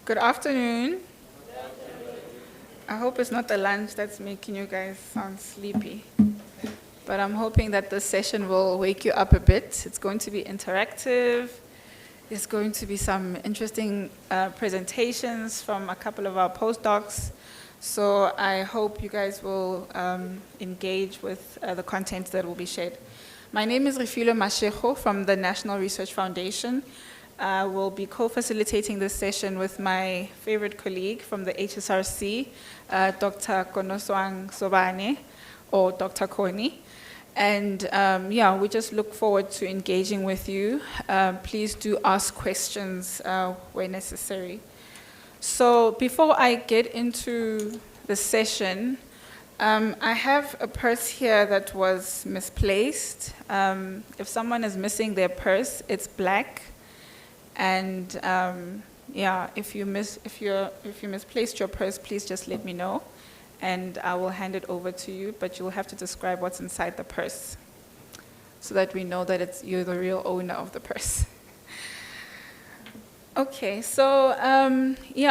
Good afternoon. I hope it's not the lunch that's making you guys sound sleepy. But I'm hoping that this session will wake you up a bit. It's going to be interactive. There's going to be some interesting presentations from a couple of our postdocs. So I hope you guys will engage with the content that will be shared. My name is Refilo Mashejo from the National Research Foundation. I will be co-facilitating this session with my favorite colleague from the HSRC, Dr. Konoswang Sobane, or Dr. Koni. And we just look forward to engaging with you. Please do ask questions where necessary. So before I get into the session, I have a purse here that was misplaced. If someone is missing their purse, it's black. And if you misplaced your purse, please just let me know, and I will hand it over to you. But you'll have to describe what's inside the purse, so that we know that you're the real owner of the purse. Okay, so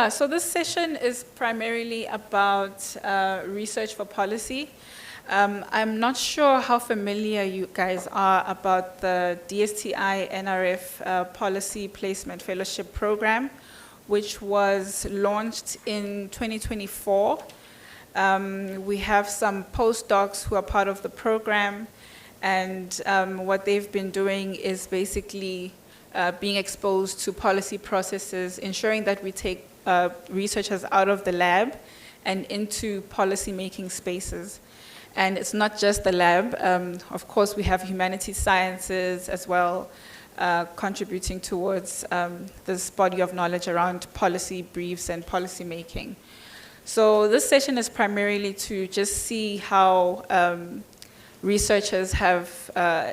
so this session is primarily about research for policy. I'm not sure how familiar you guys are about the DSTI NRF Policy Placement Fellowship Program, which was launched in 2024. We have some postdocs who are part of the program, and what they've been doing is basically being exposed to policy processes, ensuring that we take researchers out of the lab and into policy-making spaces. And it's not just the lab. Of course, we have humanities sciences as well, contributing towards this body of knowledge around policy briefs and policy making. So this session is primarily to just see how researchers have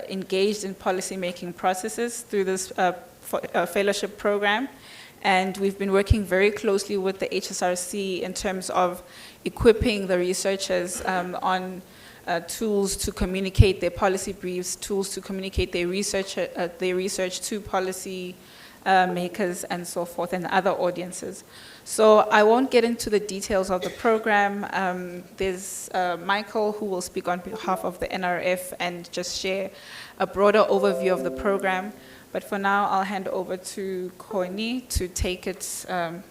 engaged in policy making processes through this fellowship program. And we've been working very closely with the HSRC in terms of equipping the researchers on tools to communicate their policy briefs, tools to communicate their research to policy makers and so forth, and other audiences. So I won't get into the details of the program. There's Michael who will speak on behalf of the NRF and just share a broader overview of the program. But for now, I'll hand over to Koni to take it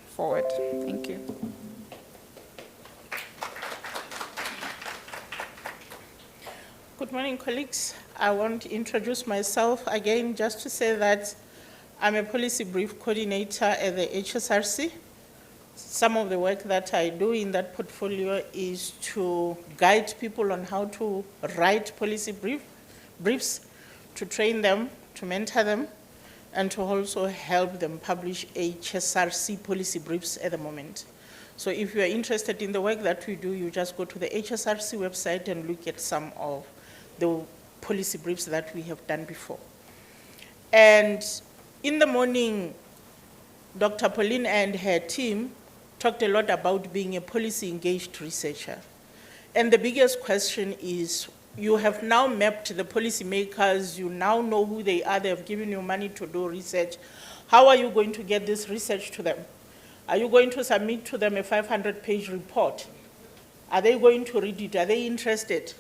forward. Thank you. Good morning, colleagues. I want to introduce myself again just to say that I'm a policy brief coordinator at the HSRC. Some of the work that I do in that portfolio is to guide people on how to write policy briefs, to train them, to mentor them, and to also help them publish HSRC policy briefs at the moment. So if you are interested in the work that we do, you just go to the HSRC website and look at some of the policy briefs that we have done before. And in the morning, Dr. Pauline and her team talked a lot about being a policy-engaged researcher. And the biggest question is, you have now mapped the policymakers, you now know who they are, they have given you money to do research. How are you going to get this research to them? Are you going to submit to them a 500-page report? Are they going to read it? Are they interested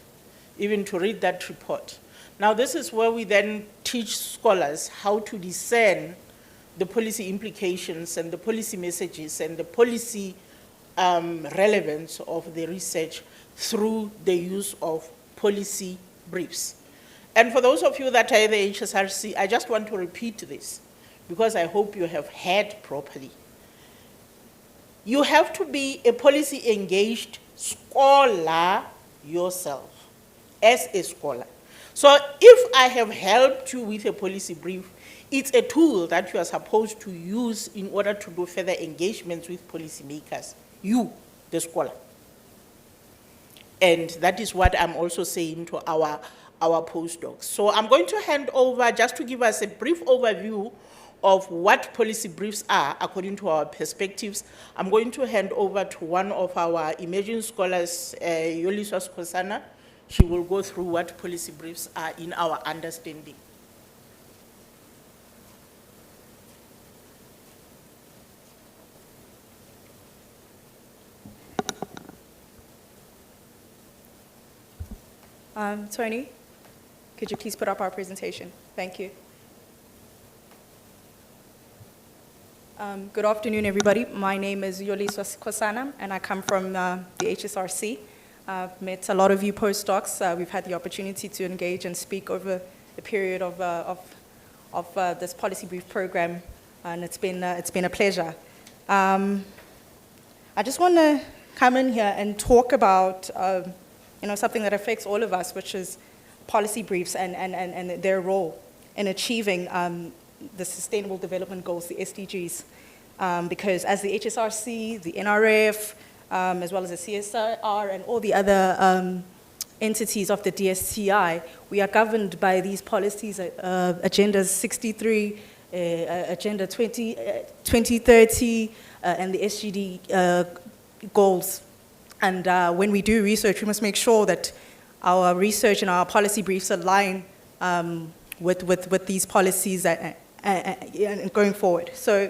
even to read that report? Now, this is where we then teach scholars how to discern the policy implications and the policy messages and the policy relevance of the research through the use of policy briefs. And for those of you that are at the HSRC, I just want to repeat this because I hope you have heard properly. You have to be a policy-engaged scholar yourself, as a scholar. So if I have helped you with a policy brief, it's a tool that you are supposed to use in order to do further engagements with policymakers, you, the scholar. And that is what I'm also saying to our postdocs. So I'm going to hand over, just to give us a brief overview of what policy briefs are according to our perspectives. I'm going to hand over to one of our emerging scholars, Yoliswa Skosana. She will go through what policy briefs are in our understanding. Tony, could you please put up our presentation? Thank you. Good afternoon, everybody. My name is Yoliswa Kwasana, and I come from the HSRC. I've met a lot of you postdocs. We've had the opportunity to engage and speak over the period of this policy brief program, and it's been a pleasure. I just want to come in here and talk about something that affects all of us, which is policy briefs and their role in achieving the Sustainable Development Goals, the SDGs. Because as the HSRC, the NRF, as well as the CSR and all the other entities of the DSTI, we are governed by these policies, Agenda 63, Agenda 2030, and the SGD goals. And when we do research, we must make sure that our research and our policy briefs align with these policies and going forward. So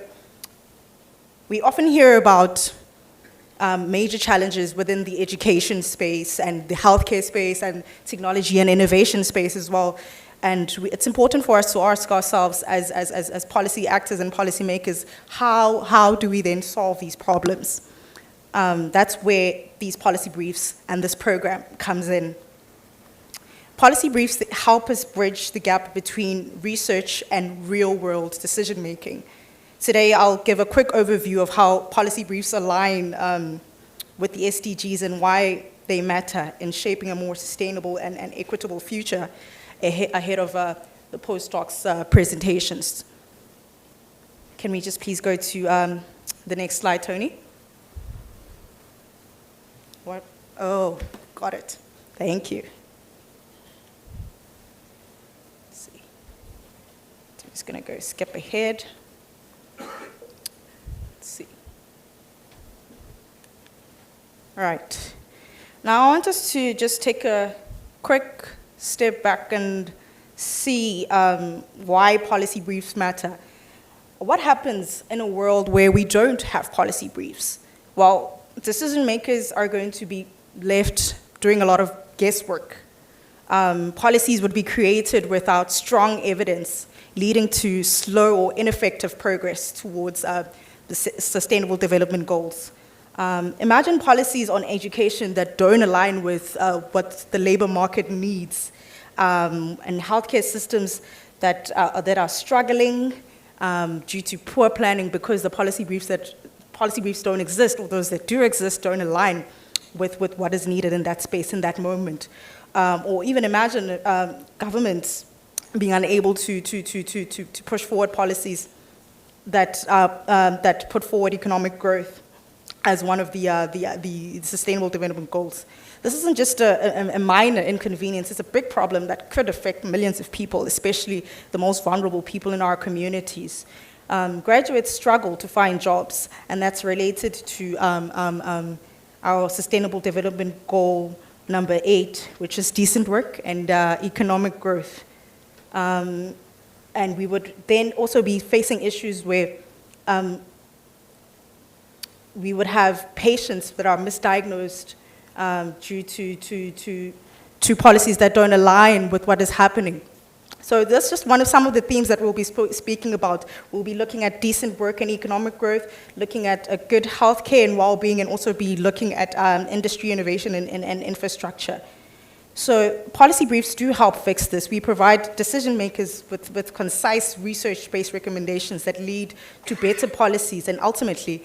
we often hear about major challenges within the education space and the healthcare space and technology and innovation space as well. And it's important for us to ask ourselves as policy actors and policymakers, how do we then solve these problems? That's where these policy briefs and this program comes in. Policy briefs that help us bridge the gap between research and real-world decision-making. Today, I'll give a quick overview of how policy briefs align with the SDGs and why they matter in shaping a more sustainable and equitable future ahead of the postdocs' presentations. Can we just please go to the next slide, Tony? What? Oh, got it. Thank you. Let's see. I'm just going to go skip ahead. Let's see. All right. Now I want us to just take a quick step back and see why policy briefs matter. What happens in a world where we don't have policy briefs? Well, decision makers are going to be left doing a lot of guesswork. Policies would be created without strong evidence, leading to slow or ineffective progress towards the Sustainable Development Goals. Imagine policies on education that don't align with what the labor market needs, and healthcare systems that are struggling due to poor planning because the policy briefs don't exist, or those that do exist don't align with what is needed in that space, in that moment. Or even imagine governments being unable to push forward policies that put forward economic growth as one of the Sustainable Development Goals. This isn't just a minor inconvenience, it's a big problem that could affect millions of people, especially the most vulnerable people in our communities. Graduates struggle to find jobs, and that's related to our Sustainable Development Goal number 8, which is decent work and economic growth. And we would then also be facing issues where we would have patients that are misdiagnosed due to policies that don't align with what is happening. So that's just some of the themes that we'll be speaking about. We'll be looking at decent work and economic growth, looking at a good healthcare and well-being, and also be looking at industry innovation and infrastructure. So policy briefs do help fix this. We provide decision makers with concise research-based recommendations that lead to better policies and ultimately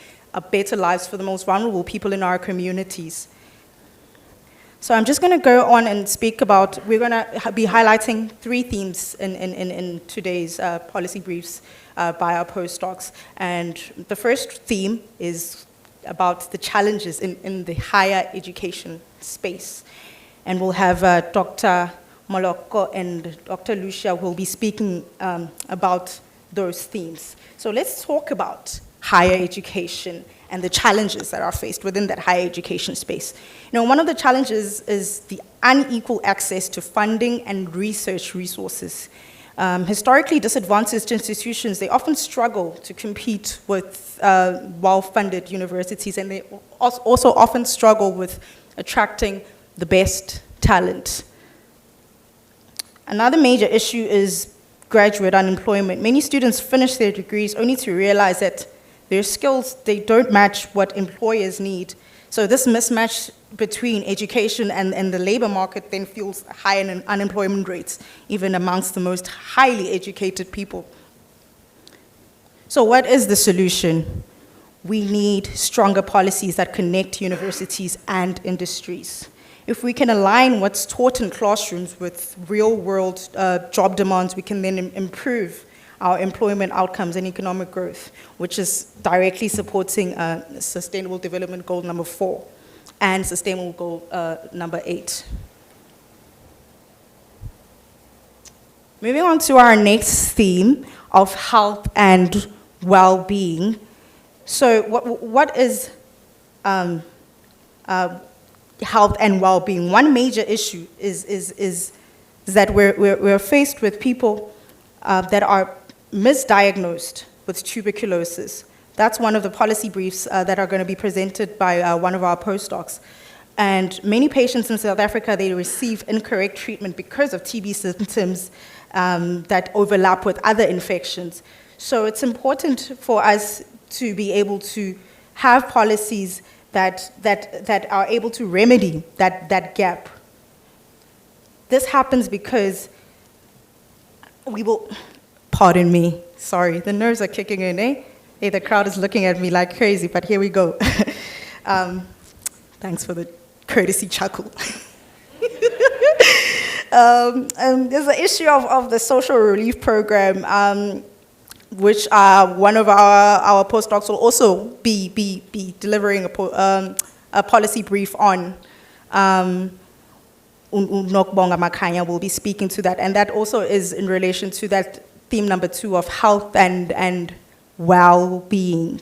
better lives for the most vulnerable people in our communities. So I'm just going to go on and speak about, we're going to be highlighting 3 themes in today's policy briefs by our postdocs. And the first theme is about the challenges in the higher education space. And we'll have Dr. Moloko and Dr. Lucia who will be speaking about those themes. So let's talk about higher education and the challenges that are faced within that higher education space. You know, one of the challenges is the unequal access to funding and research resources. Historically disadvantaged institutions, they often struggle to compete with well-funded universities, and they also often struggle with attracting the best talent. Another major issue is graduate unemployment. Many students finish their degrees only to realize that their skills, they don't match what employers need. So this mismatch between education and the labor market then fuels high unemployment rates, even amongst the most highly educated people. So what is the solution? We need stronger policies that connect universities and industries. If we can align what's taught in classrooms with real-world job demands, we can then improve our employment outcomes and economic growth, which is directly supporting Sustainable Development Goal number 4 and Sustainable Goal number 8. Moving on to our next theme of health and well-being. So what is health and well-being? One major issue is that we're faced with people that are misdiagnosed with tuberculosis. That's one of the policy briefs that are going to be presented by one of our postdocs. And many patients in South Africa, they receive incorrect treatment because of TB symptoms that overlap with other infections. So it's important for us to be able to have policies that are able to remedy that gap. This happens because we will, pardon me, sorry, the nerves are kicking in, eh? Hey, the crowd is looking at me like crazy, but here we go. Thanks for the courtesy chuckle. There's the issue of the social relief program, which one of our postdocs will also be delivering a policy brief on. Unokbonga Makanya will be speaking to that, and that also is in relation to that theme number 2 of health and well-being.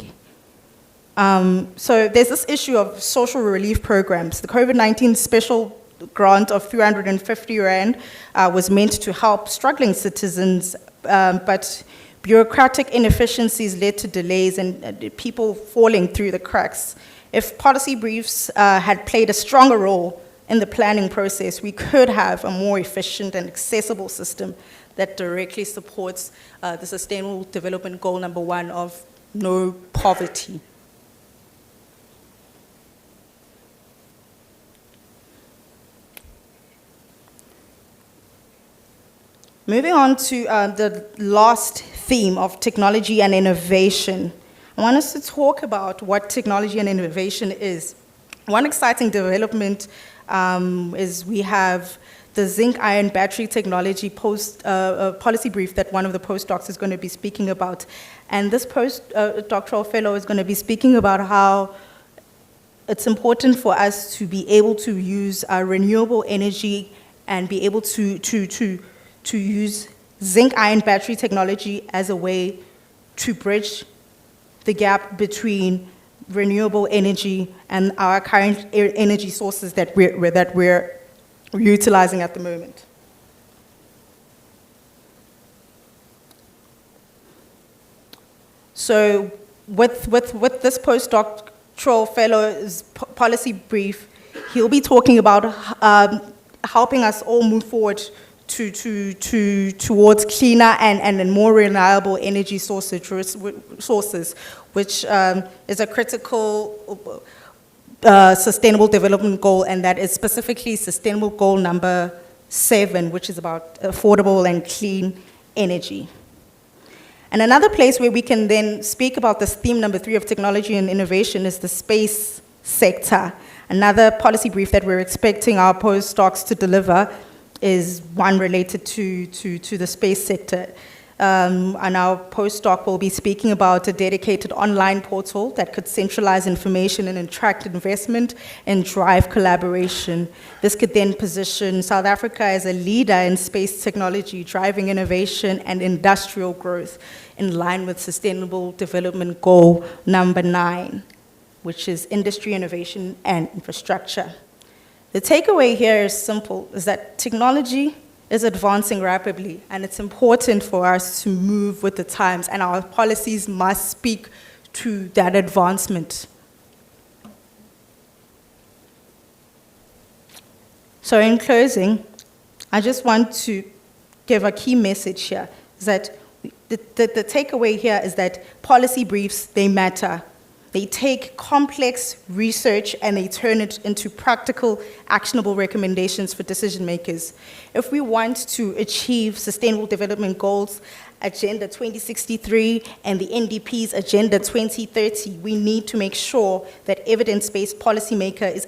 So there's this issue of social relief programs. The COVID-19 special grant of 350 Rand was meant to help struggling citizens, but bureaucratic inefficiencies led to delays and people falling through the cracks. If policy briefs had played a stronger role in the planning process, we could have a more efficient and accessible system that directly supports the Sustainable Development Goal number 1 of no poverty. Moving on to the last theme of technology and innovation. I want us to talk about what technology and innovation is. One exciting development is we have the zinc-ion battery technology policy brief that one of the postdocs is going to be speaking about. And this postdoctoral fellow is going to be speaking about how it's important for us to be able to use renewable energy and be able to use zinc-ion battery technology as a way to bridge the gap between renewable energy and our current energy sources that we're utilizing at the moment. So with this postdoctoral fellow's policy brief, he'll be talking about helping us all move forward towards cleaner and more reliable energy sources, which is a critical sustainable development goal, and that is specifically sustainable goal number 7, which is about affordable and clean energy. And another place where we can then speak about this theme number 3 of technology and innovation is the space sector. Another policy brief that we're expecting our postdocs to deliver is one related to the space sector. And our postdoc will be speaking about a dedicated online portal that could centralize information and attract investment and drive collaboration. This could then position South Africa as a leader in space technology, driving innovation and industrial growth in line with Sustainable Development Goal number 9, which is industry, innovation, and infrastructure. The takeaway here is simple, is that technology is advancing rapidly, and it's important for us to move with the times, and our policies must speak to that advancement. So in closing, I just want to give a key message here, is that the takeaway here is that policy briefs, they matter. They take complex research and they turn it into practical, actionable recommendations for decision makers. If we want to achieve Sustainable Development Goals, Agenda 2063, and the NDP's Agenda 2030, we need to make sure that evidence-based policymaking is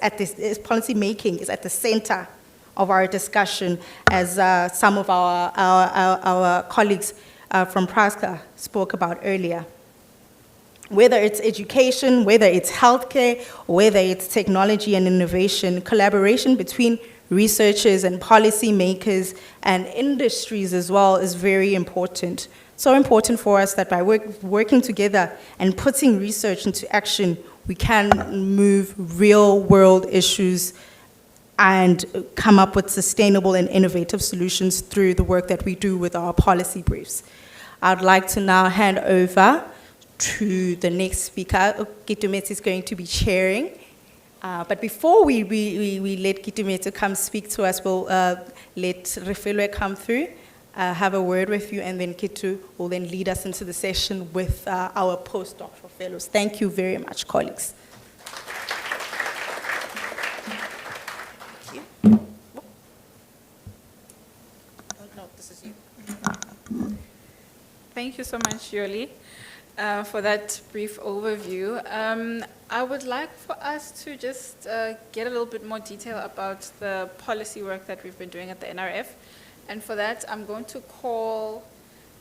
at the center of our discussion, as some of our colleagues from PRASCA spoke about earlier. Whether it's education, whether it's healthcare, whether it's technology and innovation, collaboration between researchers and policymakers and industries as well is very important. So important for us that by working together and putting research into action, we can move real world issues and come up with sustainable and innovative solutions through the work that we do with our policy briefs. I'd like to now hand over to the next speaker. Gitumethu is going to be chairing. But before we let Gitumethu come speak to us, we'll let Refilwe come through, have a word with you, and then Kitu will then lead us into the session with our postdoctoral fellows. Thank you very much, colleagues. Thank you. Oh, no, this is you. Thank you so much, Yoli, for that brief overview. I would like for us to just get a little bit more detail about the policy work that we've been doing at the NRF. And for that, I'm going to call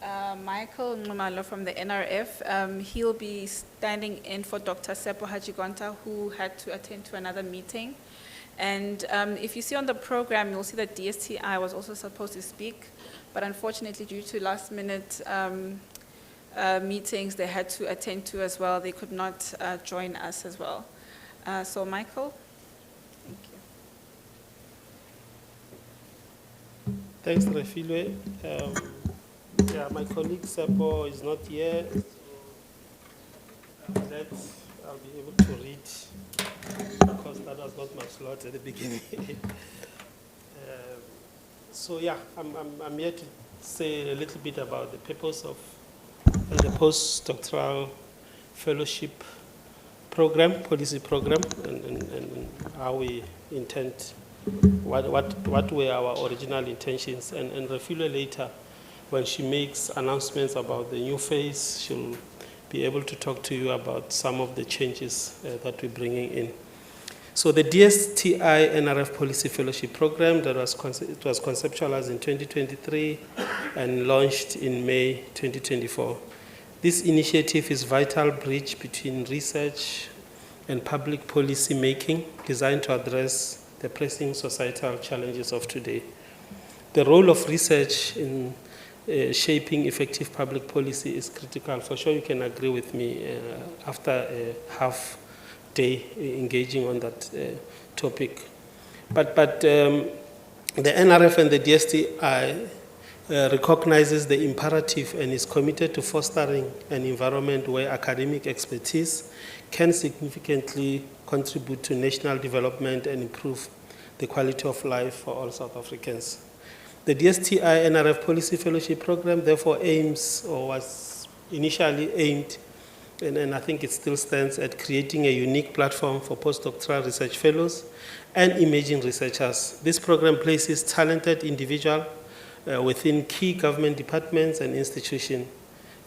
Michael Nxumalo from the NRF. He'll be standing in for Dr. Seppo Hajigonta, who had to attend to another meeting. And if you see on the program, you'll see that DSTI was also supposed to speak, but unfortunately, due to last-minute meetings they had to attend to as well, they could not join us as well. So Michael, thank you. Thanks, Refilwe. Yeah, my colleague Seppo is not here, so I'll be able to read, because that was not my slot at the beginning. So yeah, I'm here to say a little bit about the purpose of the postdoctoral fellowship program, policy program, and how we intend, what were our original intentions. And Refilwe later, when she makes announcements about the new phase, she'll be able to talk to you about some of the changes that we're bringing in. So the DSTI NRF Policy Fellowship Program that was conceptualized in 2023 and launched in May 2024. This initiative is a vital bridge between research and public policy making, designed to address the pressing societal challenges of today. The role of research in shaping effective public policy is critical. For sure, you can agree with me after a half day engaging on that topic. But the NRF and the DSTI recognizes the imperative and is committed to fostering an environment where academic expertise can significantly contribute to national development and improve the quality of life for all South Africans. The DSTI NRF Policy Fellowship Program therefore aims, or was initially aimed, and I think it still stands, at creating a unique platform for postdoctoral research fellows and emerging researchers. This program places talented individuals within key government departments and institutions,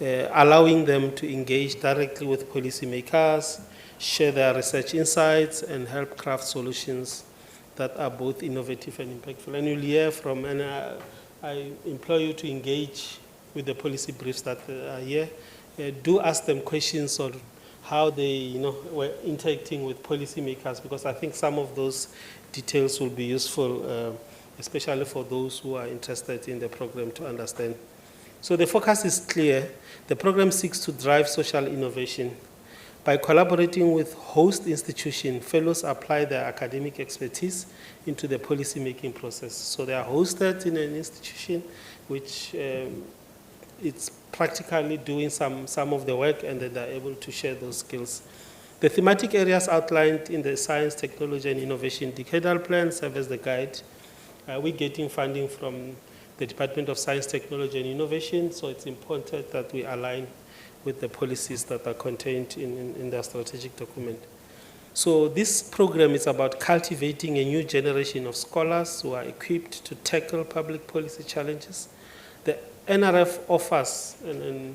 allowing them to engage directly with policymakers, share their research insights, and help craft solutions that are both innovative and impactful. And you'll hear from, and I implore you to engage with the policy briefs that are here. Do ask them questions on how they were interacting with policymakers, because I think some of those details will be useful, especially for those who are interested in the program to understand. So the focus is clear. The program seeks to drive social innovation. By collaborating with host institutions, fellows apply their academic expertise into the policy-making process. So they are hosted in an institution which it's practically doing some of the work, and then they're able to share those skills. The thematic areas outlined in the Science, Technology, and Innovation Decadal Plan serve as the guide. We're getting funding from the Department of Science, Technology and Innovation, so it's important that we align with the policies that are contained in their strategic document. So this program is about cultivating a new generation of scholars who are equipped to tackle public policy challenges. The NRF offers, and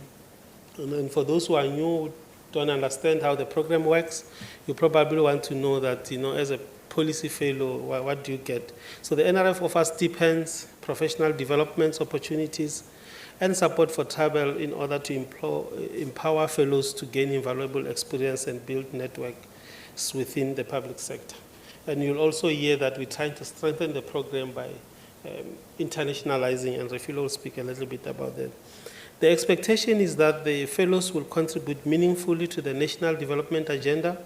for those who are new, don't understand how the program works, you probably want to know that, as a policy fellow, what do you get? So the NRF offers stipends, professional development opportunities, and support for travel in order to empower fellows to gain invaluable experience and build networks within the public sector. And you'll also hear that we're trying to strengthen the program by internationalizing, and Refilo will speak a little bit about that. The expectation is that the fellows will contribute meaningfully to the national development agenda,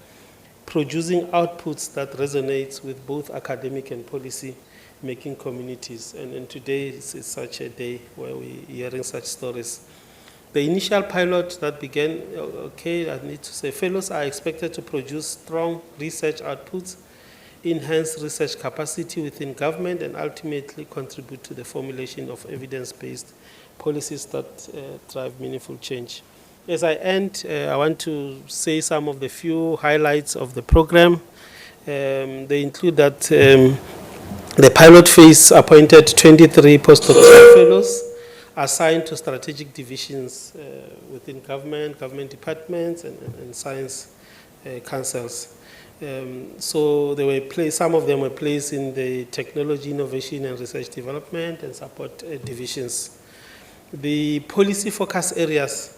producing outputs that resonate with both academic and policy-making communities. And today is such a day where we're hearing such stories. The initial pilot that began, I need to say, fellows are expected to produce strong research outputs, enhance research capacity within government, and ultimately contribute to the formulation of evidence-based policies that drive meaningful change. As I end, I want to say some of the few highlights of the program. They include that the pilot phase appointed 23 postdoctoral fellows assigned to strategic divisions within government departments, and science councils. So they were placed, some of them were placed in the technology, innovation, and research development and support divisions. The policy focus areas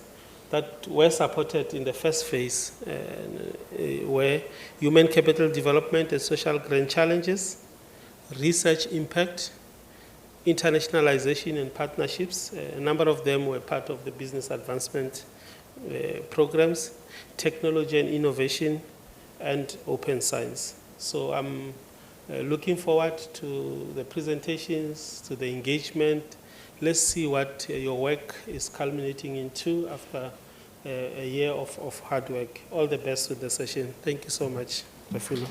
that were supported in the first phase were human capital development and social grant challenges, research impact, internationalization and partnerships. A number of them were part of the business advancement programs, technology and innovation, and open science. So I'm looking forward to the presentations, to the engagement. Let's see what your work is culminating into after a year of hard work. All the best with the session. Thank you so much, Refilo.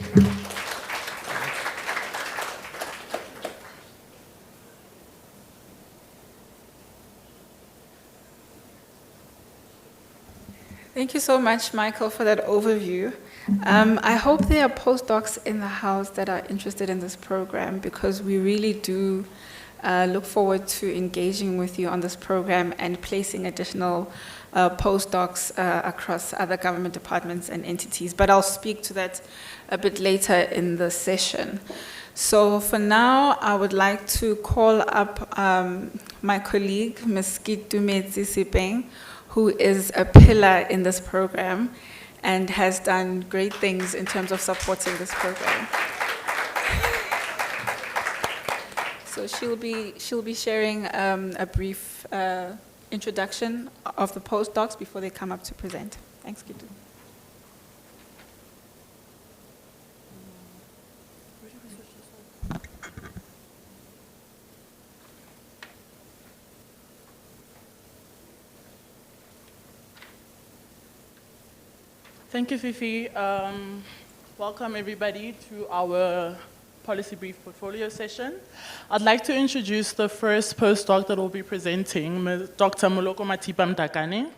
Thank you so much, Michael, for that overview. I hope there are postdocs in the house that are interested in this program, because we really do look forward to engaging with you on this program and placing additional postdocs across other government departments and entities. But I'll speak to that a bit later in the session. So for now, I would like to call up my colleague, Ms. Kitumetse Sipeng, who is a pillar in this program and has done great things in terms of supporting this program. So she'll be sharing a brief introduction of the postdocs before they come up to present. Thanks, Kitu. Thank you, Fifi. Welcome everybody to our policy brief portfolio session. I'd like to introduce the first postdoc that will be presenting, Dr. Moloko Matipa Mdakane.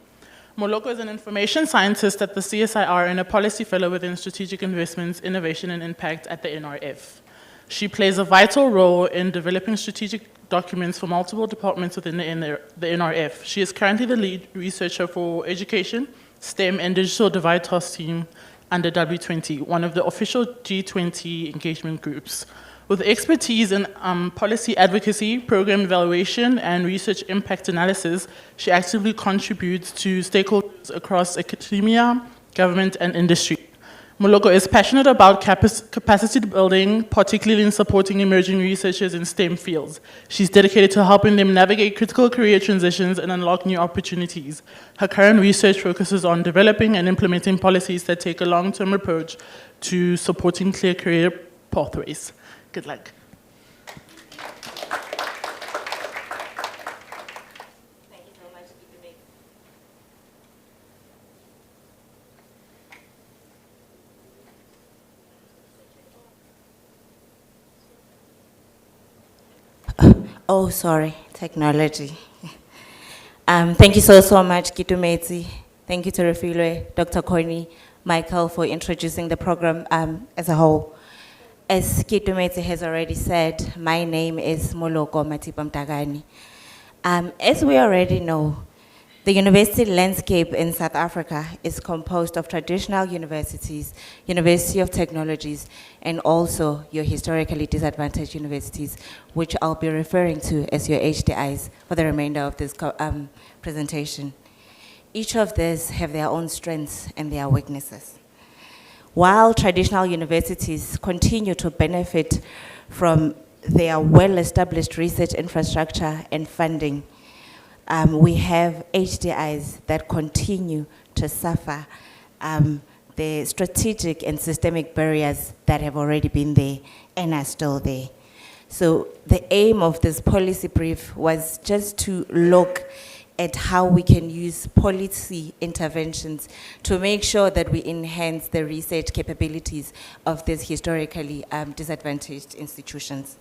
Moloko is an information scientist at the CSIR and a policy fellow within strategic investments, innovation and impact at the NRF. She plays a vital role in developing strategic documents for multiple departments within the NRF. She is currently the lead researcher for education, STEM and digital divide task team under W20, one of the official G20 engagement groups. With expertise in policy advocacy, program evaluation, and research impact analysis, she actively contributes to stakeholders across academia, government, and industry. Moloko is passionate about capacity building, particularly in supporting emerging researchers in STEM fields. She's dedicated to helping them navigate critical career transitions and unlock new opportunities. Her current research focuses on developing and implementing policies that take a long-term approach to supporting clear career pathways. Good luck. Oh, sorry. Technology. Thank you so much, Kitumeti. Thank you to Refilwe, Dr. Kony, Michael, for introducing the program as a whole. As Kitumeti has already said, my name is Moloko Matipa Mtagani. As we already know, the university landscape in South Africa is composed of traditional universities, University of Technologies, and also your historically disadvantaged universities, which I'll be referring to as your HDIs for the remainder of this presentation. Each of these have their own strengths and their weaknesses. While traditional universities continue to benefit from their well-established research infrastructure and funding, we have HDIs that continue to suffer the strategic and systemic barriers that have already been there and are still there. So the aim of this policy brief was just to look at how we can use policy interventions to make sure that we enhance the research capabilities of these historically disadvantaged institutions.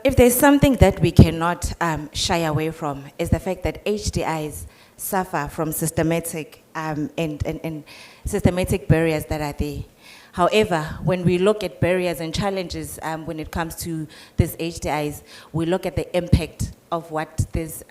If there's something that we cannot shy away from, is the fact that HDIs suffer from systematic and systematic barriers that are there. However, when we look at barriers and challenges when it comes to these HDIs, we look at the impact of what these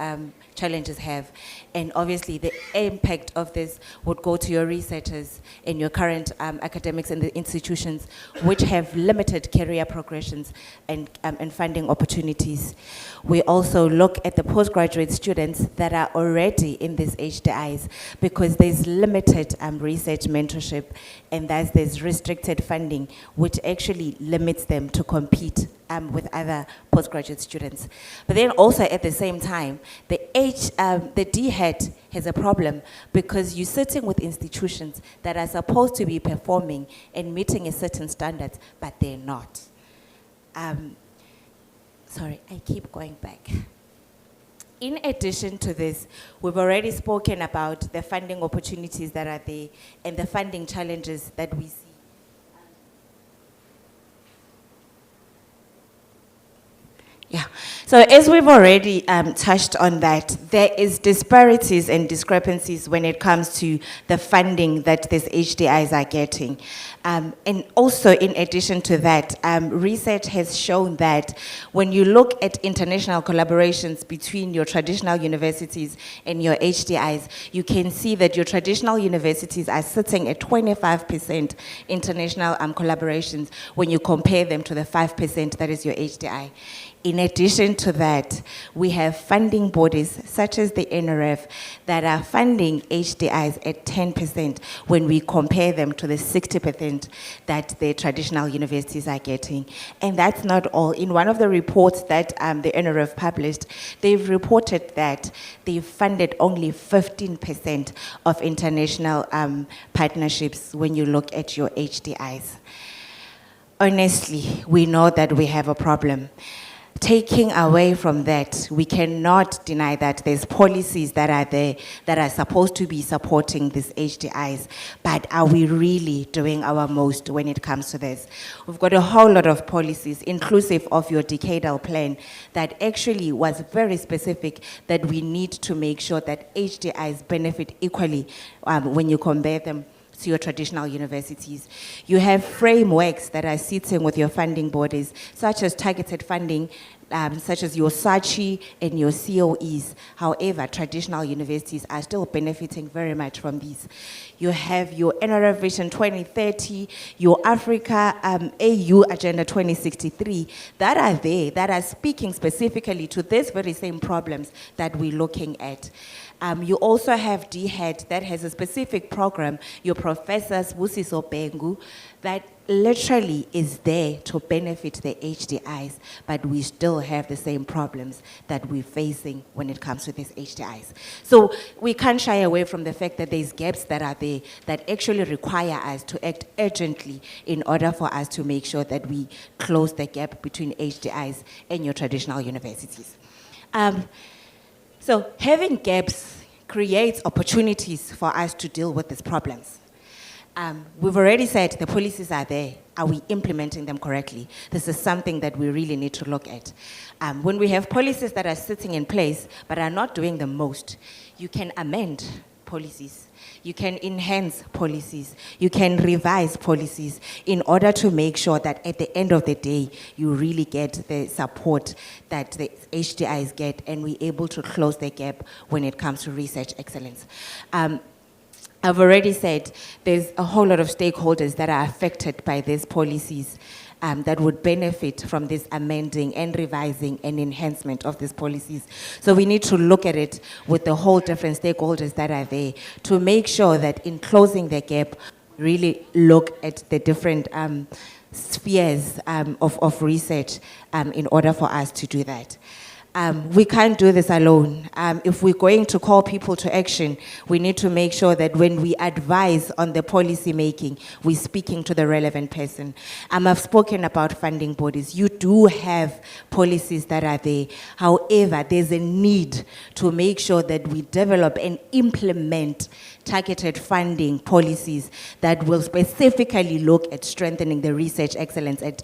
challenges have. And obviously the impact of this would go to your researchers and your current academics in the institutions which have limited career progressions and funding opportunities. We also look at the postgraduate students that are already in these HDIs because there's limited research mentorship and thus there's restricted funding which actually limits them to compete with other postgraduate students. But then also at the same time, the DHET has a problem because you're sitting with institutions that are supposed to be performing and meeting a certain standard, but they're not. Sorry, I keep going back. In addition to this, we've already spoken about the funding opportunities that are there and the funding challenges that we see. Yeah, so as we've already touched on that, there is disparities and discrepancies when it comes to the funding that these HDIs are getting. And also in addition to that, research has shown that when you look at international collaborations between your traditional universities and your HDIs, you can see that your traditional universities are sitting at 25% international collaborations when you compare them to the 5% that is your HDI. In addition to that, we have funding bodies such as the NRF that are funding HDIs at 10% when we compare them to the 60% that the traditional universities are getting. And that's not all. In one of the reports that the NRF published, they've reported that they've funded only 15% of international partnerships when you look at your HDIs. Honestly, we know that we have a problem. Taking away from that, we cannot deny that there's policies that are there that are supposed to be supporting these HDIs, but are we really doing our most when it comes to this? We've got a whole lot of policies, inclusive of your decadal plan, that actually was very specific that we need to make sure that HDIs benefit equally when you compare them to your traditional universities. You have frameworks that are sitting with your funding bodies, such as targeted funding, such as your SACHI and your COEs. However, traditional universities are still benefiting very much from these. You have your NRF Vision 2030, your Africa AU Agenda 2063, that are there, that are speaking specifically to these very same problems that we're looking at. You also have DHET that has a specific program, your professors, Busiso Bengu, that literally is there to benefit the HDIs, but we still have the same problems that we're facing when it comes to these HDIs. So we can't shy away from the fact that there's gaps that are there that actually require us to act urgently in order for us to make sure that we close the gap between HDIs and your traditional universities. So having gaps creates opportunities for us to deal with these problems. We've already said the policies are there. Are we implementing them correctly? This is something that we really need to look at. When we have policies that are sitting in place but are not doing the most, you can amend policies. You can enhance policies. You can revise policies in order to make sure that at the end of the day, you really get the support that the HDIs get and we're able to close the gap when it comes to research excellence. I've already said there's a whole lot of stakeholders that are affected by these policies that would benefit from this amending and revising and enhancement of these policies. So we need to look at it with the whole different stakeholders that are there to make sure that in closing the gap, really look at the different spheres of research in order for us to do that. We can't do this alone. If we're going to call people to action, we need to make sure that when we advise on the policy making, we're speaking to the relevant person. I've spoken about funding bodies. You do have policies that are there. However, there's a need to make sure that we develop and implement targeted funding policies that will specifically look at strengthening the research excellence at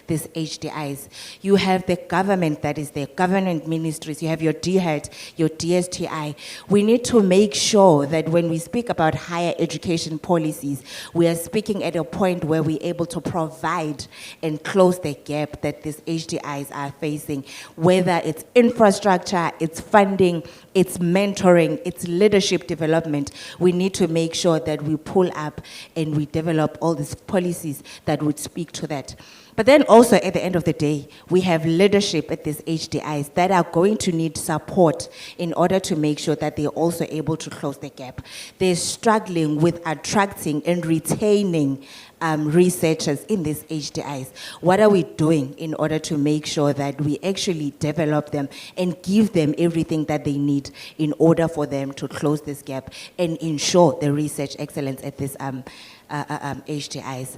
these HDIs. You have the government that is there, government ministries, you have your DHET, your DSTI. We need to make sure that when we speak about higher education policies, we are speaking at a point where we're able to provide and close the gap that these HDIs are facing, whether it's infrastructure, it's funding, it's mentoring, it's leadership development. We need to make sure that we pull up and we develop all these policies that would speak to that. But then also at the end of the day, we have leadership at these HDIs that are going to need support in order to make sure that they're also able to close the gap. They're struggling with attracting and retaining researchers in these HDIs. What are we doing in order to make sure that we actually develop them and give them everything that they need in order for them to close this gap and ensure the research excellence at these HDIs?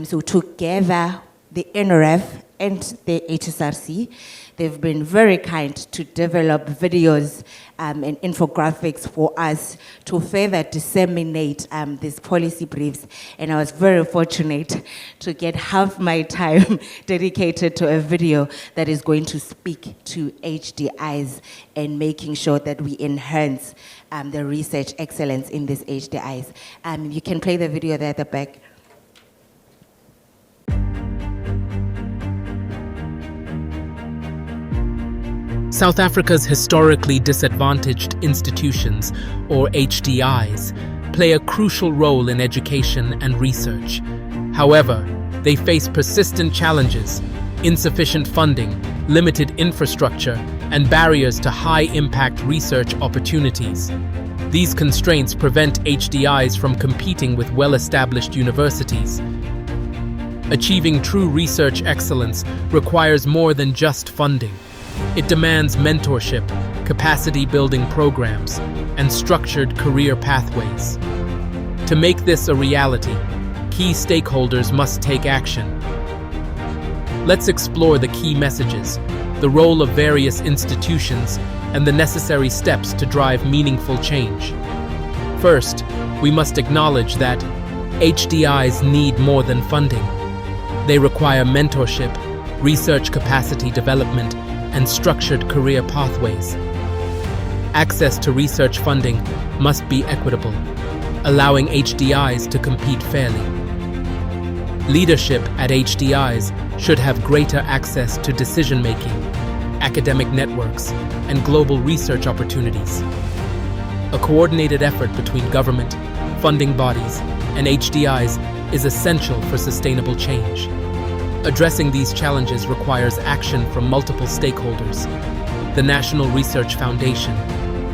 So together, the NRF and the HSRC, they've been very kind to develop videos and infographics for us to further disseminate these policy briefs. And I was very fortunate to get half my time dedicated to a video that is going to speak to HDIs and making sure that we enhance the research excellence in these HDIs. You can play the video there at the back. South Africa's historically disadvantaged institutions, or HDIs, play a crucial role in education and research. However, they face persistent challenges: insufficient funding, limited infrastructure, and barriers to high-impact research opportunities. These constraints prevent HDIs from competing with well-established universities. Achieving true research excellence requires more than just funding. It demands mentorship, capacity-building programs, and structured career pathways. To make this a reality, key stakeholders must take action. Let's explore the key messages, the role of various institutions, and the necessary steps to drive meaningful change. First, we must acknowledge that HDIs need more than funding. They require mentorship, research capacity development, and structured career pathways. Access to research funding must be equitable, allowing HDIs to compete fairly. Leadership at HDIs should have greater access to decision-making, academic networks, and global research opportunities. A coordinated effort between government, funding bodies, and HDIs is essential for sustainable change. Addressing these challenges requires action from multiple stakeholders. The National Research Foundation,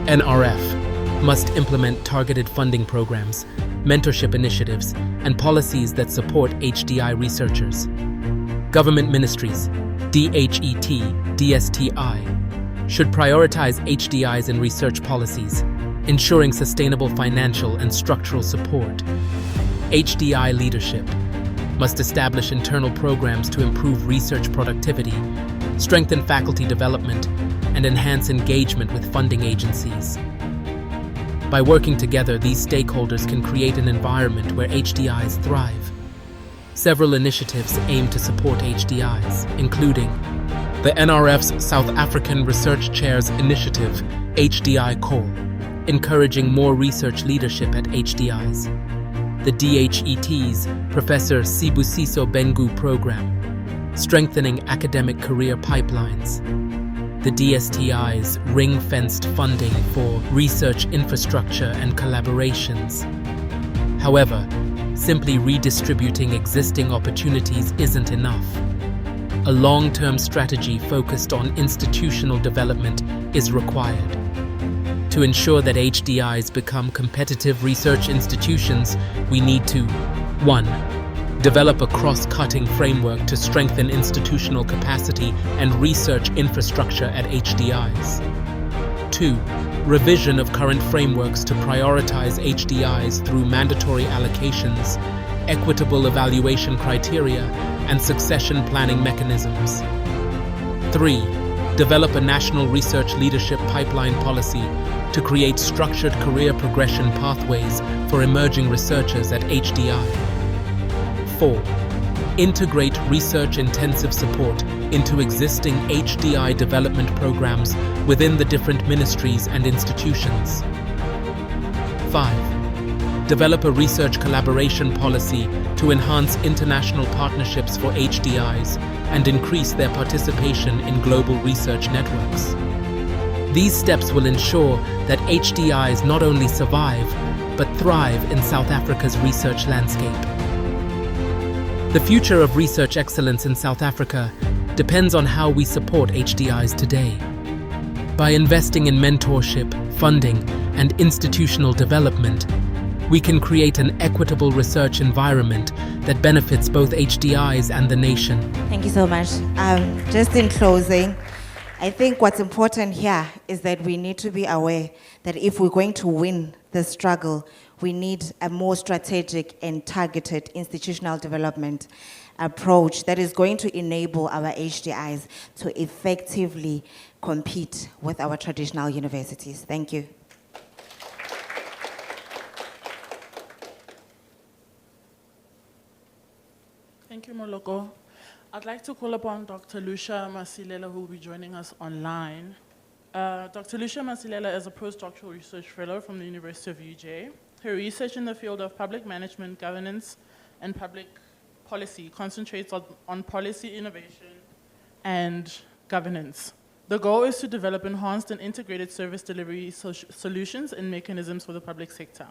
NRF, must implement targeted funding programs, mentorship initiatives, and policies that support HDI researchers. Government ministries, DHET, DSTI, should prioritize HDIs in research policies, ensuring sustainable financial and structural support. HDI leadership must establish internal programs to improve research productivity, strengthen faculty development, and enhance engagement with funding agencies. By working together, these stakeholders can create an environment where HDIs thrive. Several initiatives aim to support HDIs, including the NRF's South African Research Chairs Initiative, HDI Call, encouraging more research leadership at HDIs. The DHET's Professor Sibusiso Bengu program, strengthening academic career pipelines. The DSTI's ring-fenced funding for research infrastructure and collaborations. However, simply redistributing existing opportunities isn't enough. A long-term strategy focused on institutional development is required. To ensure that HDIs become competitive research institutions, we need to 1. Develop a cross-cutting framework to strengthen institutional capacity and research infrastructure at HDIs. 2. Revision of current frameworks to prioritize HDIs through mandatory allocations, equitable evaluation criteria, and succession planning mechanisms. 3. Develop a national research leadership pipeline policy to create structured career progression pathways for emerging researchers at HDI. 4. Integrate research-intensive support into existing HDI development programs within the different ministries and institutions. 5. Develop a research collaboration policy to enhance international partnerships for HDIs and increase their participation in global research networks. These steps will ensure that HDIs not only survive, but thrive in South Africa's research landscape. The future of research excellence in South Africa depends on how we support HDIs today. By investing in mentorship, funding, and institutional development, we can create an equitable research environment that benefits both HDIs and the nation. Thank you so much. Just in closing, I think what's important here is that we need to be aware that if we're going to win the struggle, we need a more strategic and targeted institutional development approach that is going to enable our HDIs to effectively compete with our traditional universities. Thank you. Thank you, Moloko. I'd like to call upon Dr. Lucia Masilela, who will be joining us online. Dr. Lucia Masilela is a postdoctoral research fellow from the University of UJ. Her research in the field of public management, governance, and public policy concentrates on policy innovation and governance. The goal is to develop enhanced and integrated service delivery solutions and mechanisms for the public sector.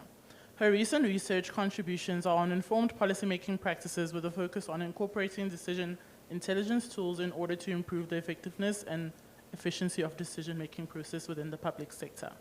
Her recent research contributions are on informed policymaking practices with a focus on incorporating decision intelligence tools in order to improve the effectiveness and efficiency of decision-making process within the public sector.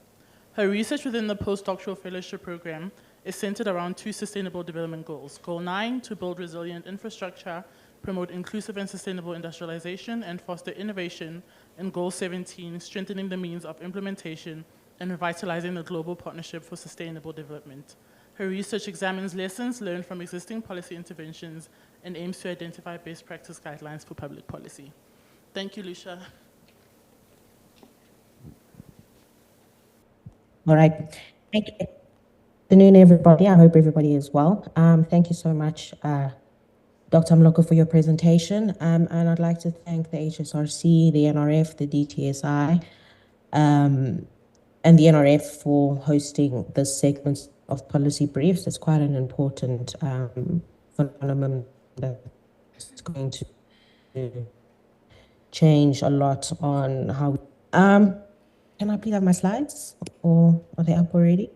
Her research within the postdoctoral fellowship program is centered around 2 sustainable development goals. Goal 9, to build resilient infrastructure, promote inclusive and sustainable industrialization, and foster innovation, and Goal 17, strengthening the means of implementation and revitalizing the global partnership for sustainable development. Her research examines lessons learned from existing policy interventions and aims to identify best practice guidelines for public policy. Thank you, Lucia. All right. Thank you. Good afternoon, everybody. I hope everybody is well. Thank you so much, Dr. Moloko, for your presentation. And I'd like to thank the HSRC, the NRF, the DTSI, and the NRF for hosting this segment of policy briefs. It's quite an important phenomenon that's going to change a lot on how. Can I please have my slides, or are they up already?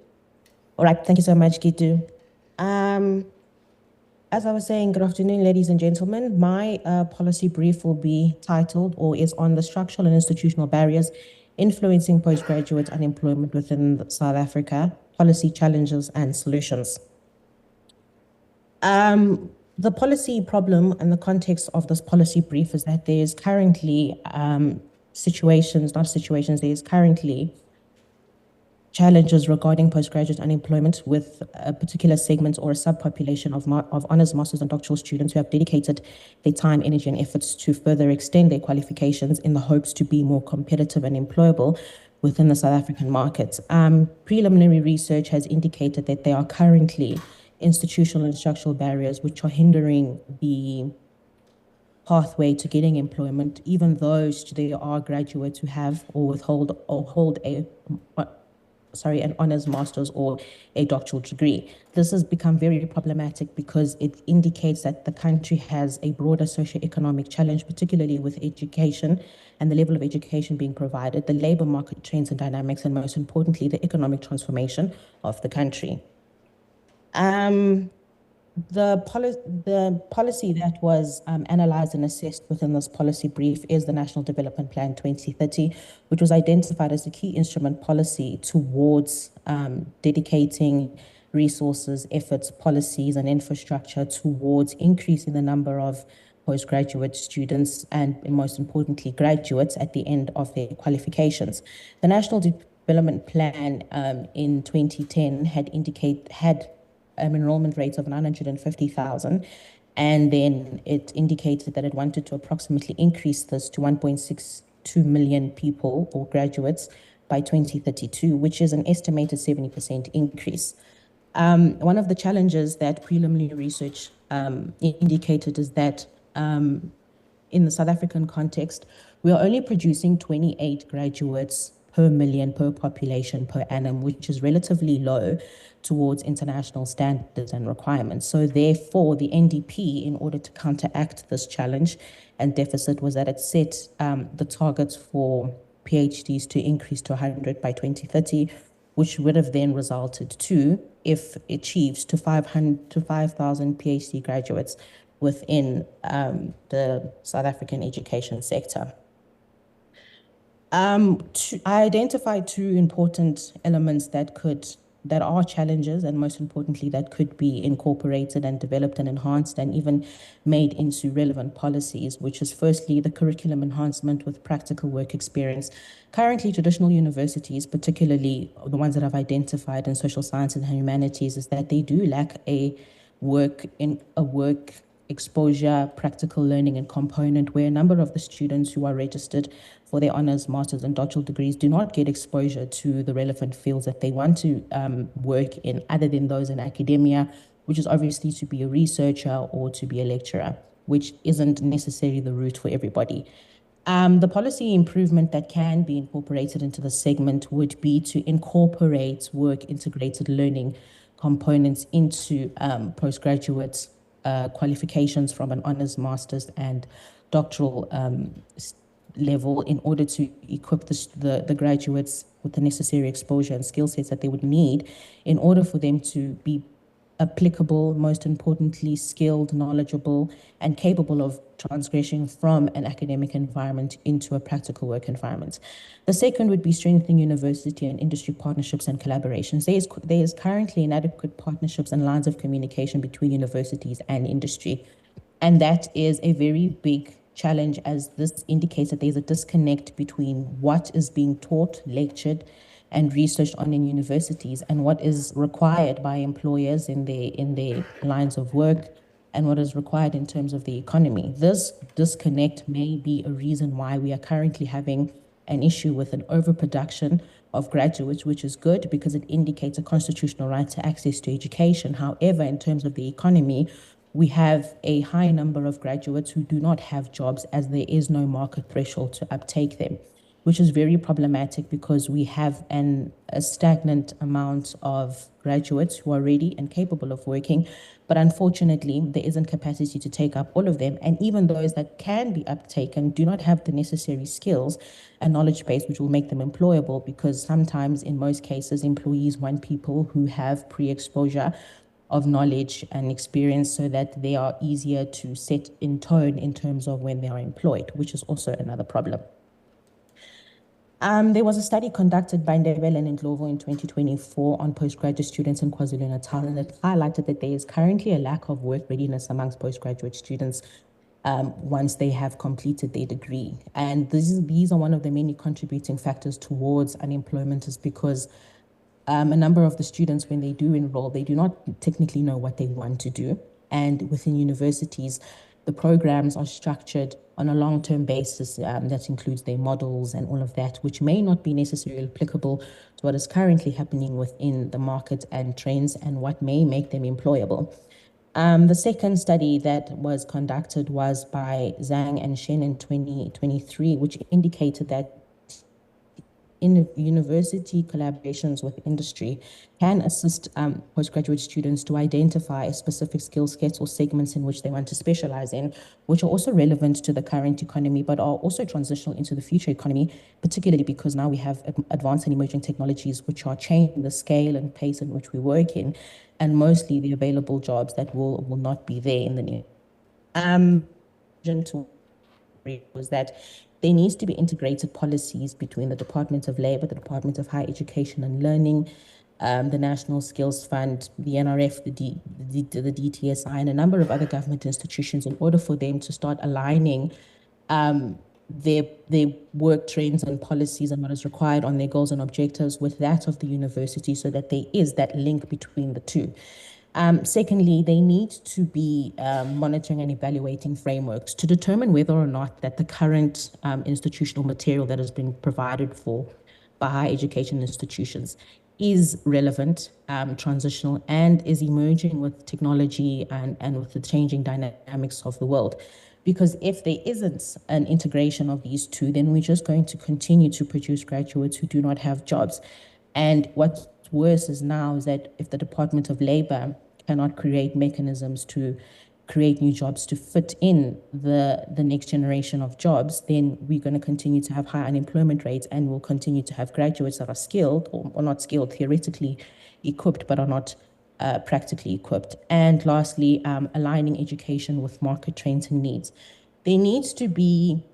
All right, thank you so much, Gitu. As I was saying, good afternoon, ladies and gentlemen. My policy brief will be titled, or is on the structural and institutional barriers influencing postgraduate unemployment within South Africa, policy challenges and solutions. The policy problem in the context of this policy brief is that there is currently there's currently challenges regarding postgraduate unemployment with a particular segment or a subpopulation of honors, masters, and doctoral students who have dedicated their time, energy, and efforts to further extend their qualifications in the hopes to be more competitive and employable, within the South African market. Preliminary research has indicated that there are currently institutional and structural barriers which are hindering the pathway to getting employment, even though there are graduates who have or hold an honors master's or a doctoral degree. This has become very problematic because it indicates that the country has a broader socioeconomic challenge, particularly with education and the level of education being provided, the labor market trends and dynamics, and most importantly, the economic transformation of the country. The policy that was analyzed and assessed within this policy brief is the National Development Plan 2030, which was identified as a key instrument policy towards dedicating resources, efforts, policies, and infrastructure towards increasing the number of postgraduate students and, most importantly, graduates at the end of their qualifications. The National Development Plan in 2010 had enrollment rates of 950,000, and then it indicated that it wanted to approximately increase this to 1.62 million people or graduates by 2032, which is an estimated 70% increase. One of the challenges that preliminary research indicated is that in the South African context, we are only producing 28 graduates per million per population per annum, which is relatively low towards international standards and requirements. So therefore, the NDP, in order to counteract this challenge and deficit, was that it set the targets for PhDs to increase to 100 by 2030, which would have then resulted to, if achieved, to 5,000 PhD graduates within the South African education sector. I identified two important elements that are challenges, and most importantly, that could be incorporated and developed and enhanced and even made into relevant policies, which is firstly the curriculum enhancement with practical work experience. Currently, traditional universities, particularly the ones that I've identified in social sciences and humanities, is that they do lack a work exposure, practical learning and component, where a number of the students who are registered for their honors, masters and doctoral degrees do not get exposure to the relevant fields that they want to work in, other than those in academia, which is obviously to be a researcher or to be a lecturer, which isn't necessarily the route for everybody. The policy improvement that can be incorporated into the segment would be to incorporate work integrated learning components into postgraduate qualifications from an honors, master's and doctoral level, in order to equip the graduates with the necessary exposure and skill sets that they would need in order for them to be applicable, most importantly, skilled, knowledgeable, and capable of transgressing from an academic environment into a practical work environment. The second would be strengthening university and industry partnerships and collaborations. There is currently inadequate partnerships and lines of communication between universities and industry, and that is a very big challenge, as this indicates that there's a disconnect between what is being taught, lectured, and researched on in universities and what is required by employers in their lines of work and what is required in terms of the economy. This disconnect may be a reason why we are currently having an issue with an overproduction of graduates, which is good because it indicates a constitutional right to access to education. However, in terms of the economy, we have a high number of graduates who do not have jobs, as there is no market threshold to uptake them, which is very problematic because we have a stagnant amount of graduates who are ready and capable of working, but unfortunately there isn't capacity to take up all of them, and even those that can be uptaken do not have the necessary skills and knowledge base which will make them employable, because sometimes, in most cases, employees want people who have pre-exposure of knowledge and experience so that they are easier to set in tone in terms of when they are employed, which is also another problem. There was a study conducted by Ndebele and Ndlovu in 2024 on postgraduate students in KwaZulu-Natal, and it highlighted that there is currently a lack of work readiness amongst postgraduate students once they have completed their degree. And these are one of the many contributing factors towards unemployment, is because a number of the students, when they do enroll, they do not technically know what they want to do. And within universities, The programs are structured on a long-term basis that includes their models and all of that, which may not be necessarily applicable to what is currently happening within the market and trends and what may make them employable. The second study that was conducted was by Zhang and Shen in 2023, which indicated that in university collaborations with industry can assist postgraduate students to identify specific skill sets or segments in which they want to specialize in, which are also relevant to the current economy, but are also transitional into the future economy, particularly because now we have advanced and emerging technologies which are changing the scale and pace in which we work in, and mostly the available jobs that will not be there in the near. Was that there needs to be integrated policies between the Department of Labour, the Department of Higher Education and Learning, the National Skills Fund, the NRF, the DTSI, and a number of other government institutions in order for them to start aligning their work trends and policies and what is required on their goals and objectives with that of the university, so that there is that link between the two. Secondly, they need to be monitoring and evaluating frameworks to determine whether or not that the current institutional material that has been provided for by higher education institutions is relevant, transitional, and is emerging with technology and with the changing dynamics of the world. Because if there isn't an integration of these two, then we're just going to continue to produce graduates who do not have jobs. And what's worse is that if the Department of Labour cannot create mechanisms to create new jobs to fit in the next generation of jobs, then we're going to continue to have high unemployment rates, and we'll continue to have graduates that are skilled or not skilled, theoretically equipped, but are not practically equipped. And lastly, aligning education with market trends and needs. There needs to be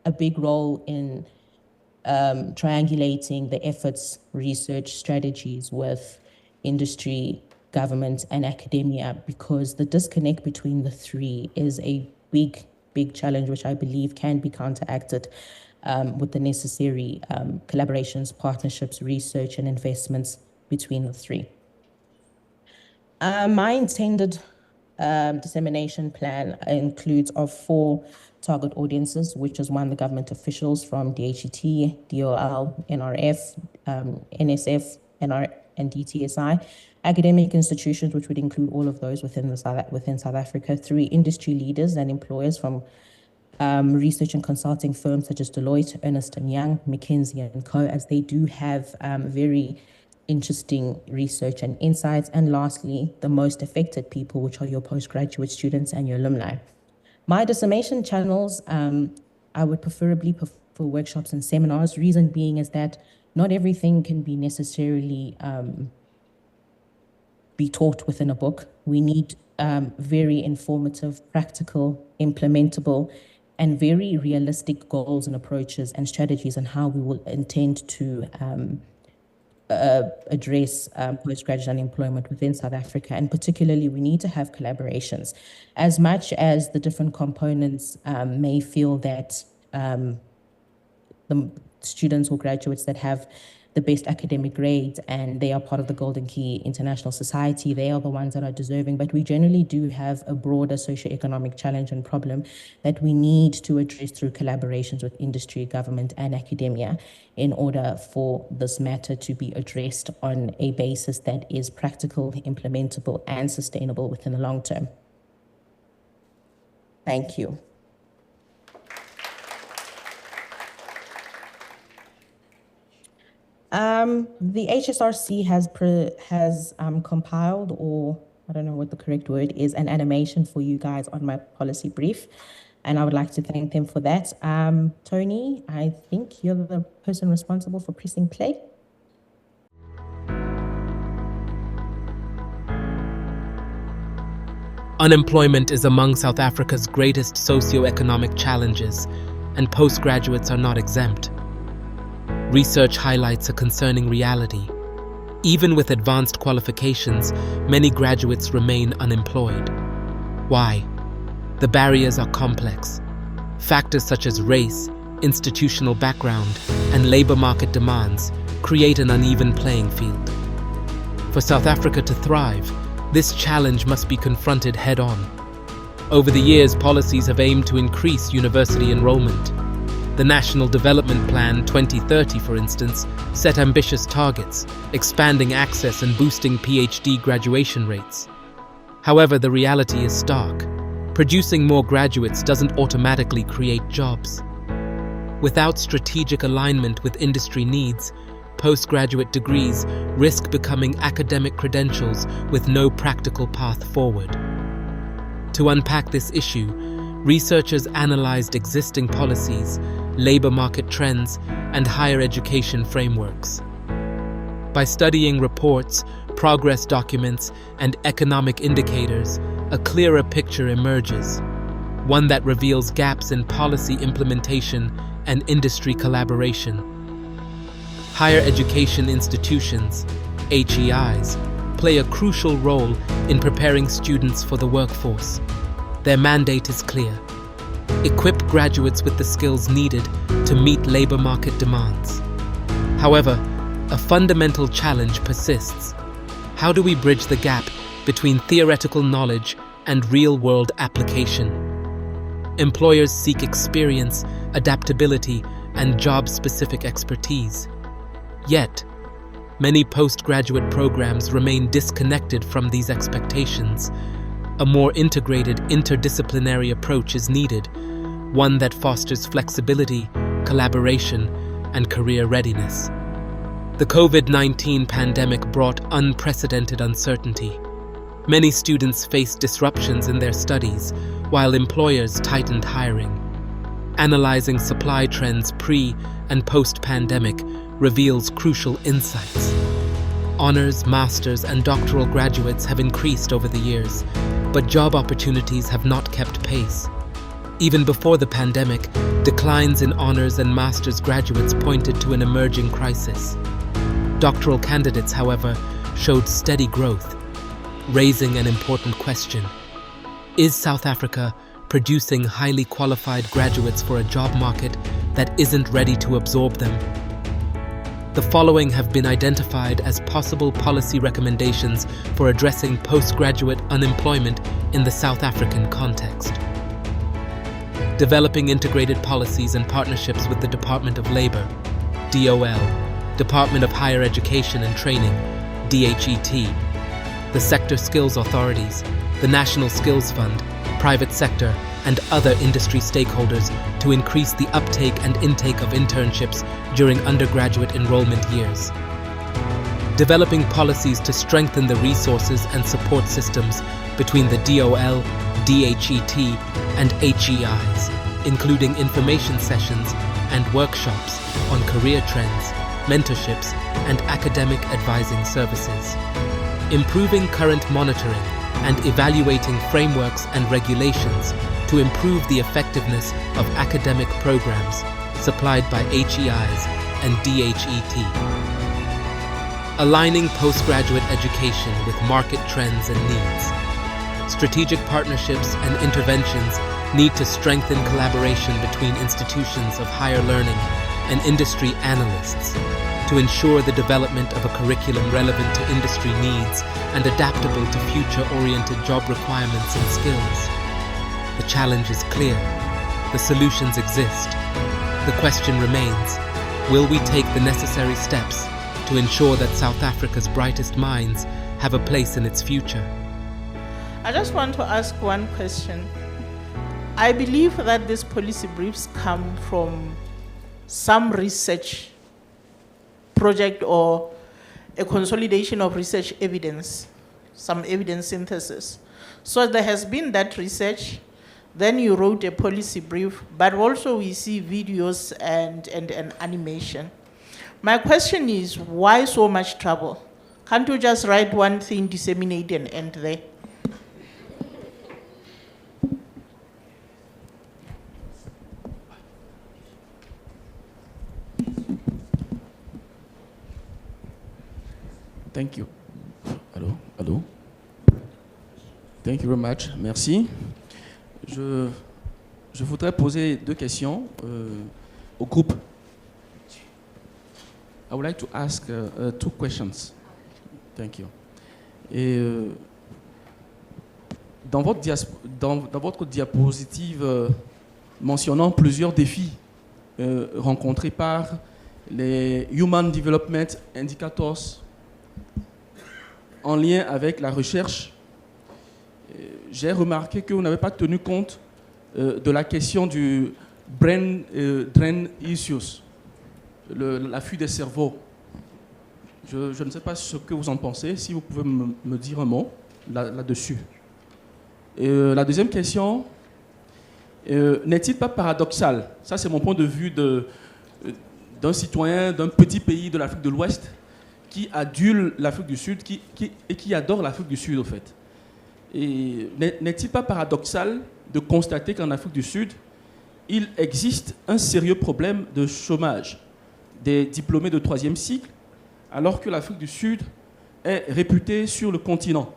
a big role in triangulating the efforts, research strategies with industry, government, and academia, because the disconnect between the three is a big challenge, which I believe can be counteracted with the necessary collaborations, partnerships, research, and investments between the three. My intended dissemination plan includes of 4 target audiences, which is one, the government officials from DHET, DOL, NRF, NSF, NR, and DTSI, academic institutions, which would include all of those within South Africa, 3 industry leaders and employers from research and consulting firms such as Deloitte, Ernst & Young, McKinsey & Co., as they do have very interesting research and insights. And lastly, the most affected people, which are your postgraduate students and your alumni. My dissemination channels, I would preferably prefer workshops and seminars. Reason being is that not everything can be necessarily be taught within a book. We need very informative, practical, implementable, and very realistic goals and approaches and strategies on how we will intend to address postgraduate unemployment within South Africa. And particularly, we need to have collaborations. As much as the different components may feel that the students or graduates that have the best academic grades and they are part of the Golden Key International Society, they are the ones that are deserving. But we generally do have a broader socioeconomic challenge and problem that we need to address through collaborations with industry, government, and academia in order for this matter to be addressed on a basis that is practical, implementable, and sustainable within the long term. Thank you. The HSRC has compiled, or I don't know what the correct word is, an animation for you guys on my policy brief, and I would like to thank them for that. Tony, I think you're the person responsible for pressing play. Unemployment is among South Africa's greatest socio-economic challenges, and postgraduates are not exempt. Research highlights a concerning reality. Even with advanced qualifications, many graduates remain unemployed. Why? The barriers are complex. Factors such as race, institutional background, and labor market demands create an uneven playing field. For South Africa to thrive, this challenge must be confronted head-on. Over the years, policies have aimed to increase university enrollment. The National Development Plan 2030, for instance, set ambitious targets, expanding access and boosting PhD graduation rates. However, the reality is stark. Producing more graduates doesn't automatically create jobs. Without strategic alignment with industry needs, postgraduate degrees risk becoming academic credentials with no practical path forward. To unpack this issue, researchers analyzed existing policies, labor market trends, and higher education frameworks. By studying reports, progress documents, and economic indicators, a clearer picture emerges, one that reveals gaps in policy implementation and industry collaboration. Higher education institutions, HEIs, play a crucial role in preparing students for the workforce. Their mandate is clear: equip graduates with the skills needed to meet labor market demands. However, a fundamental challenge persists. How do we bridge the gap between theoretical knowledge and real-world application? Employers seek experience, adaptability, and job-specific expertise. Yet, many postgraduate programs remain disconnected from these expectations. A more integrated, interdisciplinary approach is needed, one that fosters flexibility, collaboration, and career readiness. The COVID-19 pandemic brought unprecedented uncertainty. Many students faced disruptions in their studies, while employers tightened hiring. Analyzing supply trends pre- and post-pandemic reveals crucial insights. Honors, masters, and doctoral graduates have increased over the years, but job opportunities have not kept pace. Even before the pandemic, declines in honors and master's graduates pointed to an emerging crisis. Doctoral candidates, however, showed steady growth, raising an important question. Is South Africa producing highly qualified graduates for a job market that isn't ready to absorb them? The following have been identified as possible policy recommendations for addressing postgraduate unemployment in the South African context. Developing integrated policies and partnerships with the Department of Labor, DOL, Department of Higher Education and Training, DHET, the sector skills authorities, the National Skills Fund, private sector, and other industry stakeholders to increase the uptake and intake of internships during undergraduate enrollment years. Developing policies to strengthen the resources and support systems between the DOL, DHET, and HEIs, including information sessions and workshops on career trends, mentorships, and academic advising services. Improving current monitoring and evaluating frameworks and regulations to improve the effectiveness of academic programs supplied by HEIs and DHET. Aligning postgraduate education with market trends and needs. Strategic partnerships and interventions need to strengthen collaboration between institutions of higher learning and industry analysts to ensure the development of a curriculum relevant to industry needs and adaptable to future-oriented job requirements and skills. The challenge is clear. The solutions exist. The question remains, will we take the necessary steps to ensure that South Africa's brightest minds have a place in its future? I just want to ask one question. I believe that these policy briefs come from some research project or a consolidation of research evidence, some evidence synthesis. So there has been that research, then you wrote a policy brief, but also we see videos and animation. My question is, why so much trouble? Can't you just write one thing, disseminate, and end there? Thank you. Allô, allô. Thank you very much. Merci. Je voudrais poser deux questions au groupe. I would like to ask two questions. Thank you. Et dans votre diapositive mentionnant plusieurs défis rencontrés par les Human Development Indicators en lien avec la recherche, j'ai remarqué que vous n'avez pas tenu compte de la question du brain drain issues, l'affût des cerveaux. Je ne sais pas ce que vous en pensez, si vous pouvez me dire un mot là-dessus. La deuxième question, n'est-il pas paradoxal, ça c'est mon point de vue d'un citoyen d'un petit pays de l'Afrique de l'Ouest qui adule l'Afrique du Sud et qui adore l'Afrique du Sud, au fait. Et n'est-il pas paradoxal de constater qu'en Afrique du Sud, il existe un sérieux problème de chômage des diplômés de 3e cycle, alors que l'Afrique du Sud est réputée sur le continent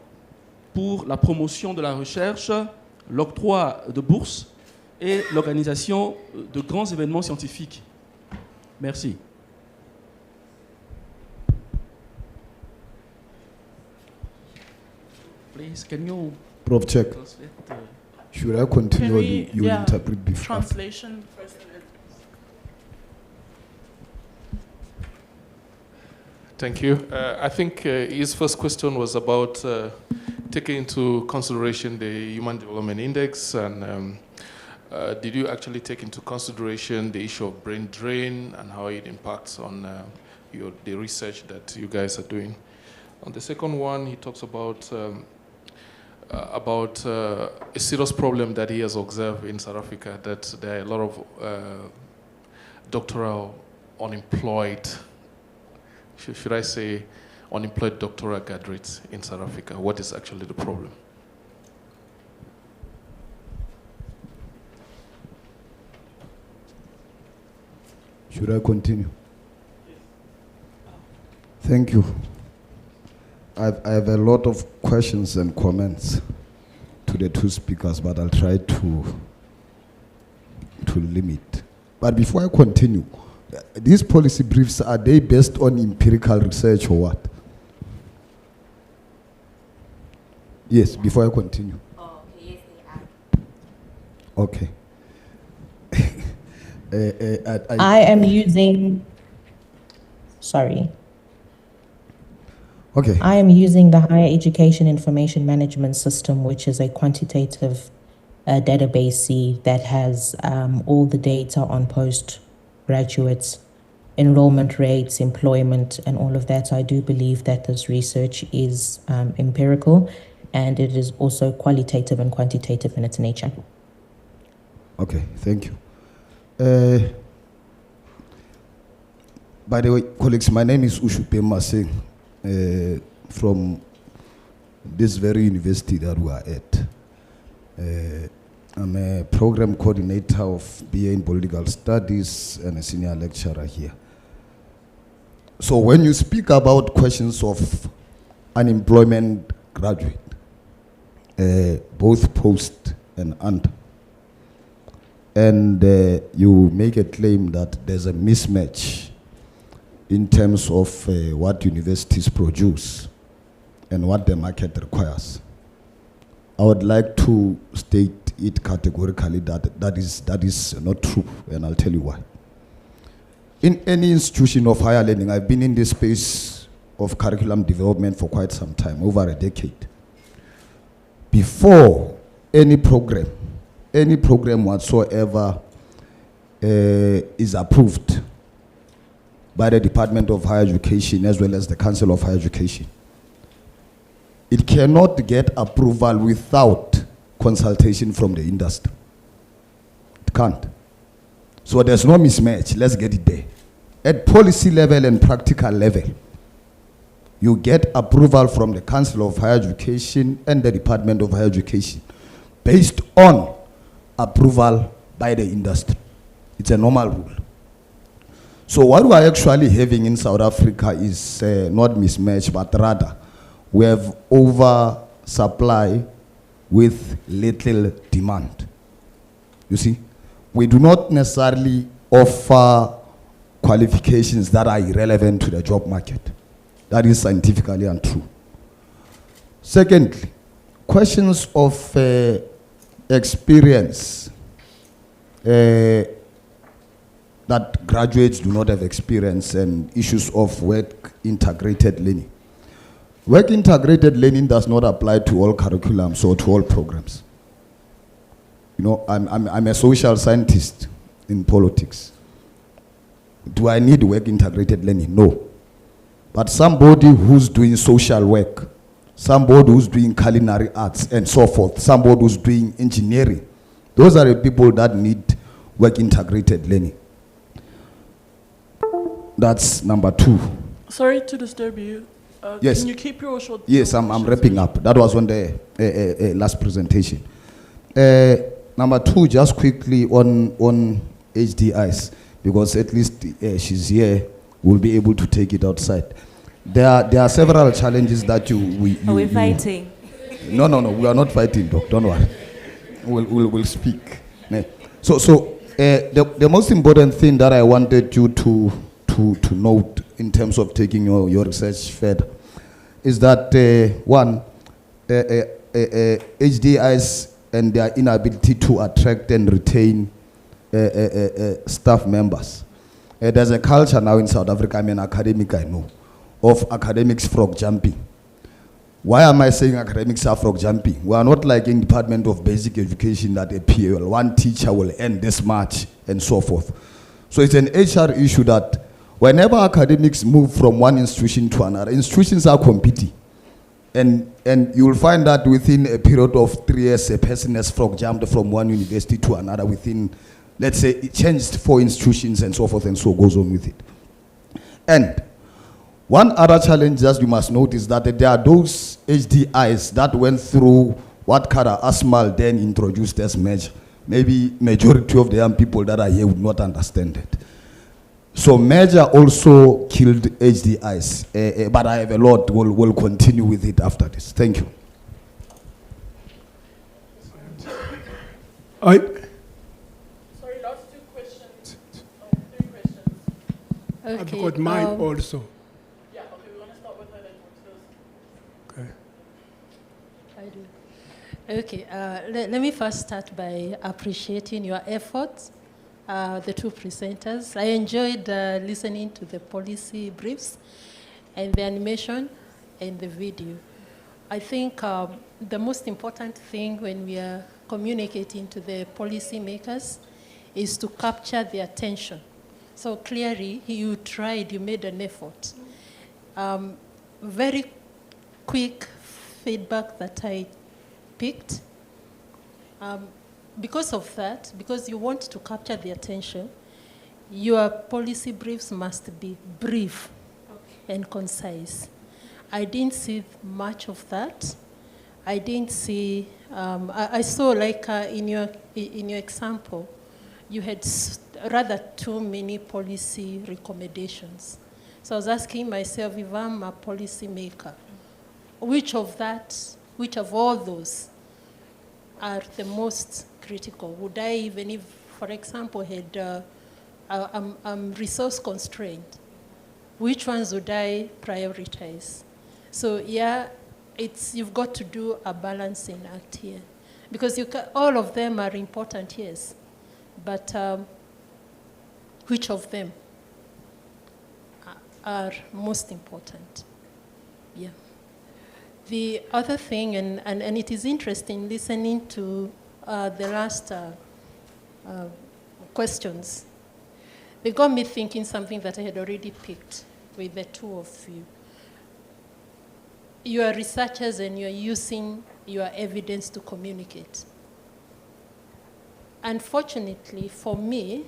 pour la promotion de la recherche, l'octroi de bourses et l'organisation de grands événements scientifiques. Merci. Please, can you Prof, check. translate? Should I continue or you will yeah, interpret before? translation first? Thank you. I think his first question was about taking into consideration the Human Development Index, and did you actually take into consideration the issue of brain drain and how it impacts on the research that you guys are doing? On the second one, he talks about a serious problem that he has observed in South Africa, that there are a lot of doctoral unemployed, should I say, unemployed doctoral graduates in South Africa. What is actually the problem? Should I continue? Thank you. I have a lot of questions and comments to the two speakers, but I'll try to limit. But before I continue, these policy briefs, are they based on empirical research or what? Yes, before I continue. Oh, okay, yes, they are. Okay. I am using, sorry. Okay. I am using the Higher Education Information Management System, which is a quantitative database that has all the data on postgraduates, enrollment rates, employment, and all of that. So I do believe that this research is empirical, and it is also qualitative and quantitative in its nature. Okay, thank you. By the way, colleagues, my name is Ushupe Masing. From this very university that we are at. I'm a program coordinator of BA in Political Studies and a senior lecturer here. So when you speak about questions of unemployment graduate, both post and under, and you make a claim that there's a mismatch in terms of what universities produce and what the market requires. I would like to state it categorically that that is not true, and I'll tell you why. In any institution of higher learning, I've been in this space of curriculum development for quite some time, over a decade. Before any program whatsoever is approved by the Department of Higher Education as well as the Council of Higher Education, it cannot get approval without consultation from the industry. It can't. So there's no mismatch. Let's get it there. At policy level and practical level, you get approval from the Council of Higher Education and the Department of Higher Education based on approval by the industry. It's a normal rule. So what we are actually having in South Africa is not mismatch, but rather we have oversupply with little demand. You see, we do not necessarily offer qualifications that are irrelevant to the job market. That is scientifically untrue. Secondly, questions of experience that graduates do not have experience and issues of work integrated learning. Work integrated learning does not apply to all curriculums or to all programs. You know, I'm a social scientist in politics. Do I need work integrated learning? No. But somebody who's doing social work, somebody who's doing culinary arts and so forth, somebody who's doing engineering, those are the people that need work integrated learning. That's number 2. Sorry to disturb you. Yes. Can you keep your short? Yes, I'm wrapping up. That was on the last presentation. Number 2, just quickly on HDIs, because at least she's here, we'll be able to take it outside. There are several challenges that Are we fighting? No, we are not fighting, Doc. Don't worry. We'll speak. So the most important thing that I wanted you to note in terms of taking your research further is that one, HDIs and their inability to attract and retain staff members. There's a culture now in South Africa, I'm an academic, I know, of academics frog jumping. Why am I saying academics are frog jumping? We are not like in Department of Basic Education that a PL, one teacher will earn this much and so forth. So it's an HR issue that whenever academics move from one institution to another, institutions are competing. And you will find that within a period of 3 years, a person has frog jumped from one university to another within, let's say, it changed 4 institutions and so forth and so goes on with it. And one other challenge that you must note is that there are those HDIs that went through what Kara Asmal then introduced as merger. Maybe majority of the young people that are here would not understand it. So merger also killed HDIs, but I have a lot, we'll continue with it after this. Thank you. Sorry, last 2 questions. 3 questions. Okay, I've got mine also. Yeah, okay, we want to start with her then. Okay. I do. Okay, let me first start by appreciating your efforts, the 2 presenters. I enjoyed listening to the policy briefs and the animation and the video. I think the most important thing when we are communicating to the policymakers is to capture their attention. So clearly, you tried, you made an effort. Very quick feedback that I picked. Because of that, because you want to capture the attention, your policy briefs must be brief and concise. I didn't see much of that. I didn't see, I saw like in your example, you had rather too many policy recommendations. So I was asking myself, if I'm a policy maker, which of all those are the most critical? Would I, even if, for example, I'm resource constrained, which ones would I prioritize? So yeah, you've got to do a balancing act here. Because all of them are important, yes, but which of them are most important? Yeah. The other thing, and it is interesting listening to the last questions, they got me thinking something that I had already picked with the 2 of you. You are researchers and you're using your evidence to communicate. Unfortunately, for me,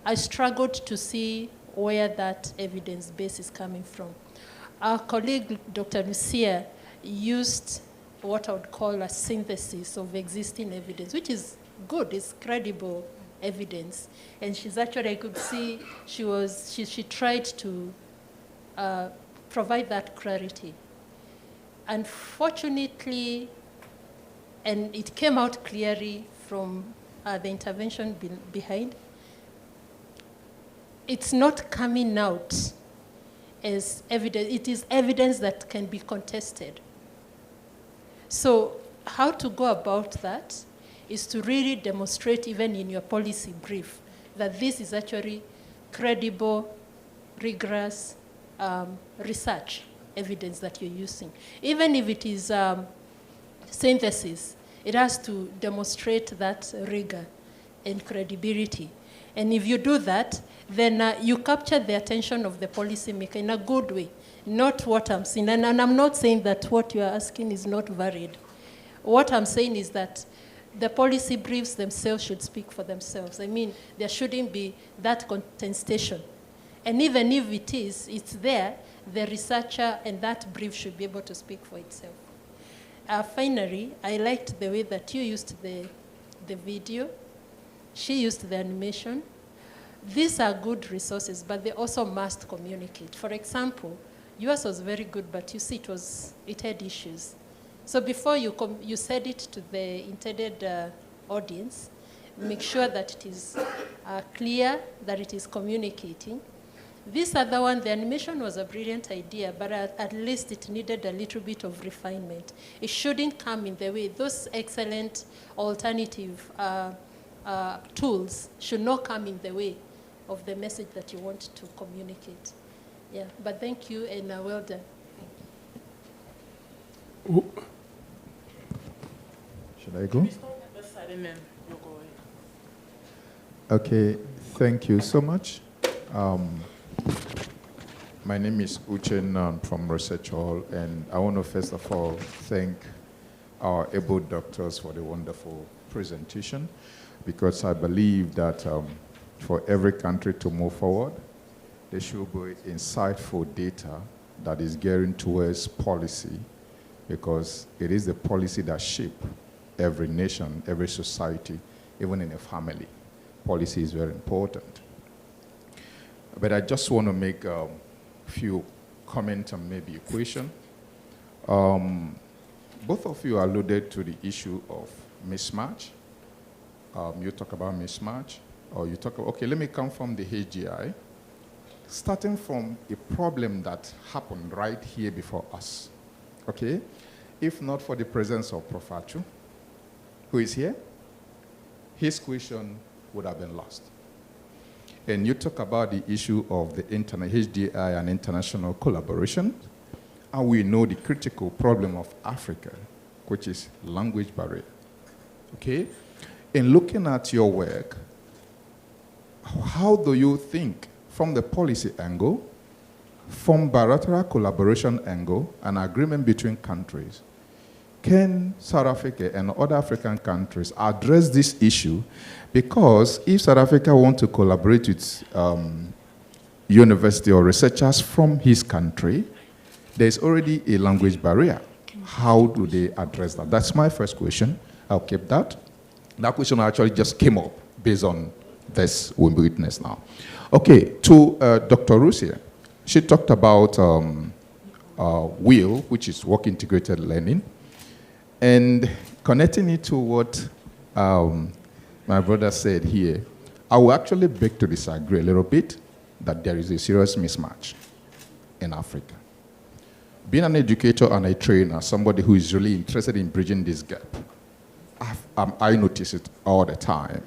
I struggled to see where that evidence base is coming from. Our colleague, Dr. Lucia, used what I would call a synthesis of existing evidence, which is good, it's credible evidence. And she's actually, I could see, she tried to provide that clarity. Unfortunately, and it came out clearly from the intervention behind, it's not coming out as evidence. It is evidence that can be contested. So how to go about that is to really demonstrate, even in your policy brief, that this is actually credible, rigorous research evidence that you're using. Even if it is synthesis, it has to demonstrate that rigor and credibility. And if you do that, then you capture the attention of the policymaker in a good way, not what I'm saying. And I'm not saying that what you're asking is not valid. What I'm saying is that the policy briefs themselves should speak for themselves. I mean, there shouldn't be that contestation. And even if it's there, the researcher and that brief should be able to speak for itself. Finally, I liked the way that you used the video. She used the animation. These are good resources, but they also must communicate. For example, yours was very good, but you see it had issues. So before you said it to the intended audience, make sure that it is clear, that it is communicating. This other one, the animation was a brilliant idea, but at least it needed a little bit of refinement. It shouldn't come in the way. Those excellent alternative tools should not come in the way of the message that you want to communicate. Yeah, but thank you, and well done. Should I go? We start at this side and then you'll go ahead. Okay, thank you so much. My name is Uchen from Research Hall, and I want to first of all thank our able doctors for the wonderful presentation, because I believe that for every country to move forward, there should be insightful data that is gearing towards policy, because it is the policy that shapes every nation, every society, even in a family. Policy is very important. But I just want to make a few comments and maybe a question. Both of you alluded to the issue of mismatch. You talk about mismatch, or you talk about, okay, let me come from the HGI. Starting from a problem that happened right here before us, okay? If not for the presence of Prof. Achu, who is here, his question would have been lost. And you talk about the issue of the HDI and international collaboration, and we know the critical problem of Africa, which is language barrier, okay? In looking at your work, how do you think from the policy angle, from bilateral collaboration angle, an agreement between countries, can South Africa and other African countries address this issue? Because if South Africa wants to collaborate with university or researchers from his country, there's already a language barrier. How do they address that? That's my first question. I'll keep that. That question actually just came up based on this we witness now. Okay, to Dr. Rusia, she talked about WIL, which is work integrated learning, and connecting it to what my brother said here, I will actually beg to disagree a little bit that there is a serious mismatch in Africa. Being an educator and a trainer, somebody who is really interested in bridging this gap, I notice it all the time.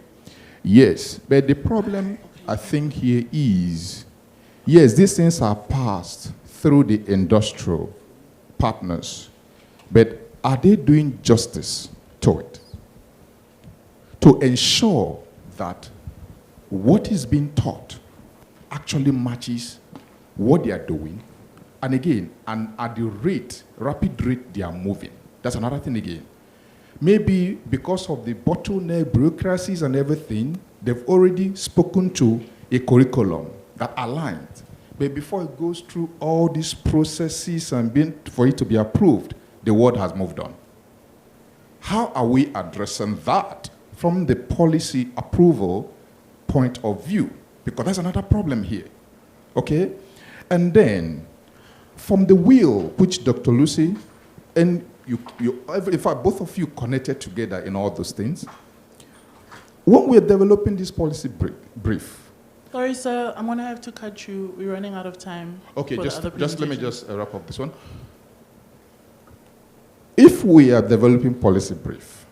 Yes, but the problem I think here is, yes, these things are passed through the industrial partners, but are they doing justice to it? To ensure that what is being taught actually matches what they are doing, and again, and at the rapid rate they are moving. That's another thing again. Maybe because of the bottleneck bureaucracies and everything, they've already spoken to a curriculum that aligns. But before it goes through all these processes and for it to be approved, the world has moved on. How are we addressing that from the policy approval point of view? Because that's another problem here, okay? And then, from the WIL, which Dr. Lucy, and in fact, both of you connected together in all those things. When we're developing this policy brief. Sorry, sir, I'm going to have to cut you. We're running out of time. Okay, for just the other let me presentation. wrap up this one. If if we are developing policy brief,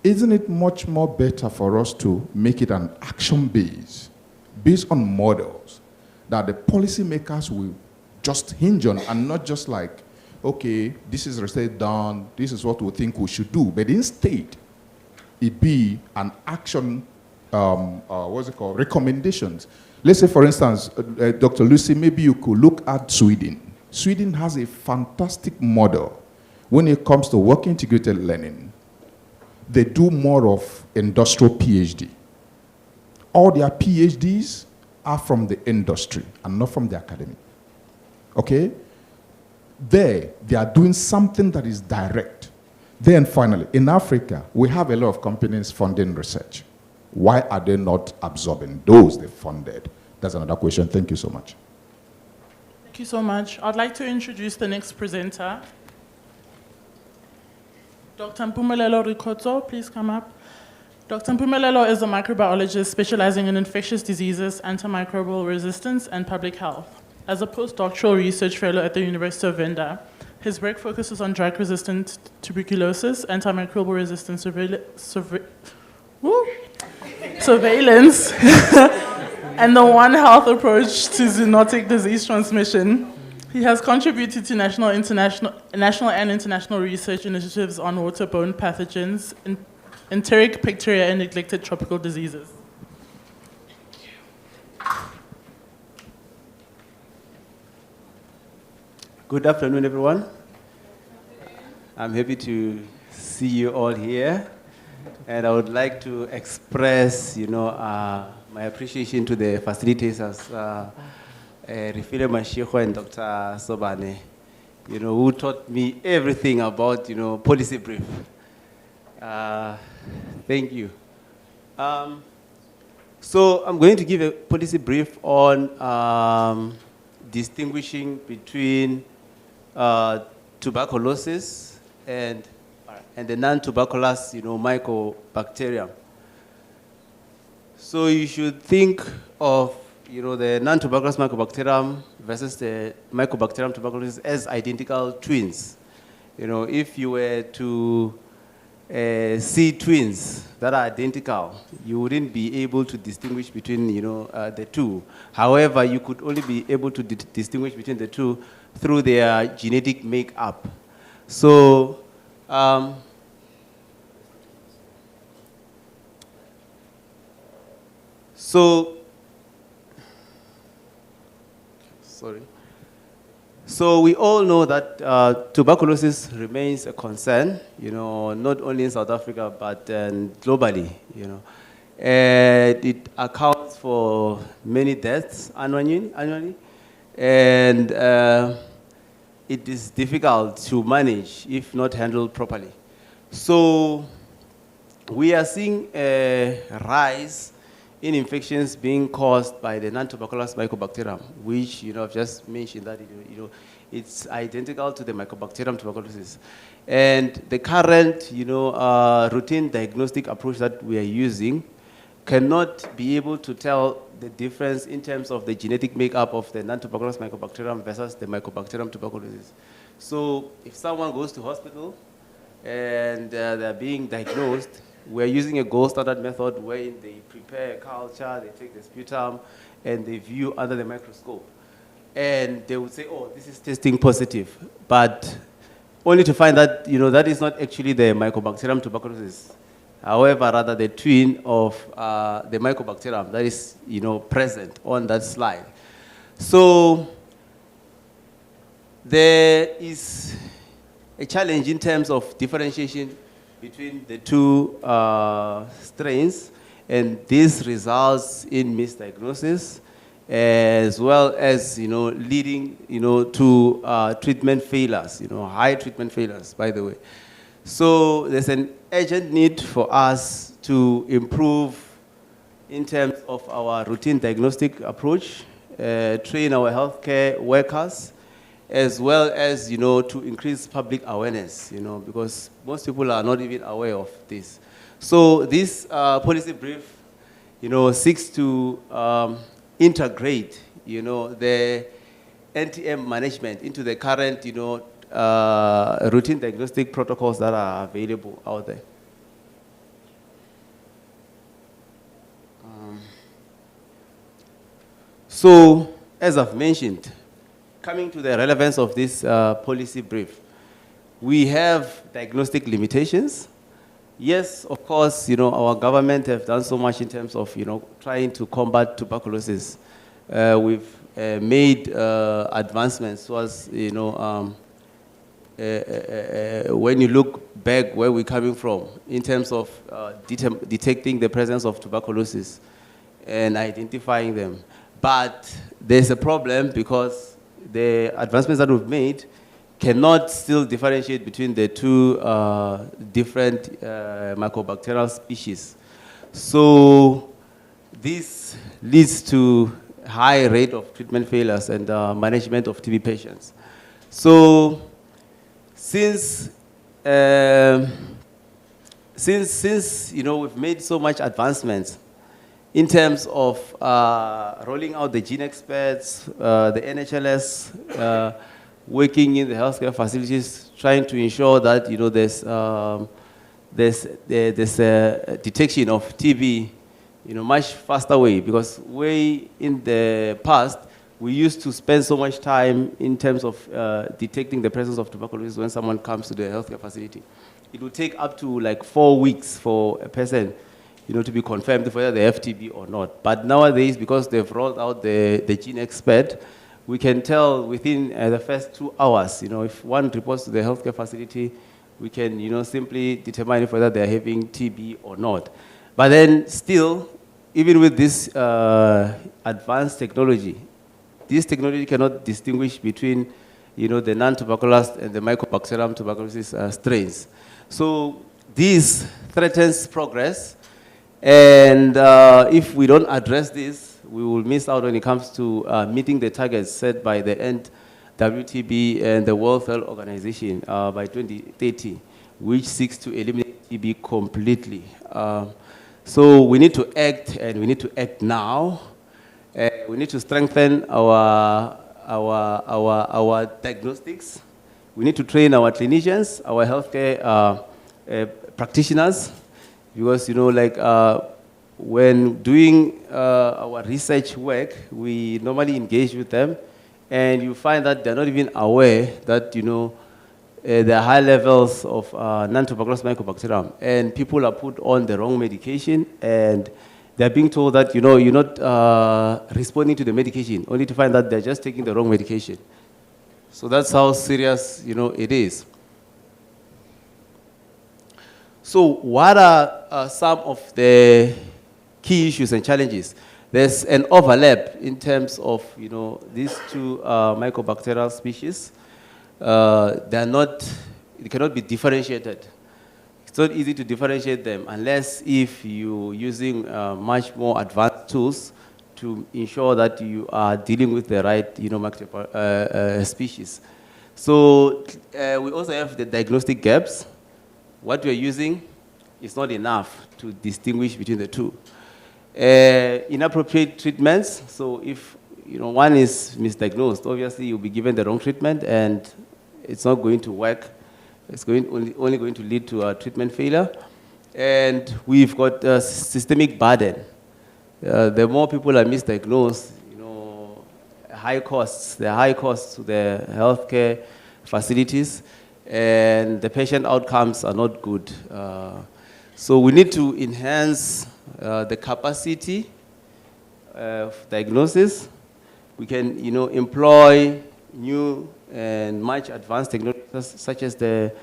isn't it much more better for us to make it an action based on models that the policymakers will just hinge on, and not just like, okay, this is research done, this is what we think we should do, but instead, it be an action, what's it called, recommendations. Let's say, for instance, Dr. Lucy, maybe you could look at Sweden. Sweden has a fantastic model when it comes to work integrated learning. They do more of industrial PhD. All their PhDs are from the industry and not from the academy. Okay? They are doing something that is direct. Then finally, in Africa, we have a lot of companies funding research. Why are they not absorbing those they funded? That's another question. Thank you so much. Thank you so much. I'd like to introduce the next presenter. Dr. Mpumelelo Rikotso, please come up. Dr. Mpumelelo is a microbiologist specializing in infectious diseases, antimicrobial resistance, and public health. As a postdoctoral research fellow at the University of Venda, his work focuses on drug-resistant tuberculosis, antimicrobial resistance surveillance, and the One Health approach to zoonotic disease transmission. He has contributed to national and international research initiatives on waterborne pathogens, enteric bacteria, and neglected tropical diseases. Good afternoon, everyone. I'm happy to see you all here. And I would like to express, my appreciation to the facilitators, Refile Mashiko and Dr. Sobane, who taught me everything about, policy brief. Thank you. So I'm going to give a policy brief on distinguishing between tuberculosis and the non-tuberculous, mycobacterium. So you should think of, the non-tuberculous mycobacterium versus the mycobacterium tuberculosis as identical twins. If you were to see twins that are identical, you wouldn't be able to distinguish between, the two. However, you could only be able to distinguish between the two through their genetic makeup. So, So we all know that tuberculosis remains a concern, not only in South Africa, but globally, And it accounts for many deaths annually, and it is difficult to manage if not handled properly. So we are seeing a rise in infections being caused by the non-tuberculous mycobacterium, which I've just mentioned that it's identical to the mycobacterium tuberculosis. And the current routine diagnostic approach that we are using cannot be able to tell the difference in terms of the genetic makeup of the non-tuberculous mycobacterium versus the mycobacterium tuberculosis. So if someone goes to hospital and they're being diagnosed, we're using a gold standard method where they prepare a culture, they take the sputum, and they view under the microscope. And they would say, oh, this is testing positive. But only to find that, that is not actually the mycobacterium tuberculosis. However, rather the twin of the mycobacterium that is, present on that slide. So there is a challenge in terms of differentiation between the two strains, and this results in misdiagnosis, as well as leading to treatment failures, high treatment failures, by the way. So there's an urgent need for us to improve in terms of our routine diagnostic approach, train our healthcare workers, as well as, to increase public awareness, because most people are not even aware of this. So this policy brief, seeks to integrate, the NTM management into the current, routine diagnostic protocols that are available out there. So, as I've mentioned, coming to the relevance of this policy brief, we have diagnostic limitations. Yes, of course, our government have done so much in terms of, trying to combat tuberculosis. We've made advancements towards, when you look back where we're coming from in terms of detecting the presence of tuberculosis and identifying them. But there's a problem because the advancements that we've made cannot still differentiate between the two different mycobacterial species. So this leads to high rate of treatment failures and management of TB patients. So since we've made so much advancements in terms of rolling out the gene experts, the NHLS, working in the healthcare facilities, trying to ensure that there's a detection of TB much faster way, because way in the past we used to spend so much time in terms of detecting the presence of tuberculosis when someone comes to the healthcare facility. It would take up to like 4 weeks for a person to be confirmed whether they have TB or not. But nowadays, because they've rolled out the gene expert, we can tell within the first 2 hours, if one reports to the healthcare facility, we can, simply determine whether they're having TB or not. But then still, even with this advanced technology, this technology cannot distinguish between, the non-tuberculous and the Mycobacterium tuberculosis strains. So this threatens progress, and if we don't address this, we will miss out when it comes to meeting the targets set by the WTB and the World Health Organization by 2030, which seeks to eliminate TB completely. So we need to act, and we need to act now. We need to strengthen our diagnostics. We need to train our clinicians, our healthcare practitioners, because when doing our research work, we normally engage with them, and you find that they're not even aware that there are high levels of non-tuberculous mycobacterium, and people are put on the wrong medication, and they're being told that you're not responding to the medication, only to find that they're just taking the wrong medication. So that's how serious it is. So what are some of the key issues and challenges? There's an overlap in terms of these two mycobacterial species. They cannot be differentiated. It's not easy to differentiate them unless if you're using much more advanced tools to ensure that you are dealing with the right species. So we also have the diagnostic gaps. What we're using is not enough to distinguish between the two. Inappropriate treatments. So if one is misdiagnosed, obviously you'll be given the wrong treatment, and it's not going to work. It's only going to lead to a treatment failure. And we've got a systemic burden. The more people are misdiagnosed, high costs. There are high costs to the healthcare facilities, and the patient outcomes are not good. So we need to enhance the capacity of diagnosis. We can, employ new and much advanced technologies such as the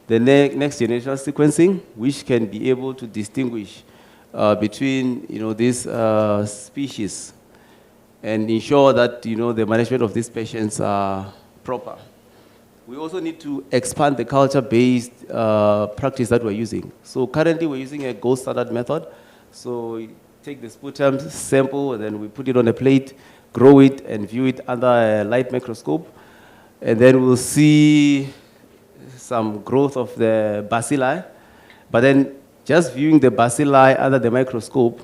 next generation sequencing, which can be able to distinguish between these species and ensure that the management of these patients are proper. We also need to expand the culture-based practice that we're using. So currently we're using a gold standard method. So we take the sputum sample, and then we put it on a plate, grow it, and view it under a light microscope. And then we'll see some growth of the bacilli. But then just viewing the bacilli under the microscope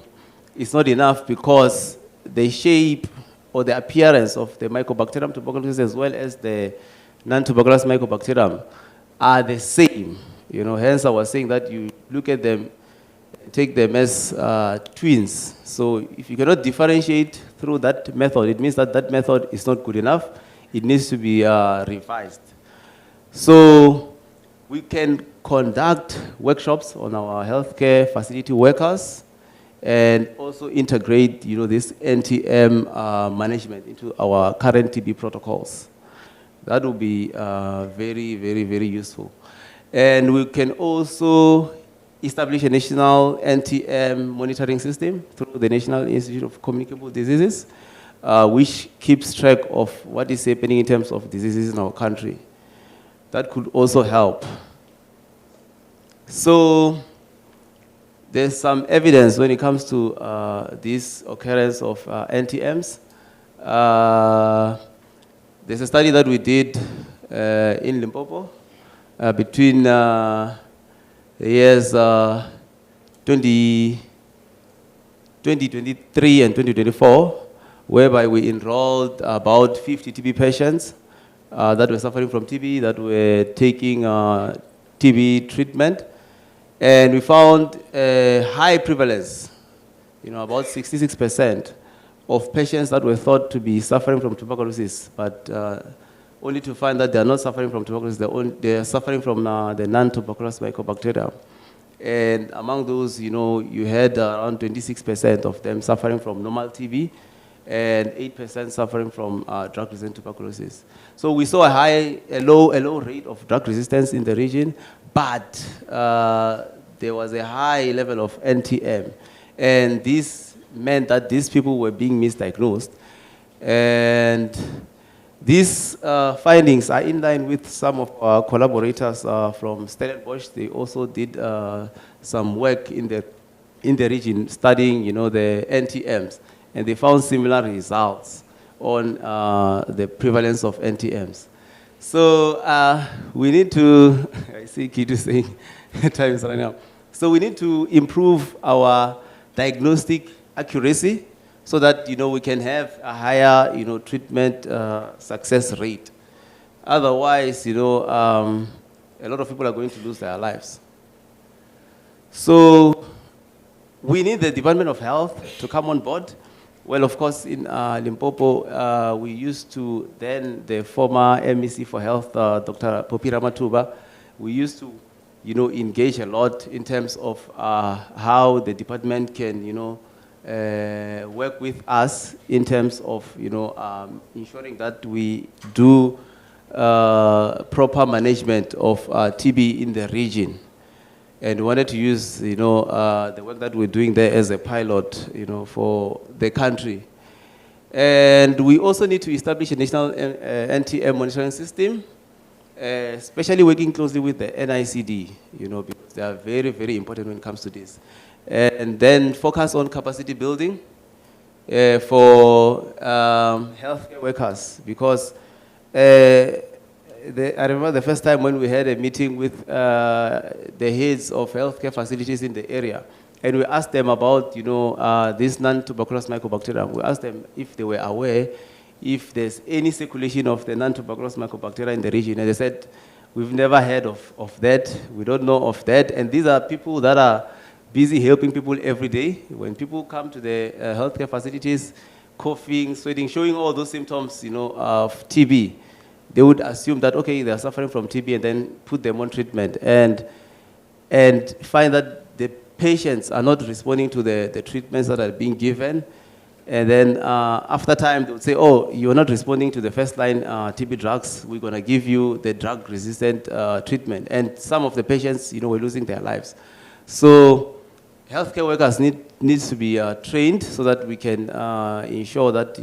is not enough, because the shape or the appearance of the Mycobacterium tuberculosis as well as the non-tuberculous Mycobacterium are the same. Hence I was saying that you look at them, take them as twins. So if you cannot differentiate through that method, it means that that method is not good enough. It needs to be revised. So we can conduct workshops on our healthcare facility workers and also integrate, this NTM management into our current TB protocols. That will be very, very, very useful. And we can also establish a national NTM monitoring system through the National Institute of Communicable Diseases, which keeps track of what is happening in terms of diseases in our country. That could also help. So there's some evidence when it comes to this occurrence of NTMs. There's a study that we did in Limpopo between the years 2023 and 2024, whereby we enrolled about 50 TB patients that were suffering from TB, that were taking TB treatment. And we found a high prevalence, about 66% of patients that were thought to be suffering from tuberculosis, but only to find that they are not suffering from tuberculosis, they are suffering from the non-tuberculous Mycobacterium. And among those, you had around 26% of them suffering from normal TB and 8% suffering from drug-resistant tuberculosis. So we saw a low rate of drug resistance in the region, but there was a high level of NTM. And this meant that these people were being misdiagnosed. And these findings are in line with some of our collaborators from Stellenbosch. They also did some work in the region studying, the NTMs, and they found similar results on the prevalence of NTMs. So we need to, I see Kitu saying time is running out. So we need to improve our diagnostic accuracy so that, we can have a higher, treatment success rate. Otherwise, a lot of people are going to lose their lives. So we need the Department of Health to come on board. Well, of course, in Limpopo, we used to, then the former MEC for Health, Dr. Popira Matuba, we used to, engage a lot in terms of how the department can, work with us in terms of, ensuring that we do proper management of TB in the region. And we wanted to use, the work that we're doing there as a pilot, for the country. And we also need to establish a national NTM monitoring system, especially working closely with the NICD, because they are very, very important when it comes to this. And then focus on capacity building for healthcare workers, because I remember the first time when we had a meeting with the heads of healthcare facilities in the area, and we asked them about, this non-tuberculous Mycobacterium. We asked them if they were aware if there's any circulation of the non-tuberculous Mycobacteria in the region, and they said, we've never heard of that, we don't know of that, and these are people that are busy helping people every day. When people come to the healthcare facilities, coughing, sweating, showing all those symptoms, of TB, they would assume that, okay, they are suffering from TB and then put them on treatment and find that the patients are not responding to the treatments that are being given. And then after time, they would say, oh, you're not responding to the first-line TB drugs. We're going to give you the drug-resistant treatment. And some of the patients, were losing their lives. So healthcare workers needs to be trained so that we can ensure that,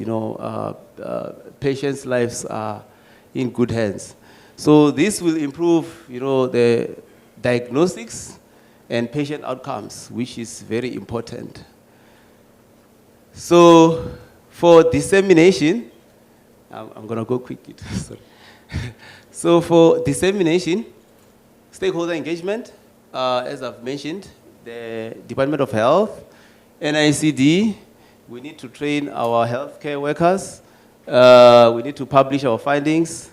patients' lives are in good hands. So this will improve, the diagnostics and patient outcomes, which is very important. So for dissemination, I'm going to go quick. Sorry. So for dissemination, stakeholder engagement, as I've mentioned, the Department of Health, NICD, We need to train our healthcare workers. We need to publish our findings.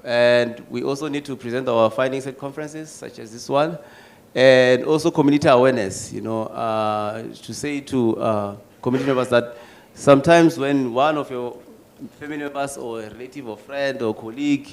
And we also need to present our findings at conferences, such as this one. And also community awareness, to say to community members that sometimes when one of your family members or a relative or friend or colleague,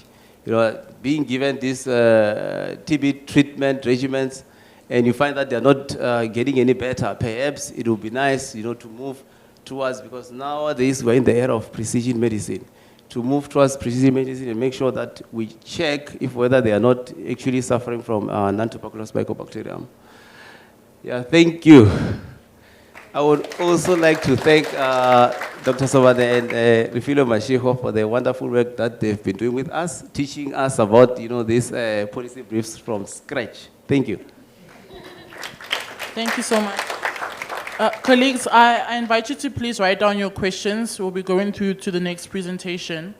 being given these TB treatment regimens, and you find that they're not getting any better, perhaps it would be nice, to move towards, because nowadays we're in the era of precision medicine, to move towards precision medicine and make sure that we check if whether they are not actually suffering from non-tuberculous mycobacterium. Yeah, thank you. I would also like to thank Dr. Sobane and Refilo Mashiho for the wonderful work that they've been doing with us, teaching us about, these policy briefs from scratch. Thank you. Thank you so much. Colleagues, I invite you to please write down your questions. We'll be going through to the next presentation.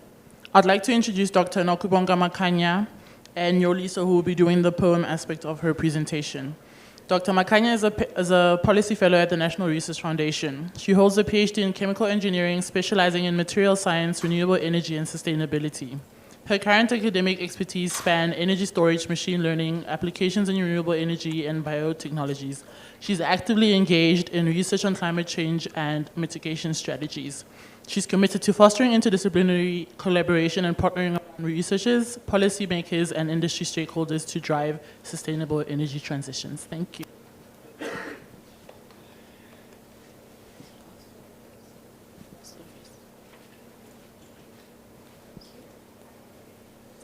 I'd like to introduce Dr. Nokubonga Makanya and Yolisa, who will be doing the poem aspect of her presentation. Dr. Makanya is a policy fellow at the National Research Foundation. She holds a PhD in chemical engineering, specializing in material science, renewable energy, and sustainability. Her current academic expertise span energy storage, machine learning, applications in renewable energy, and biotechnologies. She's actively engaged in research on climate change and mitigation strategies. She's committed to fostering interdisciplinary collaboration and partnering with researchers, policymakers, and industry stakeholders to drive sustainable energy transitions. Thank you.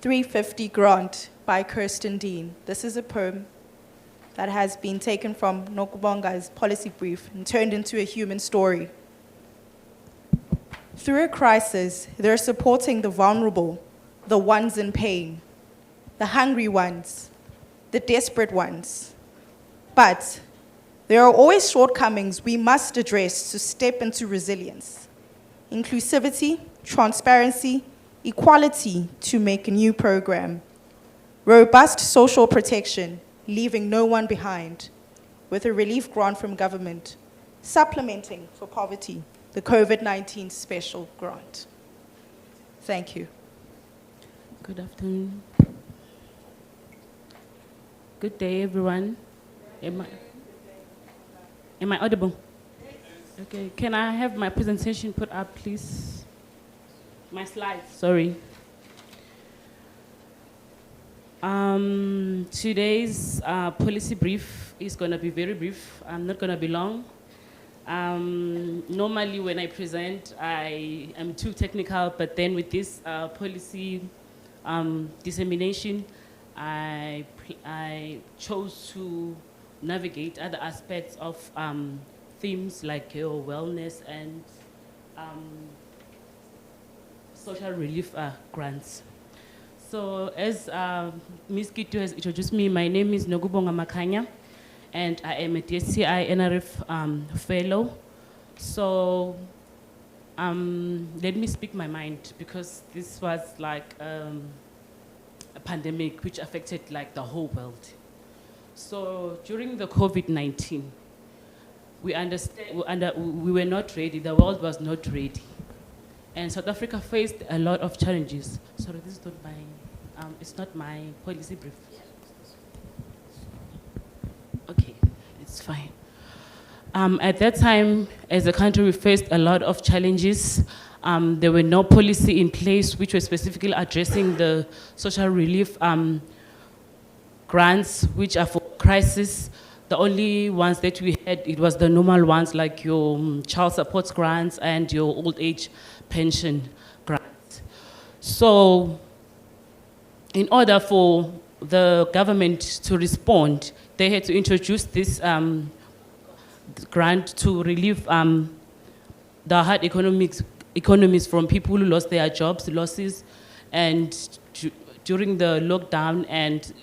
"350 Grant" by Kirsten Dean. This is a poem that has been taken from Nokubonga's policy brief and turned into a human story. Through a crisis, they're supporting the vulnerable, the ones in pain, the hungry ones, the desperate ones. But there are always shortcomings we must address to step into resilience. Inclusivity, transparency, equality to make a new program. Robust social protection, leaving no one behind, with a relief grant from government, supplementing for poverty, the COVID-19 special grant. Thank you. Good afternoon. Good day, everyone. Am I audible? Okay, can I have my presentation put up, please? My slides, sorry. Today's policy brief is going to be very brief. I'm not going to be long. Normally when I present, I am too technical, but then with this policy dissemination, I chose to navigate other aspects of themes like wellness and social relief grants. So as Ms. Kitu has introduced me, my name is Nokubonga Makanya, and I am a DSCI NRF fellow. So let me speak my mind, because this was like a pandemic which affected like the whole world. So during the COVID-19, we were not ready, the world was not ready. And South Africa faced a lot of challenges. Sorry, this is not my, it's not my policy brief. Okay, it's fine. At that time, as a country, we faced a lot of challenges. There were no policy in place which were specifically addressing the social relief grants, which are for crisis. The only ones that we had, it was the normal ones like your child support grants and your old age pension grants. So in order for the government to respond, they had to introduce this grant to relieve the hard economies from people who lost their jobs, losses, and during the lockdown and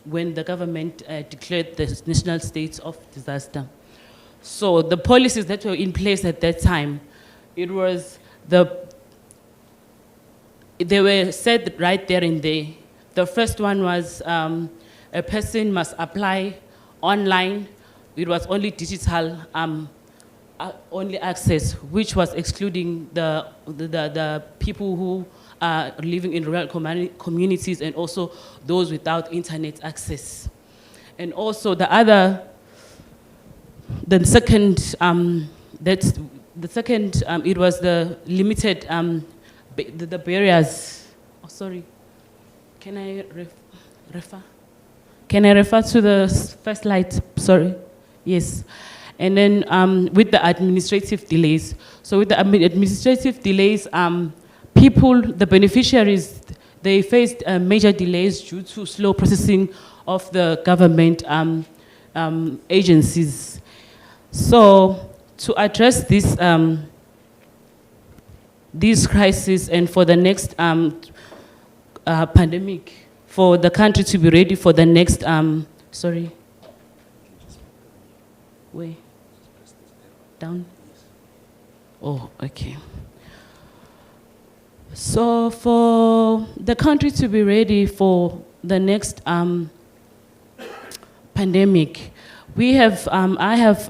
when the government declared the national state of disaster. So the policies that were in place at that time, it was they were said right there and there. The first one was a person must apply online. It was only digital only access, which was excluding the people who are living in rural communities and also those without internet access. And also the second, it was the limited, the barriers. Oh, sorry, can I refer? Can I refer to the first slide? Sorry, yes. And then with the administrative delays. So with the administrative delays, the beneficiaries, they faced major delays due to slow processing of the government agencies. So to address this crisis and for the next pandemic, for the country to be ready for the next, wait, down? Oh, okay. So for the country to be ready for the next pandemic, we have, I have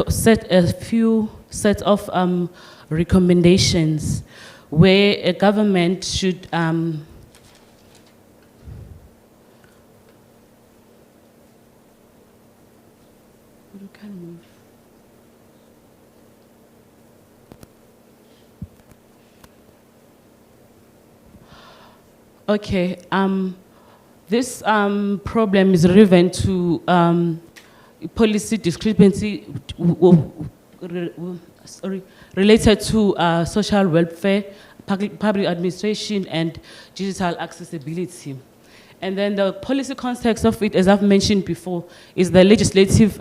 set a few sets of recommendations where a government should Okay, this problem is relevant to policy discrepancy related to social welfare, public administration, and digital accessibility. And then the policy context of it, as I've mentioned before, is the legislative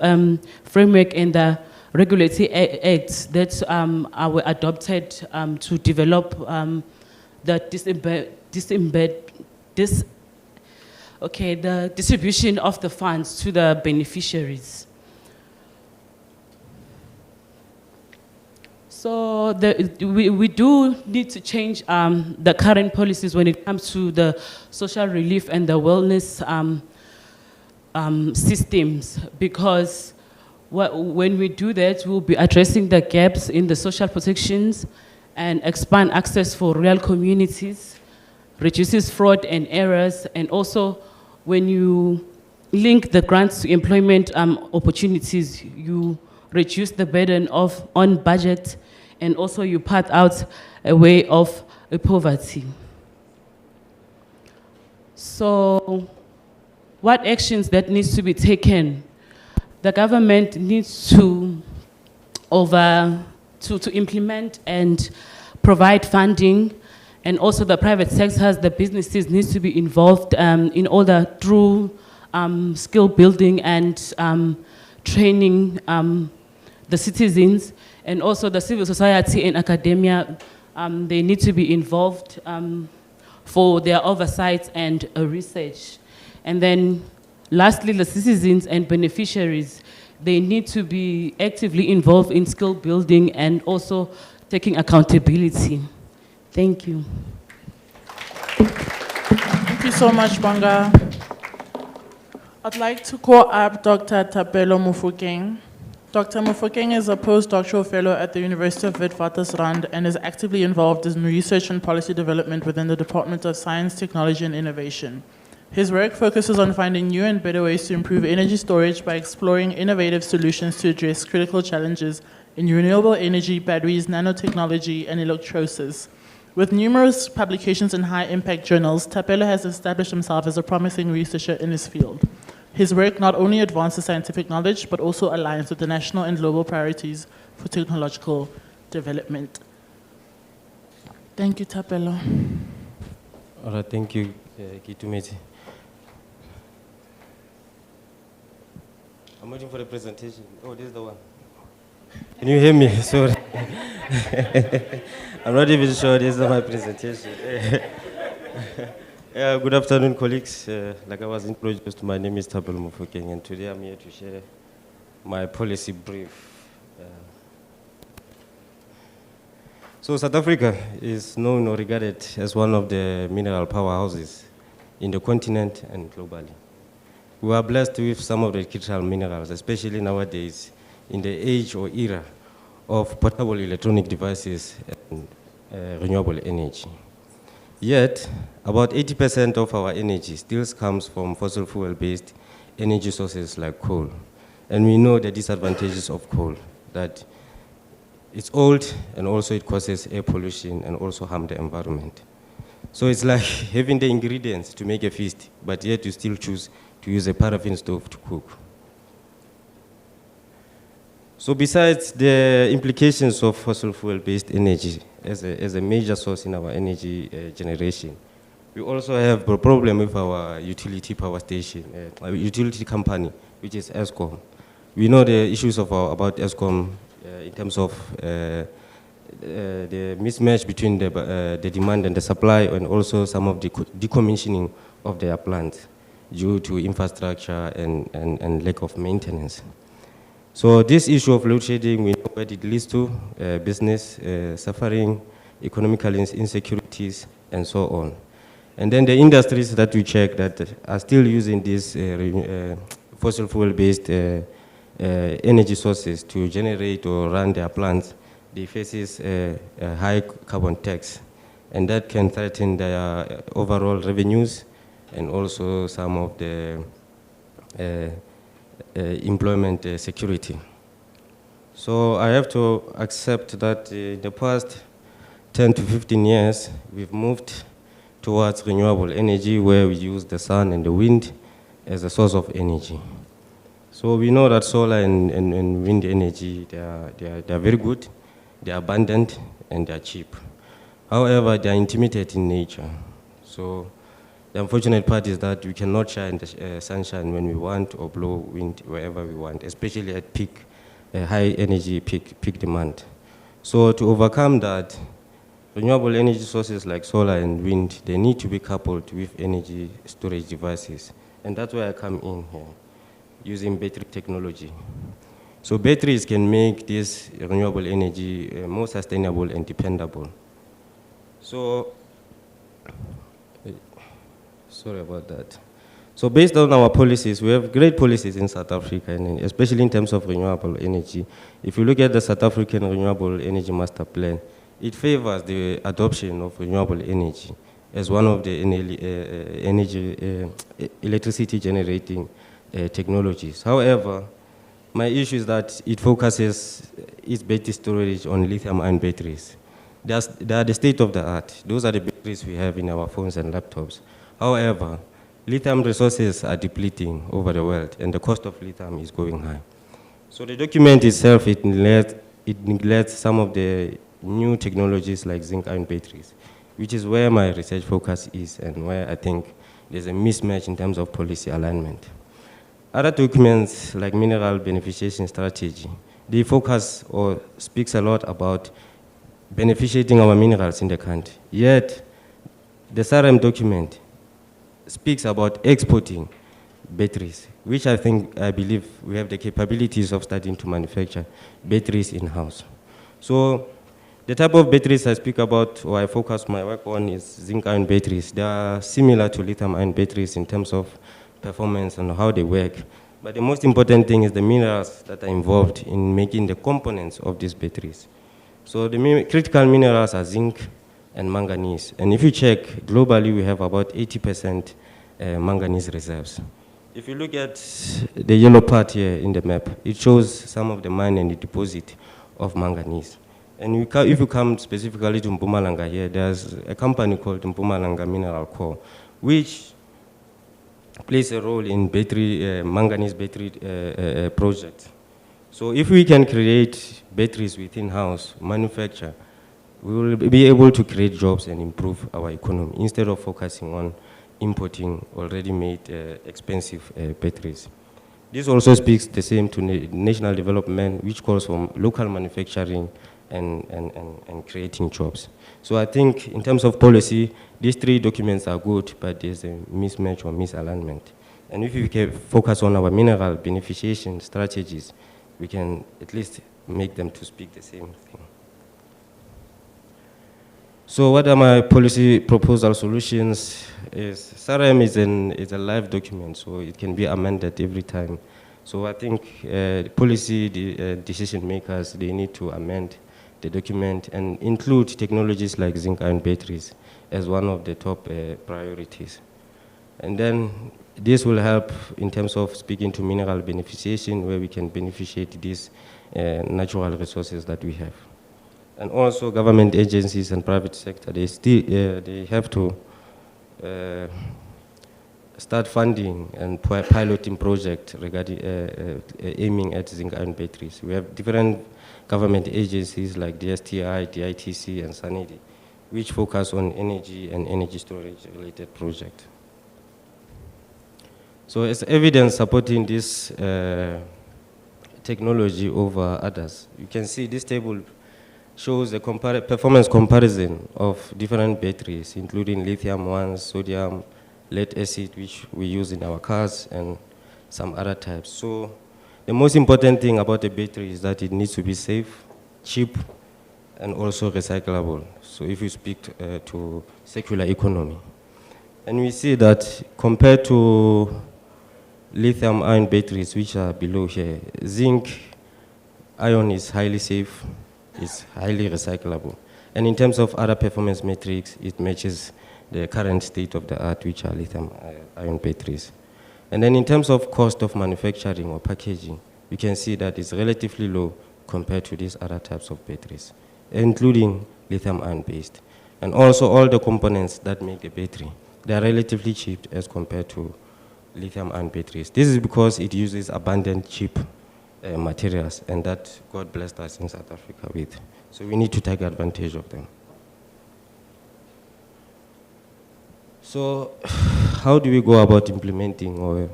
framework and the regulatory acts that were adopted to develop the the distribution of the funds to the beneficiaries. So we do need to change the current policies when it comes to the social relief and the wellness systems, because when we do that, we'll be addressing the gaps in the social protections and expand access for rural communities, reduces fraud and errors, and also when you link the grants to employment opportunities, you reduce the burden on budget, and also you path out a way of poverty. So what actions that needs to be taken? The government needs to implement and provide funding, and also the private sector, the businesses needs to be involved in all the through skill building and training the citizens, and also the civil society and academia, they need to be involved for their oversight and research. And then lastly, the citizens and beneficiaries, they need to be actively involved in skill building and also taking accountability. Thank you. Thank you so much, Banga. I'd like to call up Dr. Thapelo Mofokeng. Dr. Mofokeng is a postdoctoral fellow at the University of Witwatersrand and is actively involved in research and policy development within the Department of Science, Technology and Innovation. His work focuses on finding new and better ways to improve energy storage by exploring innovative solutions to address critical challenges in renewable energy, batteries, nanotechnology, and electrolysis. With numerous publications in high-impact journals, Thapelo has established himself as a promising researcher in his field. His work not only advances scientific knowledge, but also aligns with the national and global priorities for technological development. Thank you, Thapelo. All right, thank you, Kitumeti. I'm waiting for the presentation. Oh, this is the one. Can you hear me? Sorry. I'm not even sure this is my presentation. Good afternoon, colleagues. Like I was introduced, my name is Thapelo Mofokeng, and today I'm here to share my policy brief. So South Africa is known or regarded as one of the mineral powerhouses in the continent and globally. We are blessed with some of the critical minerals, especially nowadays in the age or era of portable electronic devices and renewable energy. Yet, about 80% of our energy still comes from fossil fuel-based energy sources like coal. And we know the disadvantages of coal, that it's old and also it causes air pollution and also harm the environment. So it's like having the ingredients to make a feast, but yet you still choose to use a paraffin stove to cook. So besides the implications of fossil fuel-based energy as a major source in our energy generation, we also have a problem with our utility power station, our utility company, which is ESCOM. We know the issues about ESCOM in terms of the mismatch between the demand and the supply, and also some of the decommissioning of their plants due to infrastructure and lack of maintenance. So this issue of load shedding, we know what it leads to, business suffering, economical insecurities, and so on. And then the industries that we check that are still using these fossil fuel-based energy sources to generate or run their plants, they face a high carbon tax. And that can threaten their overall revenues and also some of the employment security. So I have to accept that in the past 10 to 15 years, we've moved towards renewable energy where we use the sun and the wind as a source of energy. So we know that solar and wind energy, they are very good, they are abundant, and they are cheap. However, they are intermittent in nature. So the unfortunate part is that we cannot shine the sunshine when we want or blow wind wherever we want, especially at peak, high energy peak demand. So to overcome that, renewable energy sources like solar and wind, they need to be coupled with energy storage devices. And that's where I come in here, using battery technology. So batteries can make this renewable energy more sustainable and dependable. So, sorry about that. So based on our policies, we have great policies in South Africa, and especially in terms of renewable energy. If you look at the South African Renewable Energy Master Plan, it favors the adoption of renewable energy as one of the electricity generating technologies. However, my issue is that it focuses its battery storage on lithium-ion batteries. They are the state of the art. Those are the batteries we have in our phones and laptops. However, lithium resources are depleting over the world, and the cost of lithium is going high. So the document itself, it neglects some of the new technologies like zinc-ion batteries, which is where my research focus is and where I think there's a mismatch in terms of policy alignment. Other documents like mineral beneficiation strategy, they focus or speaks a lot about beneficiating our minerals in the country. Yet, the SRM document speaks about exporting batteries, which I believe we have the capabilities of starting to manufacture batteries in-house. So the type of batteries I speak about, or I focus my work on, is zinc-ion batteries. They are similar to lithium-ion batteries in terms of performance and how they work. But the most important thing is the minerals that are involved in making the components of these batteries. So the critical minerals are zinc and manganese. And if you check, globally we have about 80% manganese reserves. If you look at the yellow part here in the map, it shows some of the mine and the deposit of manganese. And if you come specifically to Mpumalanga here, there's a company called Mpumalanga Mineral Core, which plays a role in manganese battery projects. So if we can create batteries within house, manufacture, we will be able to create jobs and improve our economy instead of focusing on importing already made expensive batteries. This also speaks the same to national development, which calls for local manufacturing and creating jobs. So I think in terms of policy, these three documents are good, but there's a mismatch or misalignment. And if we can focus on our mineral beneficiation strategies, we can at least make them to speak the same thing. So what are my policy proposal solutions? SRM is a live document, so it can be amended every time. So I think policy decision makers, they need to amend the document and include technologies like zinc ion batteries as one of the top priorities. And then this will help in terms of speaking to mineral beneficiation, where we can beneficiate these natural resources that we have. And also government agencies and private sector, they have to start funding and piloting projects regarding aiming at zinc ion batteries. We have different government agencies like DSTI, DITC, and SANEDI, which focus on energy and energy storage related projects. So as evidence supporting this technology over others, you can see this table shows the performance comparison of different batteries, including lithium ones, sodium, lead acid, which we use in our cars, and some other types. So the most important thing about a battery is that it needs to be safe, cheap, and also recyclable. So if you speak to circular economy. And we see that compared to lithium ion batteries, which are below here, zinc ion is highly safe, it's highly recyclable. And in terms of other performance metrics, it matches the current state of the art, which are lithium ion batteries. And then in terms of cost of manufacturing or packaging, you can see that it's relatively low compared to these other types of batteries, including lithium ion based. And also all the components that make the battery, they are relatively cheap as compared to lithium ion batteries. This is because it uses abundant cheap materials, and that God blessed us in South Africa with. So we need to take advantage of them. So how do we go about implementing or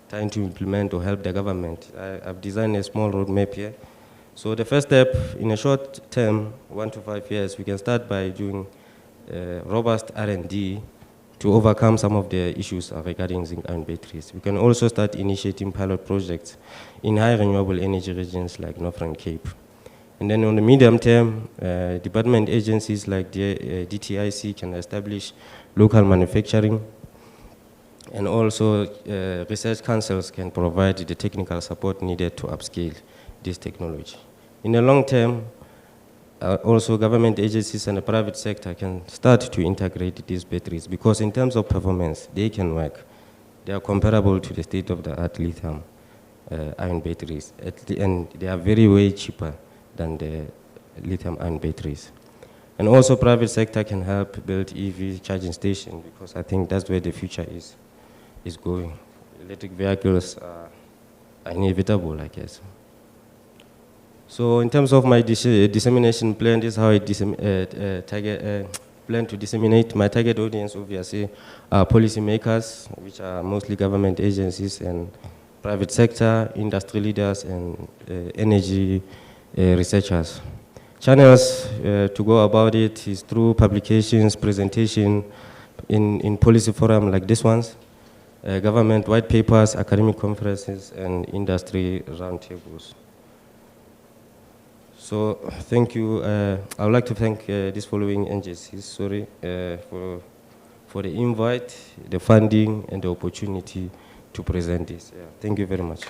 trying to implement or help the government? I've designed a small roadmap here. So the first step, in a short term, 1 to 5 years, we can start by doing robust R&D to overcome some of the issues regarding zinc ion batteries. We can also start initiating pilot projects in high renewable energy regions like Northern Cape. And then on the medium term, department agencies like the DTIC can establish local manufacturing, and also research councils can provide the technical support needed to upscale this technology. In the long term, also government agencies and the private sector can start to integrate these batteries, because in terms of performance, they can work. They are comparable to the state-of-the-art lithium ion batteries, and they are very way cheaper than the lithium ion batteries. And also private sector can help build EV charging station, because I think that's where the future is going. Electric vehicles are inevitable, I guess. So in terms of my dissemination plan, this is how I plan to disseminate. My target audience, obviously, are policymakers, which are mostly government agencies and private sector, industry leaders, and energy researchers. Channels to go about it is through publications, presentation in policy forum like this ones, government white papers, academic conferences, and industry roundtables. So thank you. I would like to thank these following agencies, for the invite, the funding, and the opportunity to present this. Thank you very much.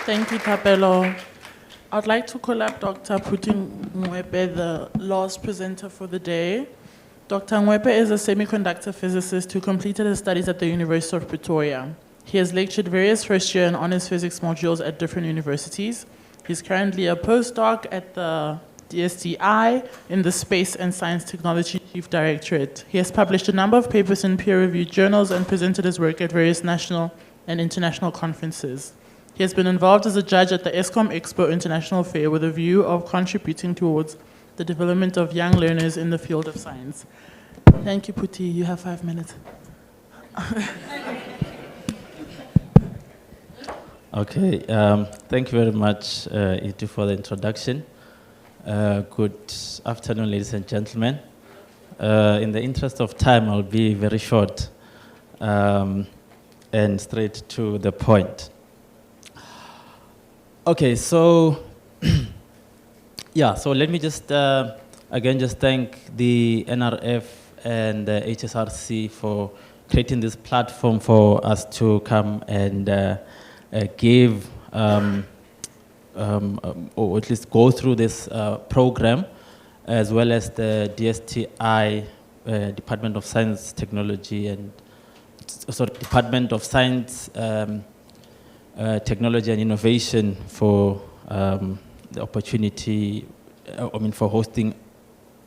Thank you, Thapelo. I'd like to call up Dr. Puti Ngwepe, the last presenter for the day. Dr. Ngwepe is a semiconductor physicist who completed his studies at the University of Pretoria. He has lectured various first-year and honors physics modules at different universities. He's currently a postdoc at the DSTI in the Space and Science Technology Chief Directorate. He has published a number of papers in peer-reviewed journals and presented his work at various national and international conferences. He has been involved as a judge at the ESCOM Expo International Fair with a view of contributing towards the development of young learners in the field of science. Thank you, Puti. You have 5 minutes. Okay, thank you very much, Itu, for the introduction. Good afternoon, ladies and gentlemen. In the interest of time, I'll be very short and straight to the point. Okay, so yeah, so let me just again just thank the NRF and the HSRC for creating this platform for us to come and give or at least go through this program, as well as the DSTI, Department of Science, Technology, and Department of Science, Technology and Innovation for the opportunity, for hosting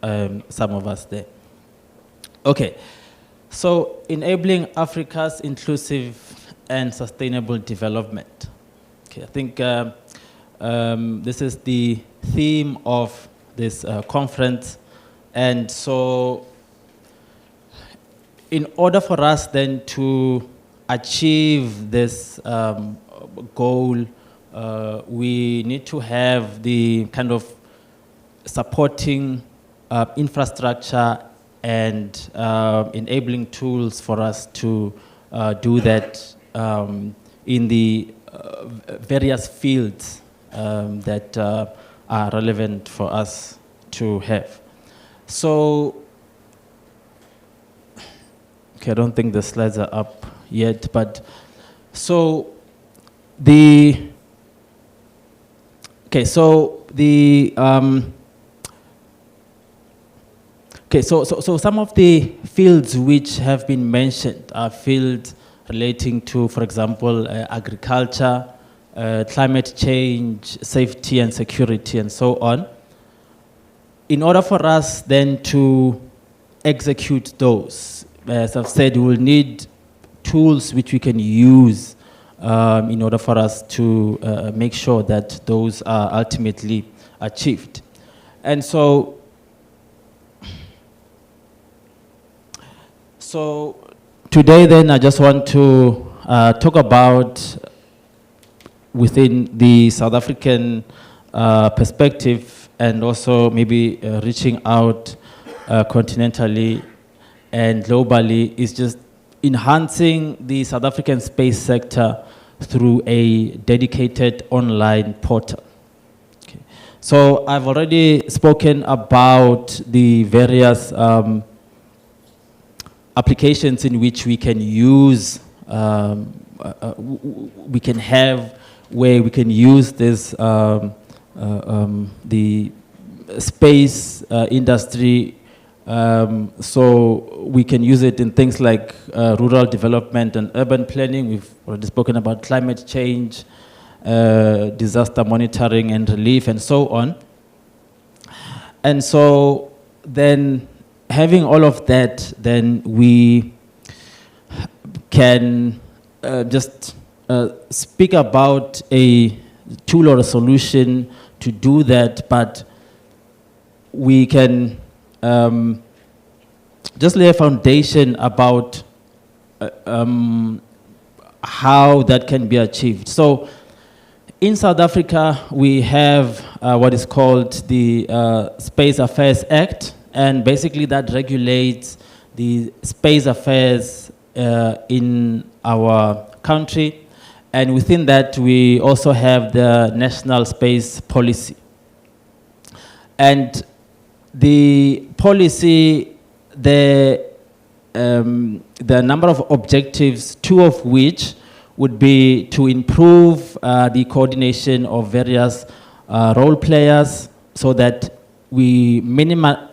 some of us there. Okay, so enabling Africa's inclusive and sustainable development. Okay, I think this is the theme of this conference, and so in order for us then to achieve this goal, we need to have the kind of supporting infrastructure and enabling tools for us to do that in the various fields that are relevant for us to have. So, okay, I don't think the slides are up yet, but so the, okay, so the, okay, so some of the fields which have been mentioned are fields relating to, for example, agriculture, climate change, safety and security, and so on. In order for us then to execute those, as I've said, we will need tools which we can use in order for us to make sure that those are ultimately achieved. And so today then I just want to talk about, within the South African perspective, and also maybe reaching out continentally and globally, is just enhancing the South African space sector through a dedicated online portal. Okay. So I've already spoken about the various applications in which we can use, we can have, where we can use this, the space industry, so we can use it in things like rural development and urban planning. We've already spoken about climate change, disaster monitoring and relief, and so on. And so then, having all of that, then we can just speak about a tool or a solution to do that, but we can just lay a foundation about how that can be achieved. So in South Africa, we have what is called the Space Affairs Act, and basically that regulates the space affairs in our country. And within that, we also have the National Space Policy. And the policy, the number of objectives, two of which would be to improve the coordination of various role players so that we minimize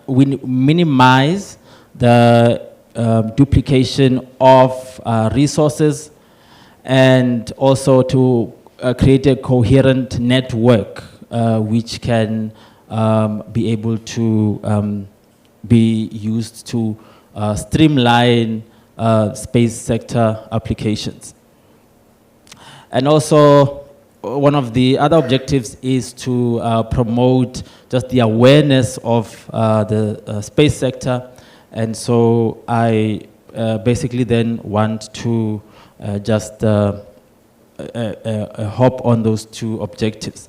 the duplication of resources, and also to create a coherent network which can be able to be used to streamline space sector applications. And also, one of the other objectives is to promote just the awareness of the space sector. And so I basically then want to just hop on those two objectives.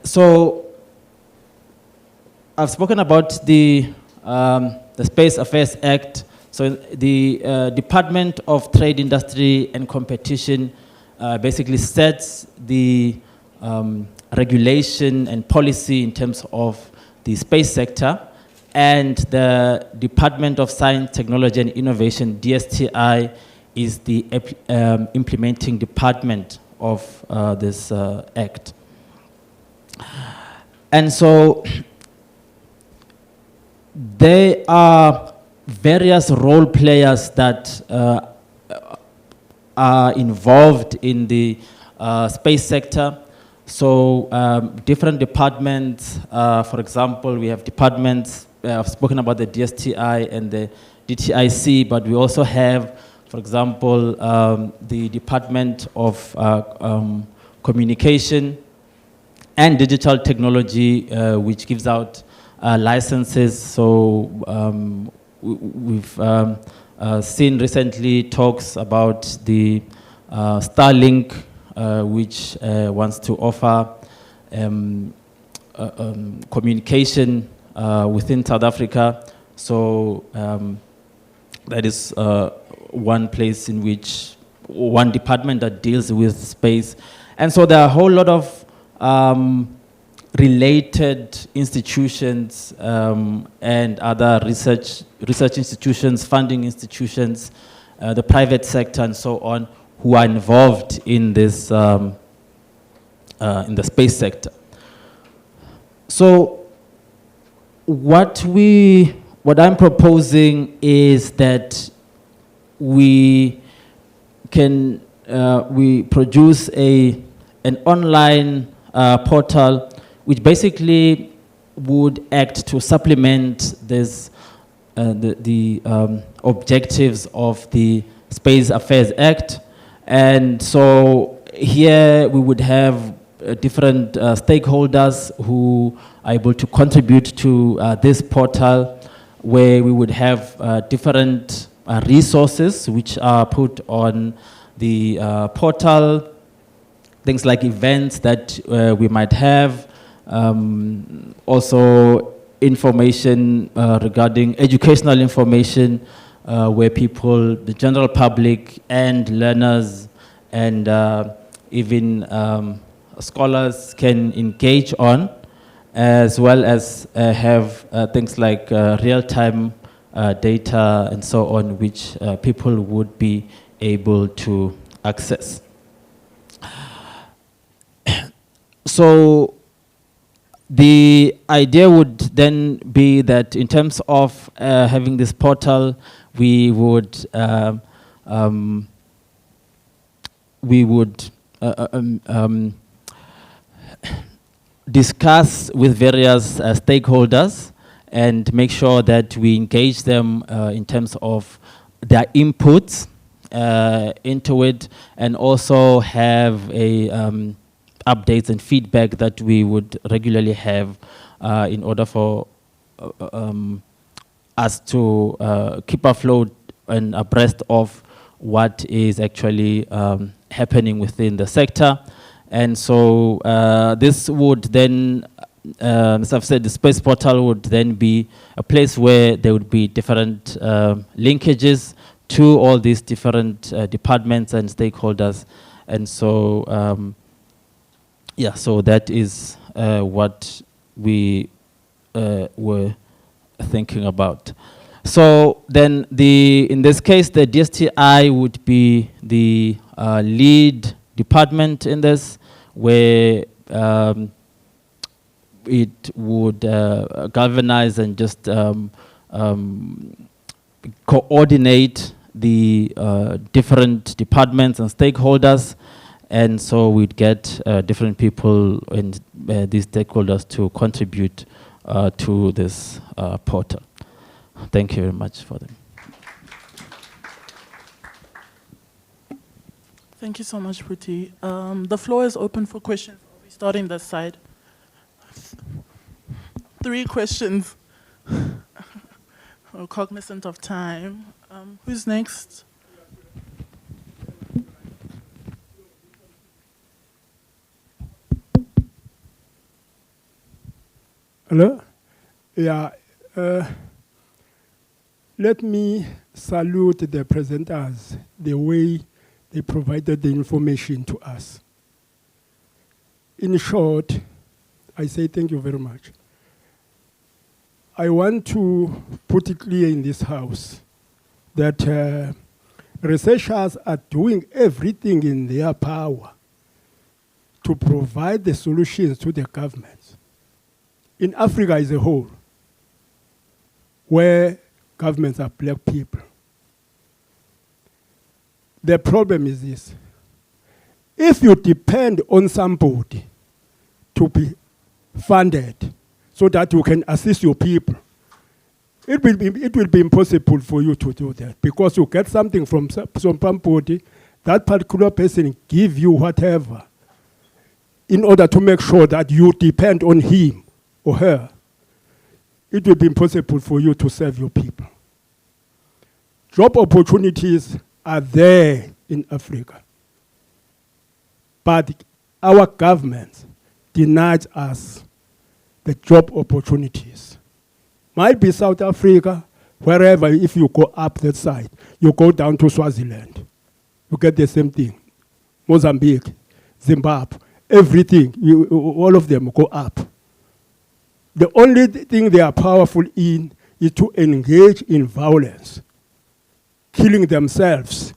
So I've spoken about the Space Affairs Act. So the Department of Trade, Industry and Competition basically sets the regulation and policy in terms of the space sector, and the Department of Science, Technology and Innovation, DSTI, is the implementing department of this act. And so there are various role players that are involved in the space sector. So different departments, for example, we have departments, I've spoken about the DSTI and the DTIC, but we also have, for example, the Department of Communication and Digital Technology, which gives out licenses. So we've seen recently talks about the Starlink, which wants to offer communication within South Africa. So that is one place in which, one department that deals with space. And so there are a whole lot of related institutions and other research institutions, funding institutions, the private sector and so on, who are involved in this, in the space sector. So what I'm proposing is that we can, we produce an online portal which basically would act to supplement this, the objectives of the Space Affairs Act. And so here we would have different stakeholders who are able to contribute to this portal, where we would have different resources which are put on the portal, things like events that we might have, also information regarding educational information, where people, the general public and learners and even scholars can engage on, as well as have things like real-time data and so on, which people would be able to access. So the idea would then be that in terms of having this portal, we would discuss with various stakeholders and make sure that we engage them in terms of their inputs into it, and also have updates and feedback that we would regularly have in order for us to keep afloat and abreast of what is actually happening within the sector. And so this would then, as I've said, the space portal would then be a place where there would be different linkages to all these different departments and stakeholders. And so, yeah, so that is what we were thinking about. So then in this case, the DSTI would be the lead department in this, where it would galvanize and just coordinate the different departments and stakeholders. And so we'd get different people and these stakeholders to contribute to this portal. Thank you very much for them. Thank you so much, Pruti. The floor is open for questions. We'll be starting this side. 3 questions. We're cognizant of time. Who's next? Hello? Yeah. Let me salute the presenters, the way they provided the information to us. In short, I say thank you very much. I want to put it clear in this house that researchers are doing everything in their power to provide the solutions to the governments in Africa as a whole, where governments are black people. The problem is this. If you depend on somebody to be funded so that you can assist your people, it will be impossible for you to do that, because you get something from somebody, that particular person give you whatever in order to make sure that you depend on him or her. It will be impossible for you to serve your people. Job opportunities are there in Africa, but our government denied us the job opportunities. Might be South Africa, wherever, if you go up that side, you go down to Swaziland, you get the same thing. Mozambique, Zimbabwe, everything, all of them go up. The only thing they are powerful in is to engage in violence, killing themselves.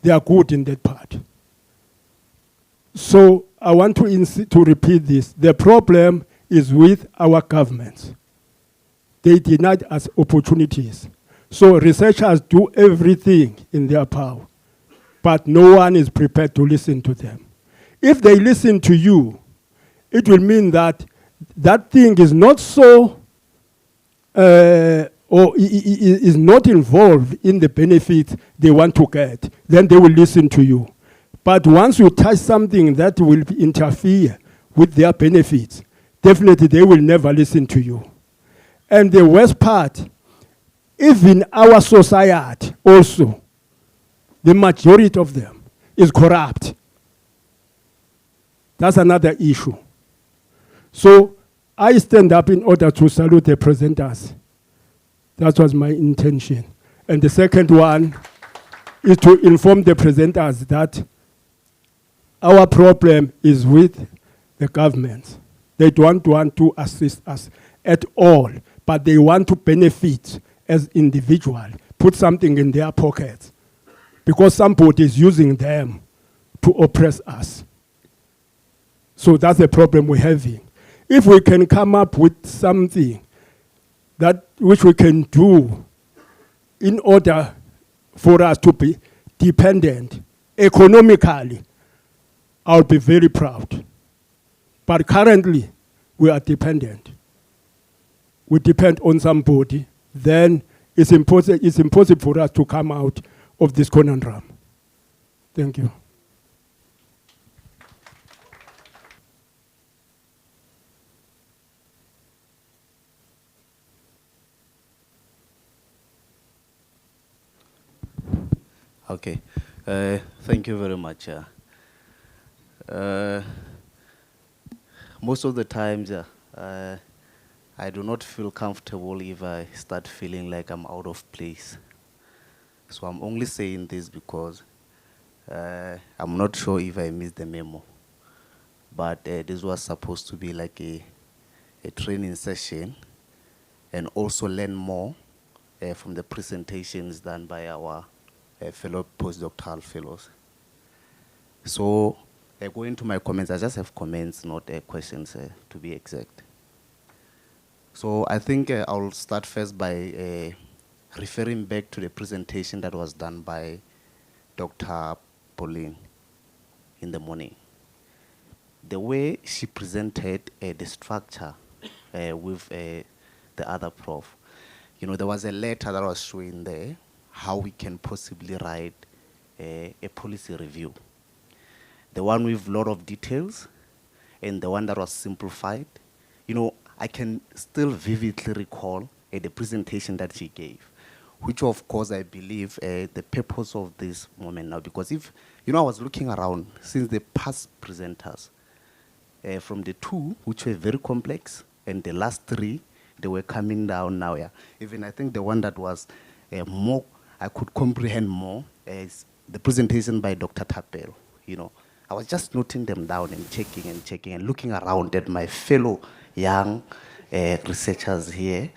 They are good in that part. So I want to repeat this. The problem is with our governments. They denied us opportunities. So researchers do everything in their power, but no one is prepared to listen to them. If they listen to you, it will mean that that thing is not so, or is not involved in the benefit they want to get, then they will listen to you. But once you touch something that will interfere with their benefits, definitely they will never listen to you. And the worst part, even our society also, the majority of them is corrupt. That's another issue. So I stand up in order to salute the presenters. That was my intention. And the second one is to inform the presenters that our problem is with the government. They don't want to assist us at all, but they want to benefit as individuals, put something in their pockets, because somebody is using them to oppress us. So that's the problem we're having. If we can come up with something that which we can do in order for us to be dependent economically, I'll be very proud. But currently, we are dependent. We depend on somebody, then it's impossible for us to come out of this conundrum. Thank you. Okay, thank you very much. Most of the times, I do not feel comfortable if I start feeling like I'm out of place. So I'm only saying this because I'm not sure if I missed the memo. But this was supposed to be like a training session and also learn more from the presentations done by our fellow postdoctoral fellows. So going to my comments, I just have comments, not questions to be exact. So I think I'll start first by referring back to the presentation that was done by Dr. Pauline in the morning. The way she presented the structure with the other prof, you know, there was a letter that was showing there how we can possibly write a policy review. The one with a lot of details and the one that was simplified. You know, I can still vividly recall the presentation that she gave, which of course I believe the purpose of this moment now, because if, you know, I was looking around since the past presenters, from the two, which were very complex, and the last three, they were coming down now, yeah. Even I think the one that was more, I could comprehend more, is the presentation by Dr. Tapel, you know. I was just noting them down and checking and looking around at my fellow young researchers here,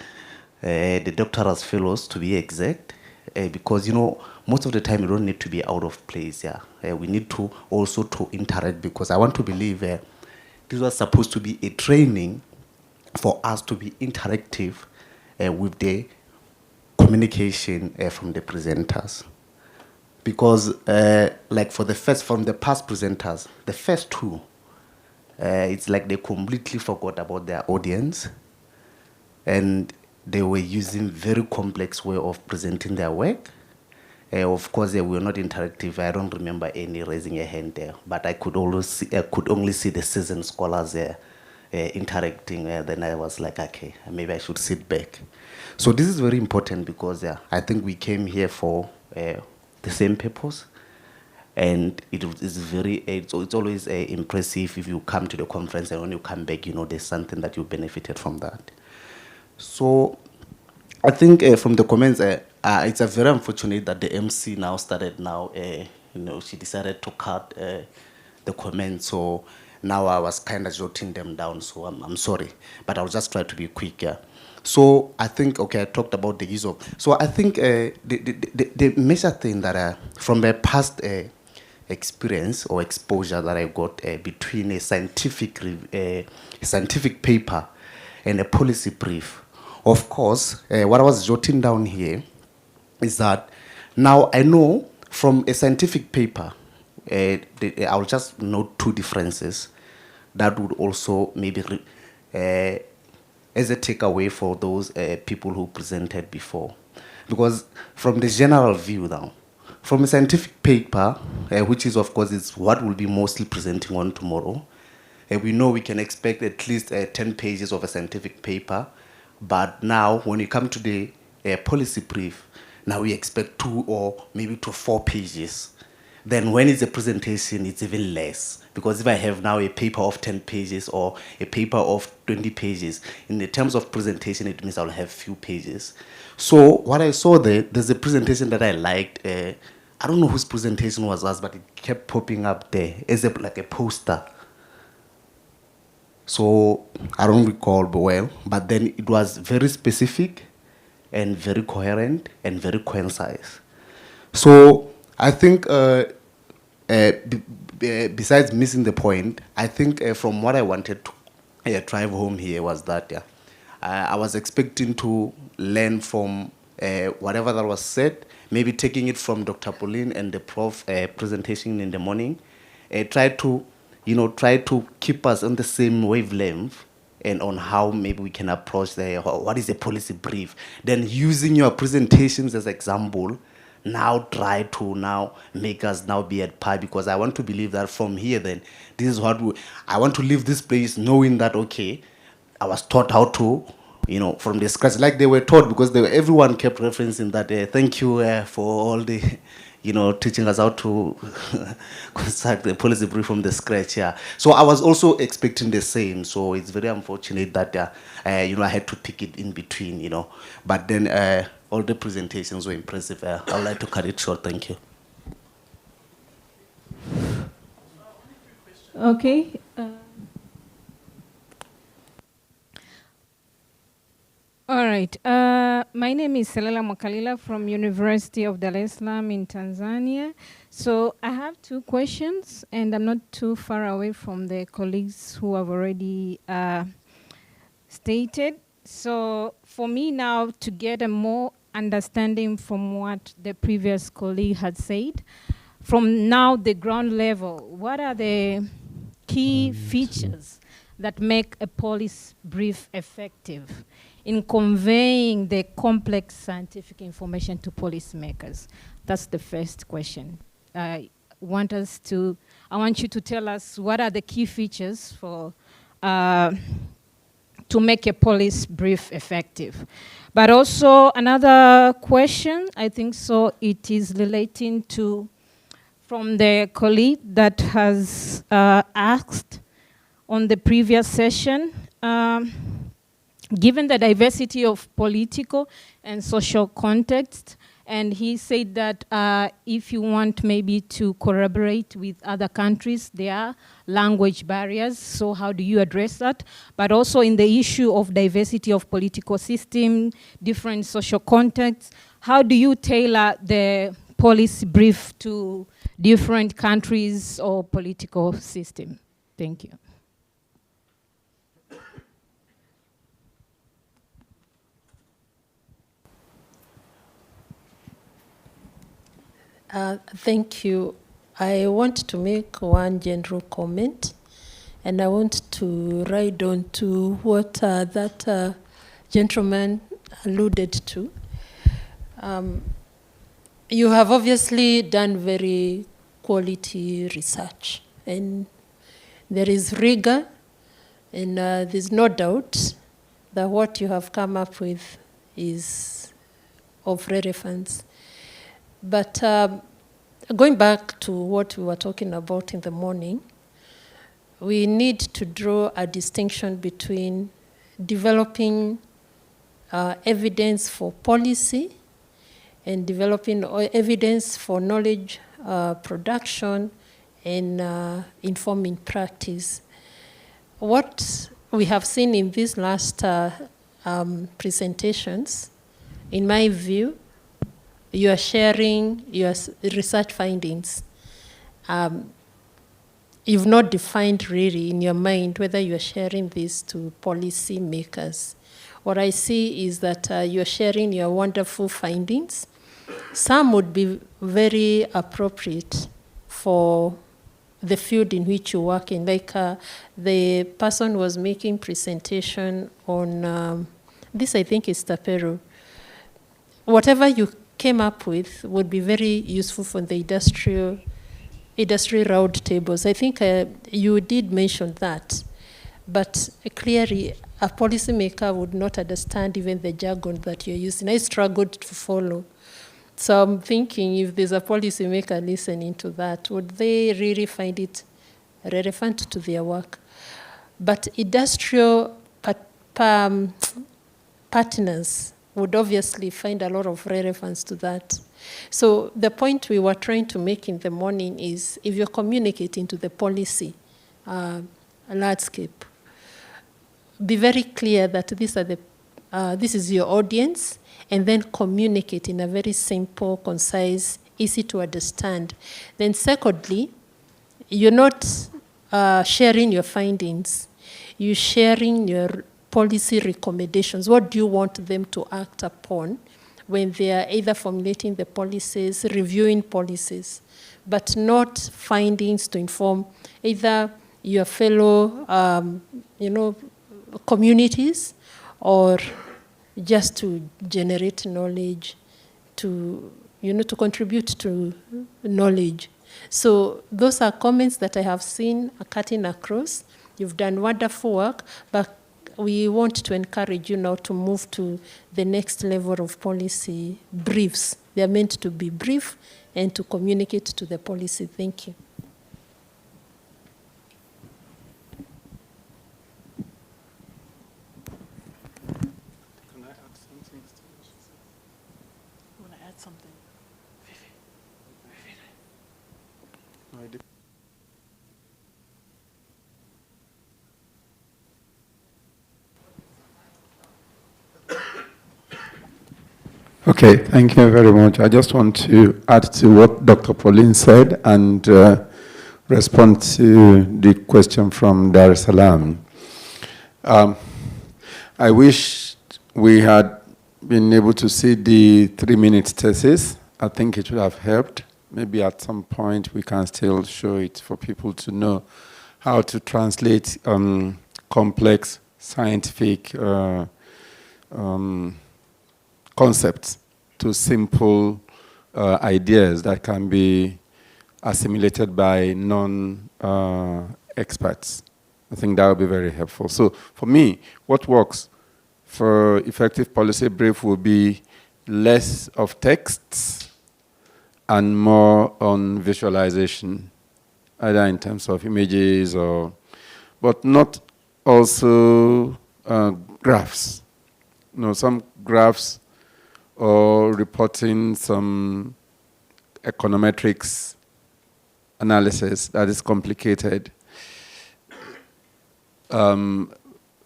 the doctoral fellows to be exact, because, you know, most of the time you don't need to be out of place, yeah. We need to also to interact, because I want to believe this was supposed to be a training for us to be interactive with the communication from the presenters. Because like from the past presenters, the first two, it's like they completely forgot about their audience, and they were using very complex way of presenting their work. Of course, they were not interactive. I don't remember any raising a hand there, but I could only see the seasoned scholars interacting. Then I was like, okay, maybe I should sit back. So this is very important, because I think we came here for the same purpose, and it's always impressive if you come to the conference, and when you come back, you know, there's something that you benefited from that. So I think from the comments, it's a very unfortunate that the MC now started she decided to cut the comments. So now I was kind of jotting them down, so I'm sorry, but I'll just try to be quick, yeah. So I think, okay, I talked about the use of, so I think the major thing that from the past experience or exposure that I got between a scientific paper and a policy brief, of course, what I was jotting down here is that now I know from a scientific paper, I'll just note two differences that would also maybe as a takeaway for those people who presented before. Because from the general view now, from a scientific paper, which is of course is what we'll be mostly presenting on tomorrow, we know we can expect at least 10 pages of a scientific paper, but now when you come to the policy brief, now we expect 2 or maybe to 4 pages. Then when it's a presentation, it's even less. Because if I have now a paper of 10 pages or a paper of 20 pages, in the terms of presentation, it means I'll have few pages. So what I saw there's a presentation that I liked. I don't know whose presentation was us, but it kept popping up there as like a poster. So I don't recall well, but then it was very specific and very coherent and very concise. So I think besides missing the point, I think from what I wanted to drive home here was that I was expecting to learn from whatever that was said, maybe taking it from Dr. Pauline and the prof presentation in the morning, try to keep us on the same wavelength and on how maybe we can approach what is a policy brief. Then using your presentations as example, now try to now make us now be at par, because I want to believe that from here then, this is what I want to leave this place knowing that, okay, I was taught how to, from the scratch, like they were taught, because everyone kept referencing that, thank you for all the, teaching us how to construct the policy brief from the scratch, yeah. So I was also expecting the same, so it's very unfortunate that, I had to pick it in between, But then all the presentations were impressive. I'd like to cut it short, thank you. Okay. All right. My name is Selela Mwakalila from University of Dar es Salaam in Tanzania. So I have 2 questions, and I'm not too far away from the colleagues who have already stated. So for me now, to get a more understanding from what the previous colleague had said, from now the ground level, what are the key features that make a policy brief effective in conveying the complex scientific information to policymakers? That's the first question. I want you to tell us what are the key features for to make a policy brief effective. But also another question, I think so, it is relating to, from the colleague that has asked on the previous session, given the diversity of political and social context, and he said that if you want maybe to collaborate with other countries, there are language barriers, so how do you address that? But also in the issue of diversity of political system, different social contexts, how do you tailor the policy brief to different countries or political system? Thank you. Thank you. I want to make one general comment, and I want to ride on to what that gentleman alluded to. You have obviously done very quality research, and there is rigor, and there's no doubt that what you have come up with is of relevance. But going back to what we were talking about in the morning, we need to draw a distinction between developing evidence for policy and developing evidence for knowledge production and informing practice. What we have seen in these last presentations, in my view, you are sharing your research findings. You've not defined really in your mind whether you're sharing this to policy makers. What I see is that you're sharing your wonderful findings. Some would be very appropriate for the field in which you work in. Like the person was making presentation on, this I think is Tapero. Whatever you came up with would be very useful for the industry round tables. I think you did mention that, but clearly a policymaker would not understand even the jargon that you're using. I struggled to follow. So I'm thinking if there's a policymaker listening to that, would they really find it relevant to their work? But industrial partners would obviously find a lot of relevance to that. So the point we were trying to make in the morning is if you're communicating to the policy landscape, be very clear that these are this is your audience, and then communicate in a very simple, concise, easy to understand. Then secondly, you're not sharing your findings, you're sharing your policy recommendations. What do you want them to act upon when they are either formulating the policies, reviewing policies, but not findings to inform either your fellow, communities, or just to generate knowledge, to contribute to knowledge. So those are comments that I have seen cutting across. You've done wonderful work, but we want to encourage you now to move to the next level of policy briefs. They are meant to be brief and to communicate to the policy. Thank you. Can I add something? You want to add something? No, I did. Okay, thank you very much. I just want to add to what Dr. Pauline said and respond to the question from Dar es Salaam. I wish we had been able to see the 3-minute thesis. I think it would have helped. Maybe at some point we can still show it for people to know how to translate complex scientific concepts to simple ideas that can be assimilated by non-experts. I think that would be very helpful. So for me, what works for effective policy brief will be less of texts and more on visualization, either in terms of images or, but not also graphs. Some graphs or reporting some econometrics analysis that is complicated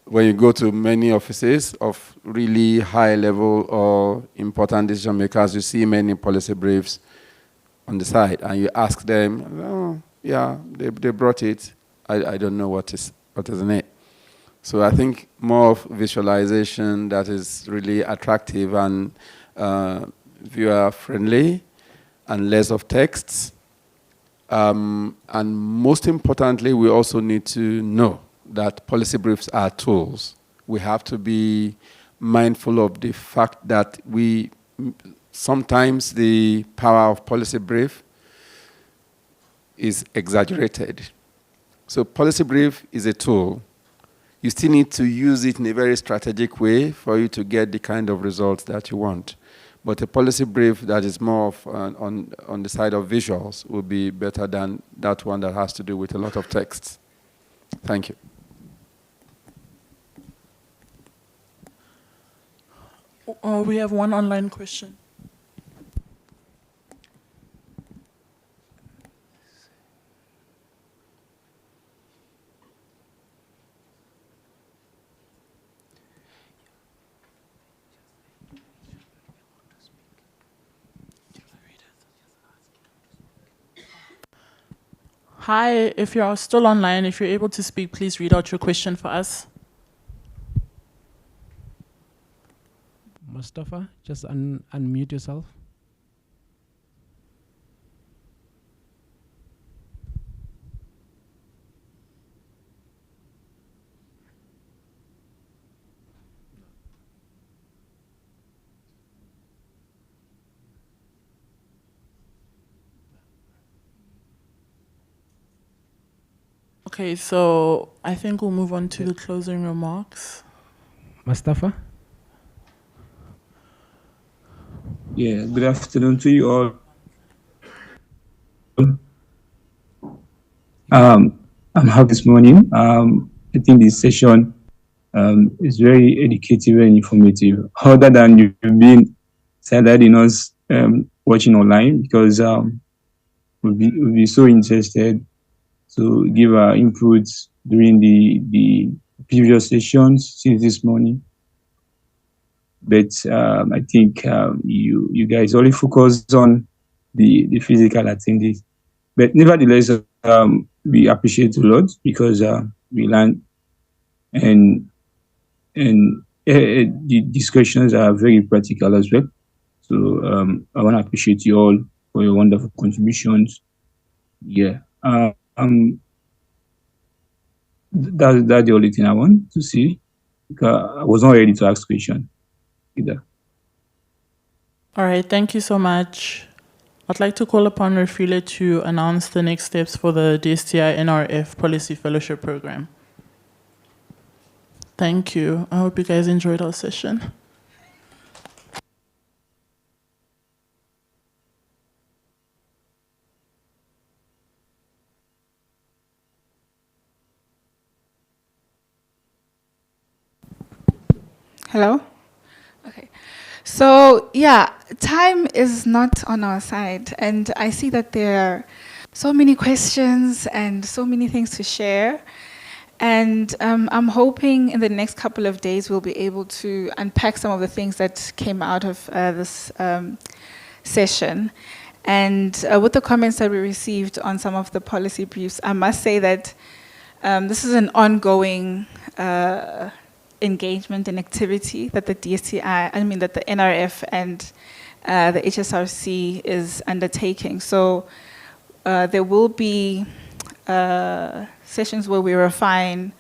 when you go to many offices of really high level or important decision makers, you see many policy briefs on the side, and you ask them, oh, yeah, they brought it. I don't know what is in it. So I think more of visualization that is really attractive and viewer-friendly, and less of texts. And most importantly, we also need to know that policy briefs are tools. We have to be mindful of the fact that sometimes the power of policy brief is exaggerated. So policy brief is a tool. You still need to use it in a very strategic way for you to get the kind of results that you want. But a policy brief that is more of on the side of visuals would be better than that one that has to do with a lot of texts. Thank you. We have one online question. Hi, if you are still online, if you're able to speak, please read out your question for us. Mustafa, just unmute yourself. Okay, so I think we'll move on to the closing remarks. Mustafa? Yeah, good afternoon to you all. I'm happy this morning. I think this session is very educative and informative, other than you've been saddened in us watching online, because we'll be so interested to give our inputs during the previous sessions since this morning. But I think you guys only focus on the physical attendees. But nevertheless, we appreciate a lot, because we learn, and the discussions are very practical as well. So I want to appreciate you all for your wonderful contributions. Yeah. That's the only thing I want to see, because I was not ready to ask questions either. All right, thank you so much. I'd like to call upon Refile to announce the next steps for the DSTI NRF Policy Fellowship Program. Thank you. I hope you guys enjoyed our session. Hello? Okay. So, yeah, time is not on our side. And I see that there are so many questions and so many things to share. And I'm hoping in the next couple of days we'll be able to unpack some of the things that came out of this session. And with the comments that we received on some of the policy briefs, I must say that this is an ongoing engagement and activity that the that the NRF and the HSRC is undertaking. So there will be sessions where we refine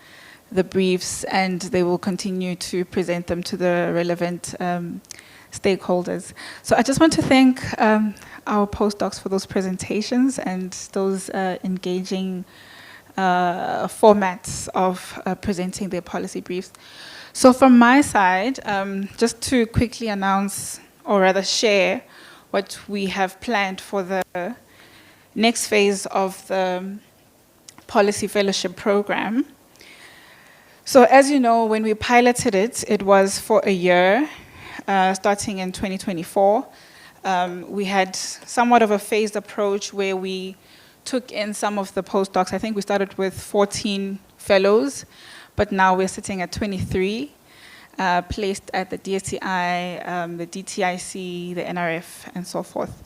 the briefs, and they will continue to present them to the relevant stakeholders. So I just want to thank our postdocs for those presentations and those engaging formats of presenting their policy briefs. So from my side, just to quickly announce, or rather share, what we have planned for the next phase of the Policy Fellowship Program. So as you know, when we piloted it, it was for a year, starting in 2024. We had somewhat of a phased approach where we took in some of the postdocs. I think we started with 14 fellows, but now we're sitting at 23, placed at the DSTI, the DTIC, the NRF, and so forth.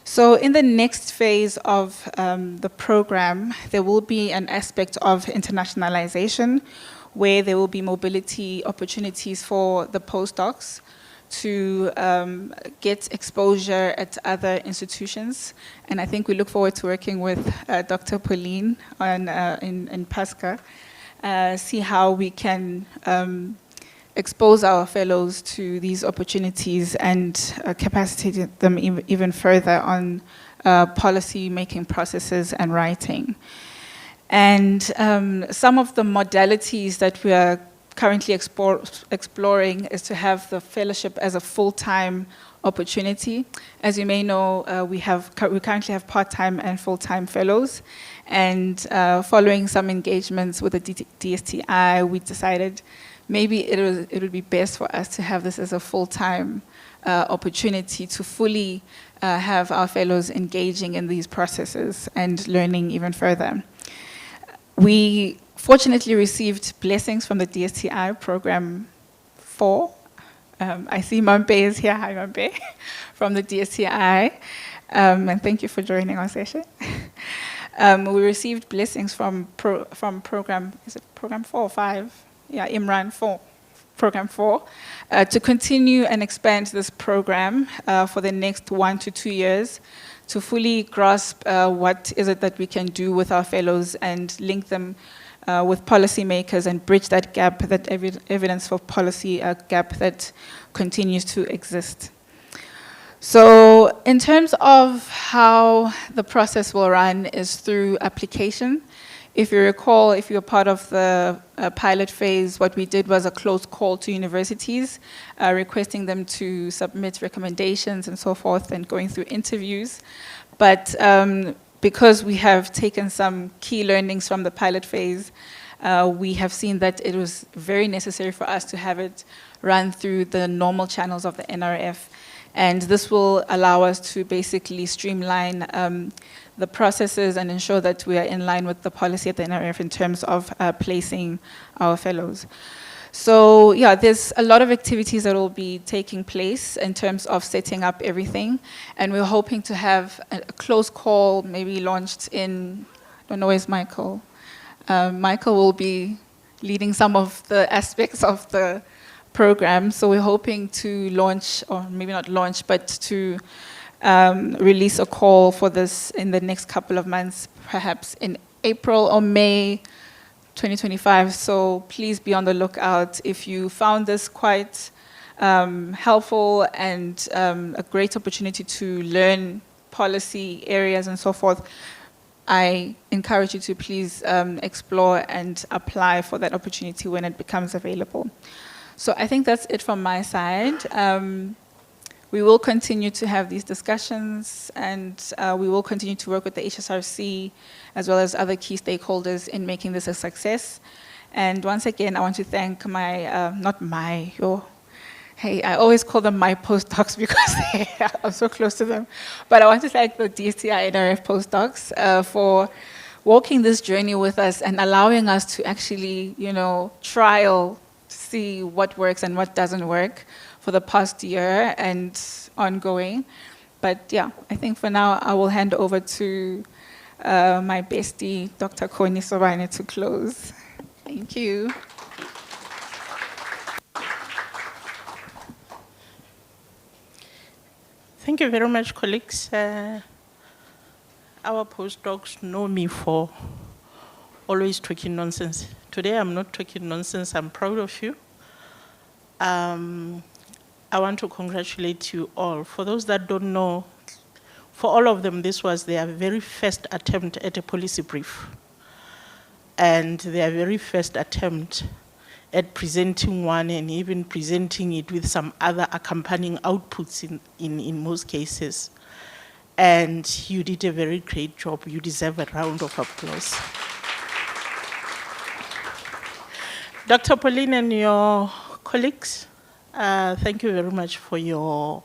So in the next phase of the program, there will be an aspect of internationalization where there will be mobility opportunities for the postdocs to get exposure at other institutions. And I think we look forward to working with Dr. Pauline in PASCA, see how we can expose our fellows to these opportunities and capacitate them even further on policy-making processes and writing. And some of the modalities that we are currently exploring is to have the fellowship as a full-time opportunity. As you may know, we currently have part-time and full-time fellows. And following some engagements with the DSTI, we decided maybe it would be best for us to have this as a full-time opportunity to fully have our fellows engaging in these processes and learning even further. We fortunately received blessings from the DSTI program 4. I see Mampe is here. Hi, Mampe, from the DSTI. And thank you for joining our session. We received blessings from program, is it program 4 or 5? Yeah, Imran 4, program 4, to continue and expand this program for the next 1 to 2 years, to fully grasp what is it that we can do with our fellows and link them with policymakers and bridge that gap, that evidence for policy gap that continues to exist. So in terms of how the process will run is through application. If you recall, if you're part of the pilot phase, what we did was a close call to universities, requesting them to submit recommendations and so forth and going through interviews. But because we have taken some key learnings from the pilot phase, we have seen that it was very necessary for us to have it run through the normal channels of the NRF. And this will allow us to basically streamline the processes and ensure that we are in line with the policy at the NRF in terms of placing our fellows. So yeah, there's a lot of activities that will be taking place in terms of setting up everything. And we're hoping to have a close call maybe launched in, I don't know, where's Michael? Michael will be leading some of the aspects of the program. So we're hoping to launch, or maybe not launch, but to release a call for this in the next couple of months, perhaps in April or May 2025. So please be on the lookout. If you found this quite helpful and a great opportunity to learn policy areas and so forth, I encourage you to please explore and apply for that opportunity when it becomes available. So I think that's it from my side. We will continue to have these discussions, and we will continue to work with the HSRC as well as other key stakeholders in making this a success. And once again, I want to thank my, I always call them my postdocs because I'm so close to them. But I want to thank the DSTI NRF postdocs for walking this journey with us and allowing us to actually, trial, see what works and what doesn't work for the past year and ongoing. But yeah, I think for now, I will hand over to my bestie, Dr. Koni Sobane, to close. Thank you. Thank you very much, colleagues. Our postdocs know me for always talking nonsense. Today, I'm not talking nonsense. I'm proud of you. I want to congratulate you all. For those that don't know, for all of them, this was their very first attempt at a policy brief, and their very first attempt at presenting one and even presenting it with some other accompanying outputs in most cases. And you did a very great job. You deserve a round of applause. Dr. Pauline and your colleagues, thank you very much for your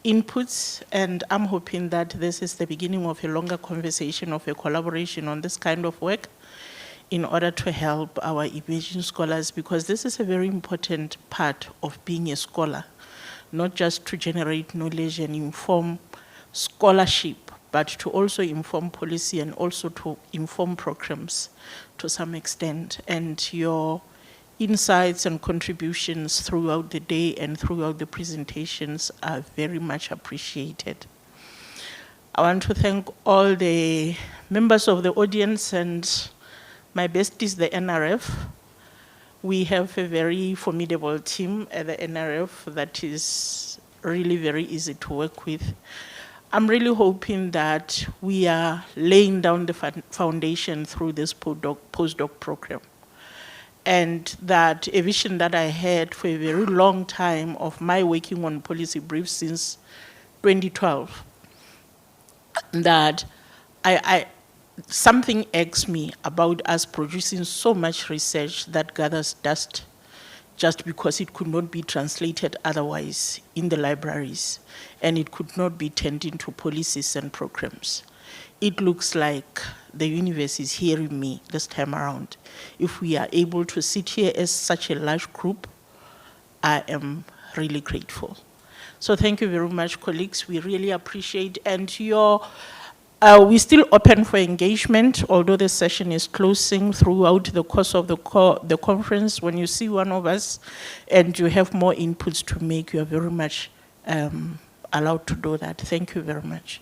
inputs, and I'm hoping that this is the beginning of a longer conversation, of a collaboration on this kind of work. in order to help our emerging scholars, because this is a very important part of being a scholar, not just to generate knowledge and inform scholarship, but to also inform policy and also to inform programs to some extent. And your insights and contributions throughout the day and throughout the presentations are very much appreciated. I want to thank all the members of the audience and my besties, the NRF. We have a very formidable team at the NRF that is really very easy to work with. I'm really hoping that we are laying down the foundation through this postdoc program, and that a vision that I had for a very long time of my working on policy briefs since 2012, that something irks me about us producing so much research that gathers dust just because it could not be translated otherwise in the libraries, and it could not be turned into policies and programs. It looks like the universe is hearing me this time around. If we are able to sit here as such a large group, I am really grateful. So thank you very much, colleagues. We really appreciate, and we're still open for engagement, although the session is closing throughout the course of the conference. When you see one of us and you have more inputs to make, you are very much allowed to do that. Thank you very much.